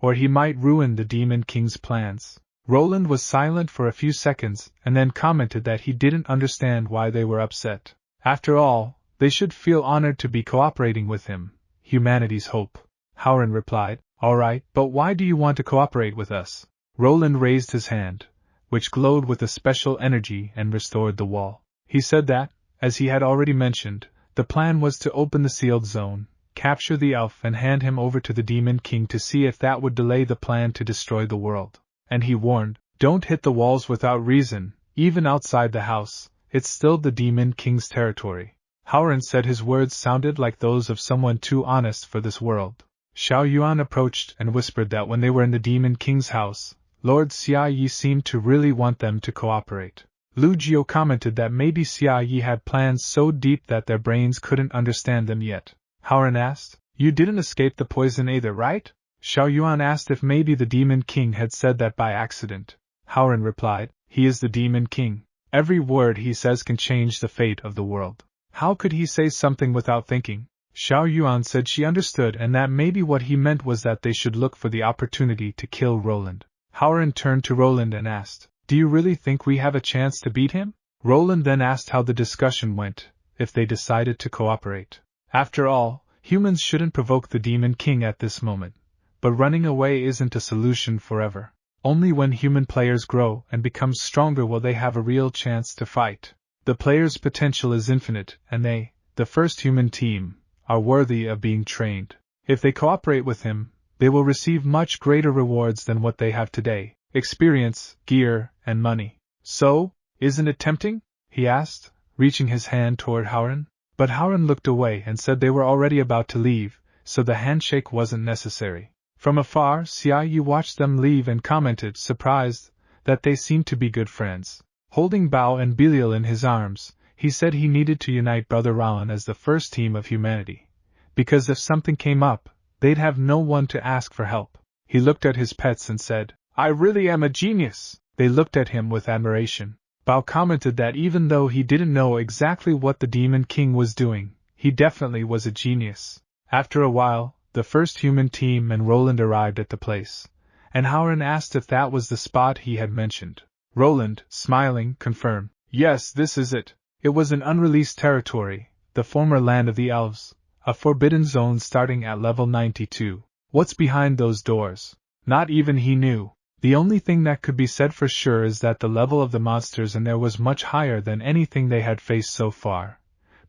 [SPEAKER 1] or he might ruin the Demon King's plans. Roland was silent for a few seconds and then commented that he didn't understand why they were upset. After all, they should feel honored to be cooperating with him, humanity's hope. Howren replied, "All right, but why do you want to cooperate with us?" Roland raised his hand, which glowed with a special energy and restored the wall. He said that, as he had already mentioned, the plan was to open the sealed zone, capture the elf and hand him over to the Demon King to see if that would delay the plan to destroy the world. And he warned, "Don't hit the walls without reason, even outside the house, it's still the Demon King's territory." Howren said his words sounded like those of someone too honest for this world. Xiao Yuan approached and whispered that when they were in the Demon King's house, Lord Xia Yi seemed to really want them to cooperate. Lu Jiu commented that maybe Xia Yi had plans so deep that their brains couldn't understand them yet. Howren asked, "You didn't escape the poison either, right?" Xiao Yuan asked if maybe the Demon King had said that by accident. Howren replied, "He is the Demon King. Every word he says can change the fate of the world. How could he say something without thinking?" Xiao Yuan said she understood and that maybe what he meant was that they should look for the opportunity to kill Roland. Howren turned to Roland and asked, "Do you really think we have a chance to beat him?" Roland then asked how the discussion went, if they decided to cooperate. After all, humans shouldn't provoke the Demon King at this moment, but running away isn't a solution forever. Only when human players grow and become stronger will they have a real chance to fight. The player's potential is infinite, and they, the first human team, are worthy of being trained. If they cooperate with him, they will receive much greater rewards than what they have today: experience, gear, and money. "So, isn't it tempting?" he asked, reaching his hand toward Howren. But Howren looked away and said they were already about to leave, so the handshake wasn't necessary. From afar, Xia Yu watched them leave and commented, surprised, that they seemed to be good friends. Holding Bao and Belial in his arms, he said he needed to unite Brother Rowan as the first team of humanity, because if something came up, they'd have no one to ask for help. He looked at his pets and said, "I really am a genius." They looked at him with admiration. Bao commented that even though he didn't know exactly what the Demon King was doing, he definitely was a genius. After a while, the first human team and Roland arrived at the place, and Howren asked if that was the spot he had mentioned. Roland, smiling, confirmed, "Yes, this is it." It was an unreleased territory, the former land of the elves, a forbidden zone starting at level 92. What's behind those doors? Not even he knew. The only thing that could be said for sure is that the level of the monsters in there was much higher than anything they had faced so far,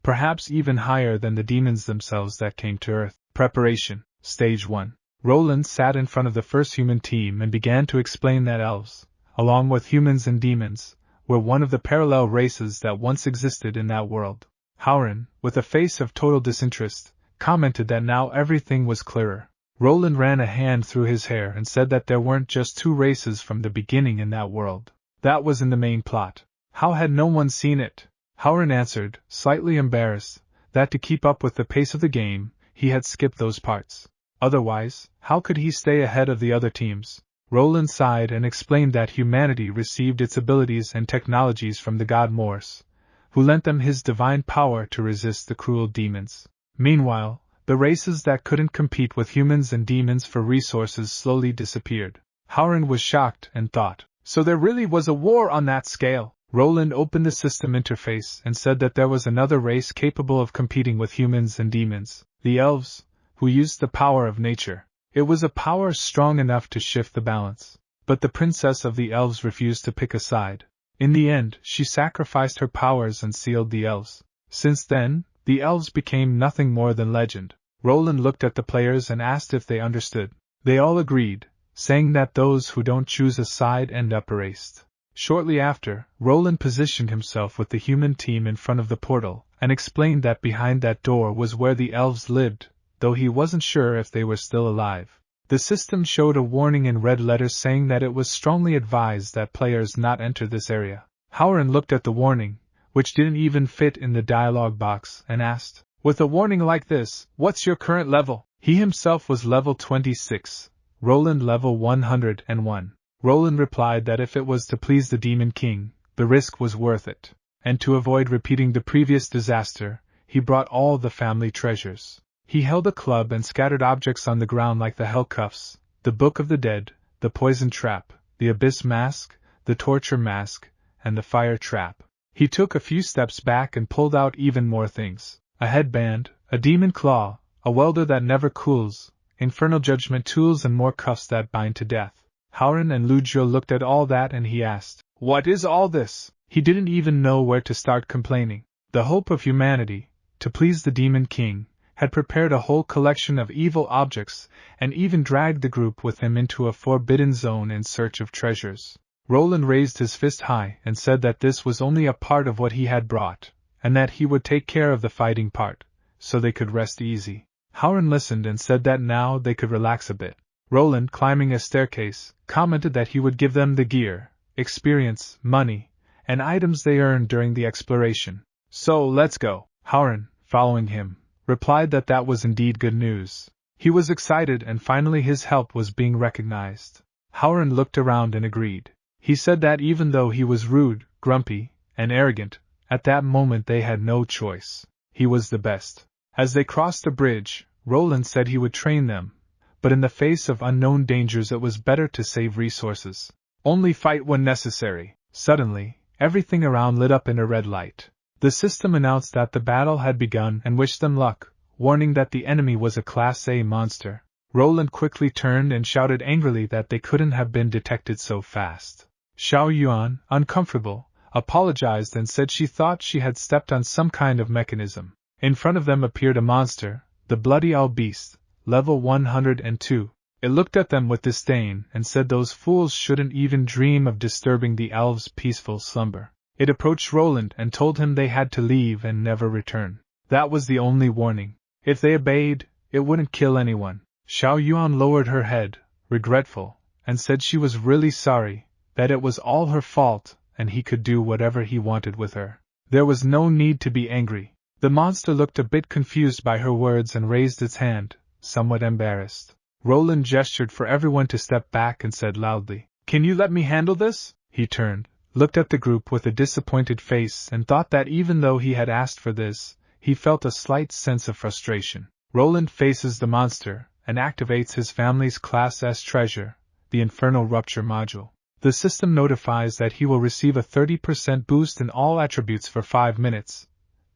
[SPEAKER 1] perhaps even higher than the demons themselves that came to Earth. Preparation. Stage 1. Roland sat in front of the first human team and began to explain that elves, along with humans and demons, were one of the parallel races that once existed in that world. Howren, with a face of total disinterest, commented that now everything was clearer. Roland ran a hand through his hair and said that there weren't just two races from the beginning in that world. That was in the main plot. How had no one seen it? Howren answered, slightly embarrassed, that to keep up with the pace of the game, he had skipped those parts. Otherwise, how could he stay ahead of the other teams? Roland sighed and explained that humanity received its abilities and technologies from the god Morse, who lent them his divine power to resist the cruel demons. Meanwhile, the races that couldn't compete with humans and demons for resources slowly disappeared. Howren was shocked and thought, so there really was a war on that scale? Roland opened the system interface and said that there was another race capable of competing with humans and demons, the elves, who used the power of nature. It was a power strong enough to shift the balance. But the princess of the elves refused to pick a side. In the end, she sacrificed her powers and sealed the elves. Since then, the elves became nothing more than legend. Roland looked at the players and asked if they understood. They all agreed, saying that those who don't choose a side end up erased. Shortly after, Roland positioned himself with the human team in front of the portal, and explained that behind that door was where the elves lived, though he wasn't sure if they were still alive. The system showed a warning in red letters saying that it was strongly advised that players not enter this area. Howren looked at the warning, which didn't even fit in the dialogue box, and asked, "With a warning like this, what's your current level?" He himself was level 26, Roland level 101. Roland replied that if it was to please the Demon King, the risk was worth it, and to avoid repeating the previous disaster, he brought all the family treasures. He held a club and scattered objects on the ground like the hell cuffs, the Book of the Dead, the poison trap, the abyss mask, the torture mask, and the fire trap. He took a few steps back and pulled out even more things. A headband, a demon claw, a welder that never cools, infernal judgment tools and more cuffs that bind to death. Howren and Luzhou looked at all that and he asked, "What is all this?" He didn't even know where to start complaining. The hope of humanity, to please the Demon King, had prepared a whole collection of evil objects, and even dragged the group with him into a forbidden zone in search of treasures. Roland raised his fist high and said that this was only a part of what he had brought, and that he would take care of the fighting part, so they could rest easy. Howren listened and said that now they could relax a bit. Roland, climbing a staircase, commented that he would give them the gear, experience, money, and items they earned during the exploration. "So, let's go." Howren, following him, replied that that was indeed good news. He was excited and finally his help was being recognized. Howren looked around and agreed. He said that even though he was rude, grumpy, and arrogant, at that moment they had no choice. He was the best. As they crossed the bridge, Roland said he would train them, but in the face of unknown dangers it was better to save resources. Only fight when necessary. Suddenly, everything around lit up in a red light. The system announced that the battle had begun and wished them luck, warning that the enemy was a Class A monster. Roland quickly turned and shouted angrily that they couldn't have been detected so fast. Xiao Yuan, uncomfortable, apologized and said she thought she had stepped on some kind of mechanism. In front of them appeared a monster, the Bloody Owl Beast, level 102. It looked at them with disdain and said those fools shouldn't even dream of disturbing the elves' peaceful slumber. It approached Roland and told him they had to leave and never return. That was the only warning. If they obeyed, it wouldn't kill anyone. Xiao Yuan lowered her head, regretful, and said she was really sorry, that it was all her fault, and he could do whatever he wanted with her. There was no need to be angry. The monster looked a bit confused by her words and raised its hand, somewhat embarrassed. Roland gestured for everyone to step back and said loudly, "Can you let me handle this?" He turned, looked at the group with a disappointed face and thought that even though he had asked for this, he felt a slight sense of frustration. Roland faces the monster and activates his family's Class S treasure, the Infernal Rupture module. The system notifies that he will receive a 30% boost in all attributes for 5 minutes,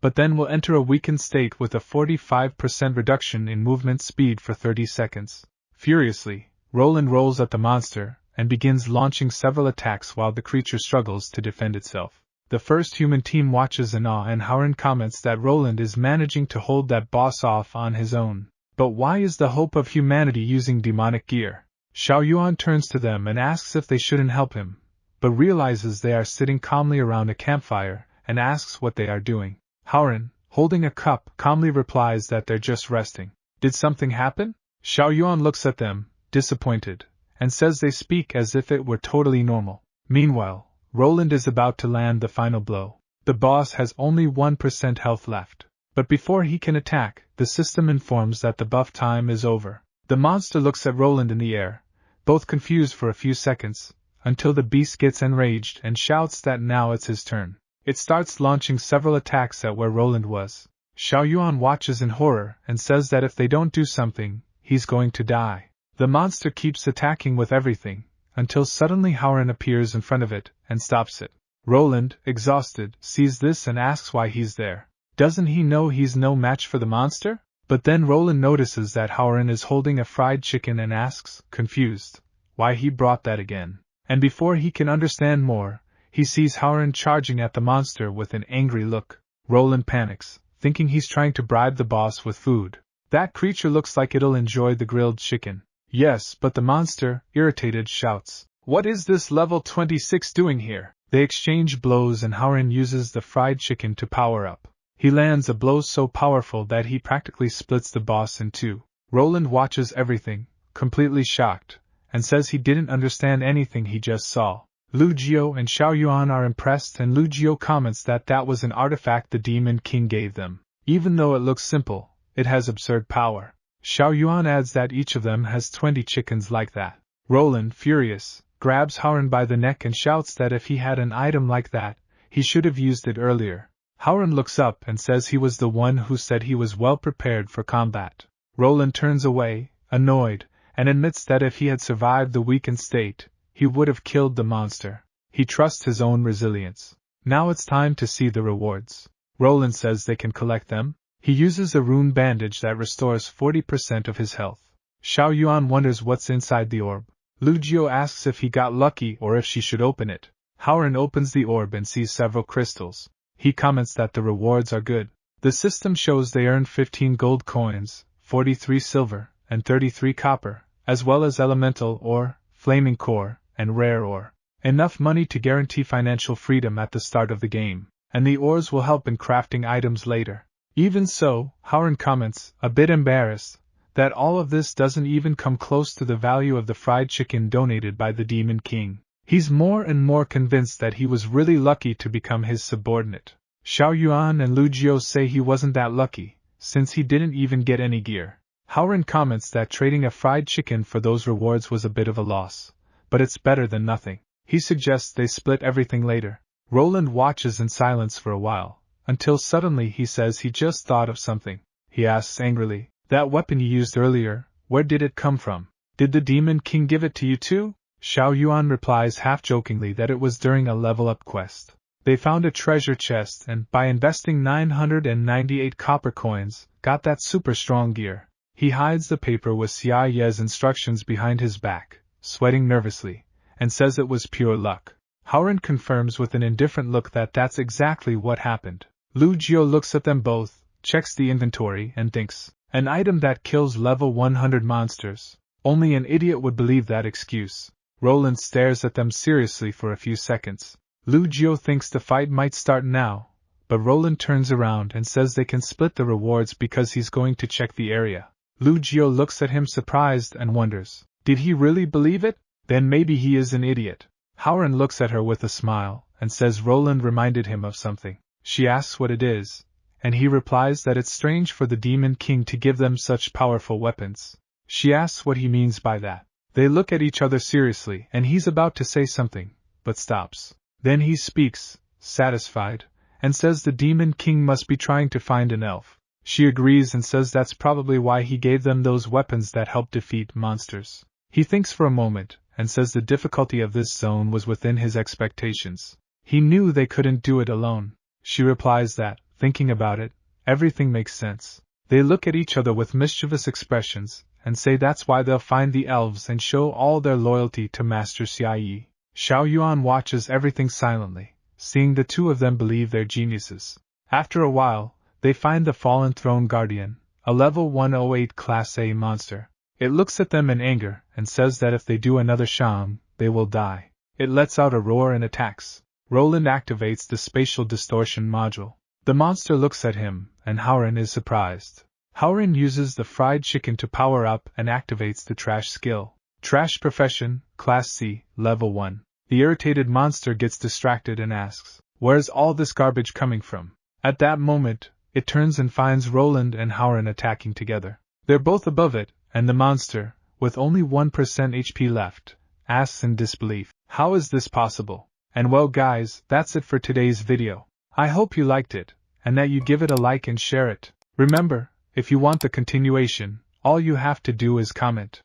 [SPEAKER 1] but then will enter a weakened state with a 45% reduction in movement speed for 30 seconds. Furiously, Roland rolls at the monster and begins launching several attacks while the creature struggles to defend itself. The first human team watches in awe and Howren comments that Roland is managing to hold that boss off on his own. But why is the hope of humanity using demonic gear? Xiao Yuan turns to them and asks if they shouldn't help him, but realizes they are sitting calmly around a campfire and asks what they are doing. Howren, holding a cup, calmly replies that they're just resting. Did something happen? Xiao Yuan looks at them, disappointed, and says they speak as if it were totally normal. Meanwhile, Roland is about to land the final blow. The boss has only 1% health left. But before he can attack, the system informs that the buff time is over. The monster looks at Roland in the air, both confused for a few seconds, until the beast gets enraged and shouts that now it's his turn. It starts launching several attacks at where Roland was. Xiao Yuan watches in horror and says that if they don't do something, he's going to die. The monster keeps attacking with everything, until suddenly Howren appears in front of it and stops it. Roland, exhausted, sees this and asks why he's there. Doesn't he know he's no match for the monster? But then Roland notices that Howren is holding a fried chicken and asks, confused, why he brought that again. And before he can understand more, he sees Howren charging at the monster with an angry look. Roland panics, thinking he's trying to bribe the boss with food. That creature looks like it'll enjoy the grilled chicken. Yes, but the monster, irritated, shouts, "What is this level 26 doing here?" They exchange blows and Howren uses the fried chicken to power up. He lands a blow so powerful that he practically splits the boss in two. Roland watches everything, completely shocked, and says he didn't understand anything he just saw. Lu Jiu and Xiao Yuan are impressed and Lu Jiu comments that that was an artifact the Demon King gave them. Even though it looks simple, it has absurd power. Xiao Yuan adds that each of them has 20 chickens like that. Roland, furious, grabs Howren by the neck and shouts that if he had an item like that, he should have used it earlier. Howren looks up and says he was the one who said he was well prepared for combat. Roland turns away, annoyed, and admits that if he had survived the weakened state, he would have killed the monster. He trusts his own resilience. Now it's time to see the rewards. Roland says they can collect them. He uses a rune bandage that restores 40% of his health. Xiao Yuan wonders what's inside the orb. Lu Jiu asks if he got lucky or if she should open it. Howren opens the orb and sees several crystals. He comments that the rewards are good. The system shows they earned 15 gold coins, 43 silver, and 33 copper, as well as elemental ore, flaming core, and rare ore. Enough money to guarantee financial freedom at the start of the game, and the ores will help in crafting items later. Even so, Howren comments, a bit embarrassed, that all of this doesn't even come close to the value of the fried chicken donated by the Demon King. He's more and more convinced that he was really lucky to become his subordinate. Xiao Yuan and Lu Jiu say he wasn't that lucky, since he didn't even get any gear. Howren comments that trading a fried chicken for those rewards was a bit of a loss, but it's better than nothing. He suggests they split everything later. Roland watches in silence for a while, until suddenly he says he just thought of something. he asks angrily. That weapon you used earlier, where did it come from? Did the Demon King give it to you too? Xiao Yuan replies half-jokingly that it was during a level-up quest. They found a treasure chest and, by investing 998 copper coins, got that super strong gear. He hides the paper with Xia Ye's instructions behind his back, sweating nervously, and says it was pure luck. Haoran confirms with an indifferent look that that's exactly what happened. Lu Jiu looks at them both, checks the inventory, and thinks, an item that kills level 100 monsters. Only an idiot would believe that excuse. Roland stares at them seriously for a few seconds. Lu Jiu thinks the fight might start now, but Roland turns around and says they can split the rewards because he's going to check the area. Lu Jiu looks at him surprised and wonders, did he really believe it? Then maybe he is an idiot. Haoran looks at her with a smile, and says Roland reminded him of something. She asks what it is, and he replies that it's strange for the Demon King to give them such powerful weapons. She asks what he means by that. They look at each other seriously, and he's about to say something, but stops. Then he speaks, satisfied, and says the Demon King must be trying to find an elf. She agrees and says that's probably why he gave them those weapons that help defeat monsters. He thinks for a moment, and says the difficulty of this zone was within his expectations. He knew they couldn't do it alone. She replies that, thinking about it, everything makes sense. They look at each other with mischievous expressions, and say that's why they'll find the elves and show all their loyalty to Master Xia Yi. Xiao Yuan watches everything silently, seeing the two of them believe they're geniuses. After a while, they find the Fallen Throne Guardian, a level 108 Class A monster. It looks at them in anger, and says that if they do another sham, they will die. It lets out a roar and attacks. Roland activates the spatial distortion module. The monster looks at him, and Haoran is surprised. Haoran uses the fried chicken to power up and activates the trash skill. Trash profession, Class C, level 1. The irritated monster gets distracted and asks, where's all this garbage coming from? At that moment, it turns and finds Roland and Haoran attacking together. They're both above it, and the monster, with only 1% HP left, asks in disbelief, how is this possible? And well guys, that's it for today's video. I hope you liked it, and that you give it a like and share it. Remember, if you want the continuation, all you have to do is comment.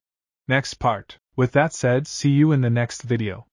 [SPEAKER 1] Next part. With that said, see you in the next video.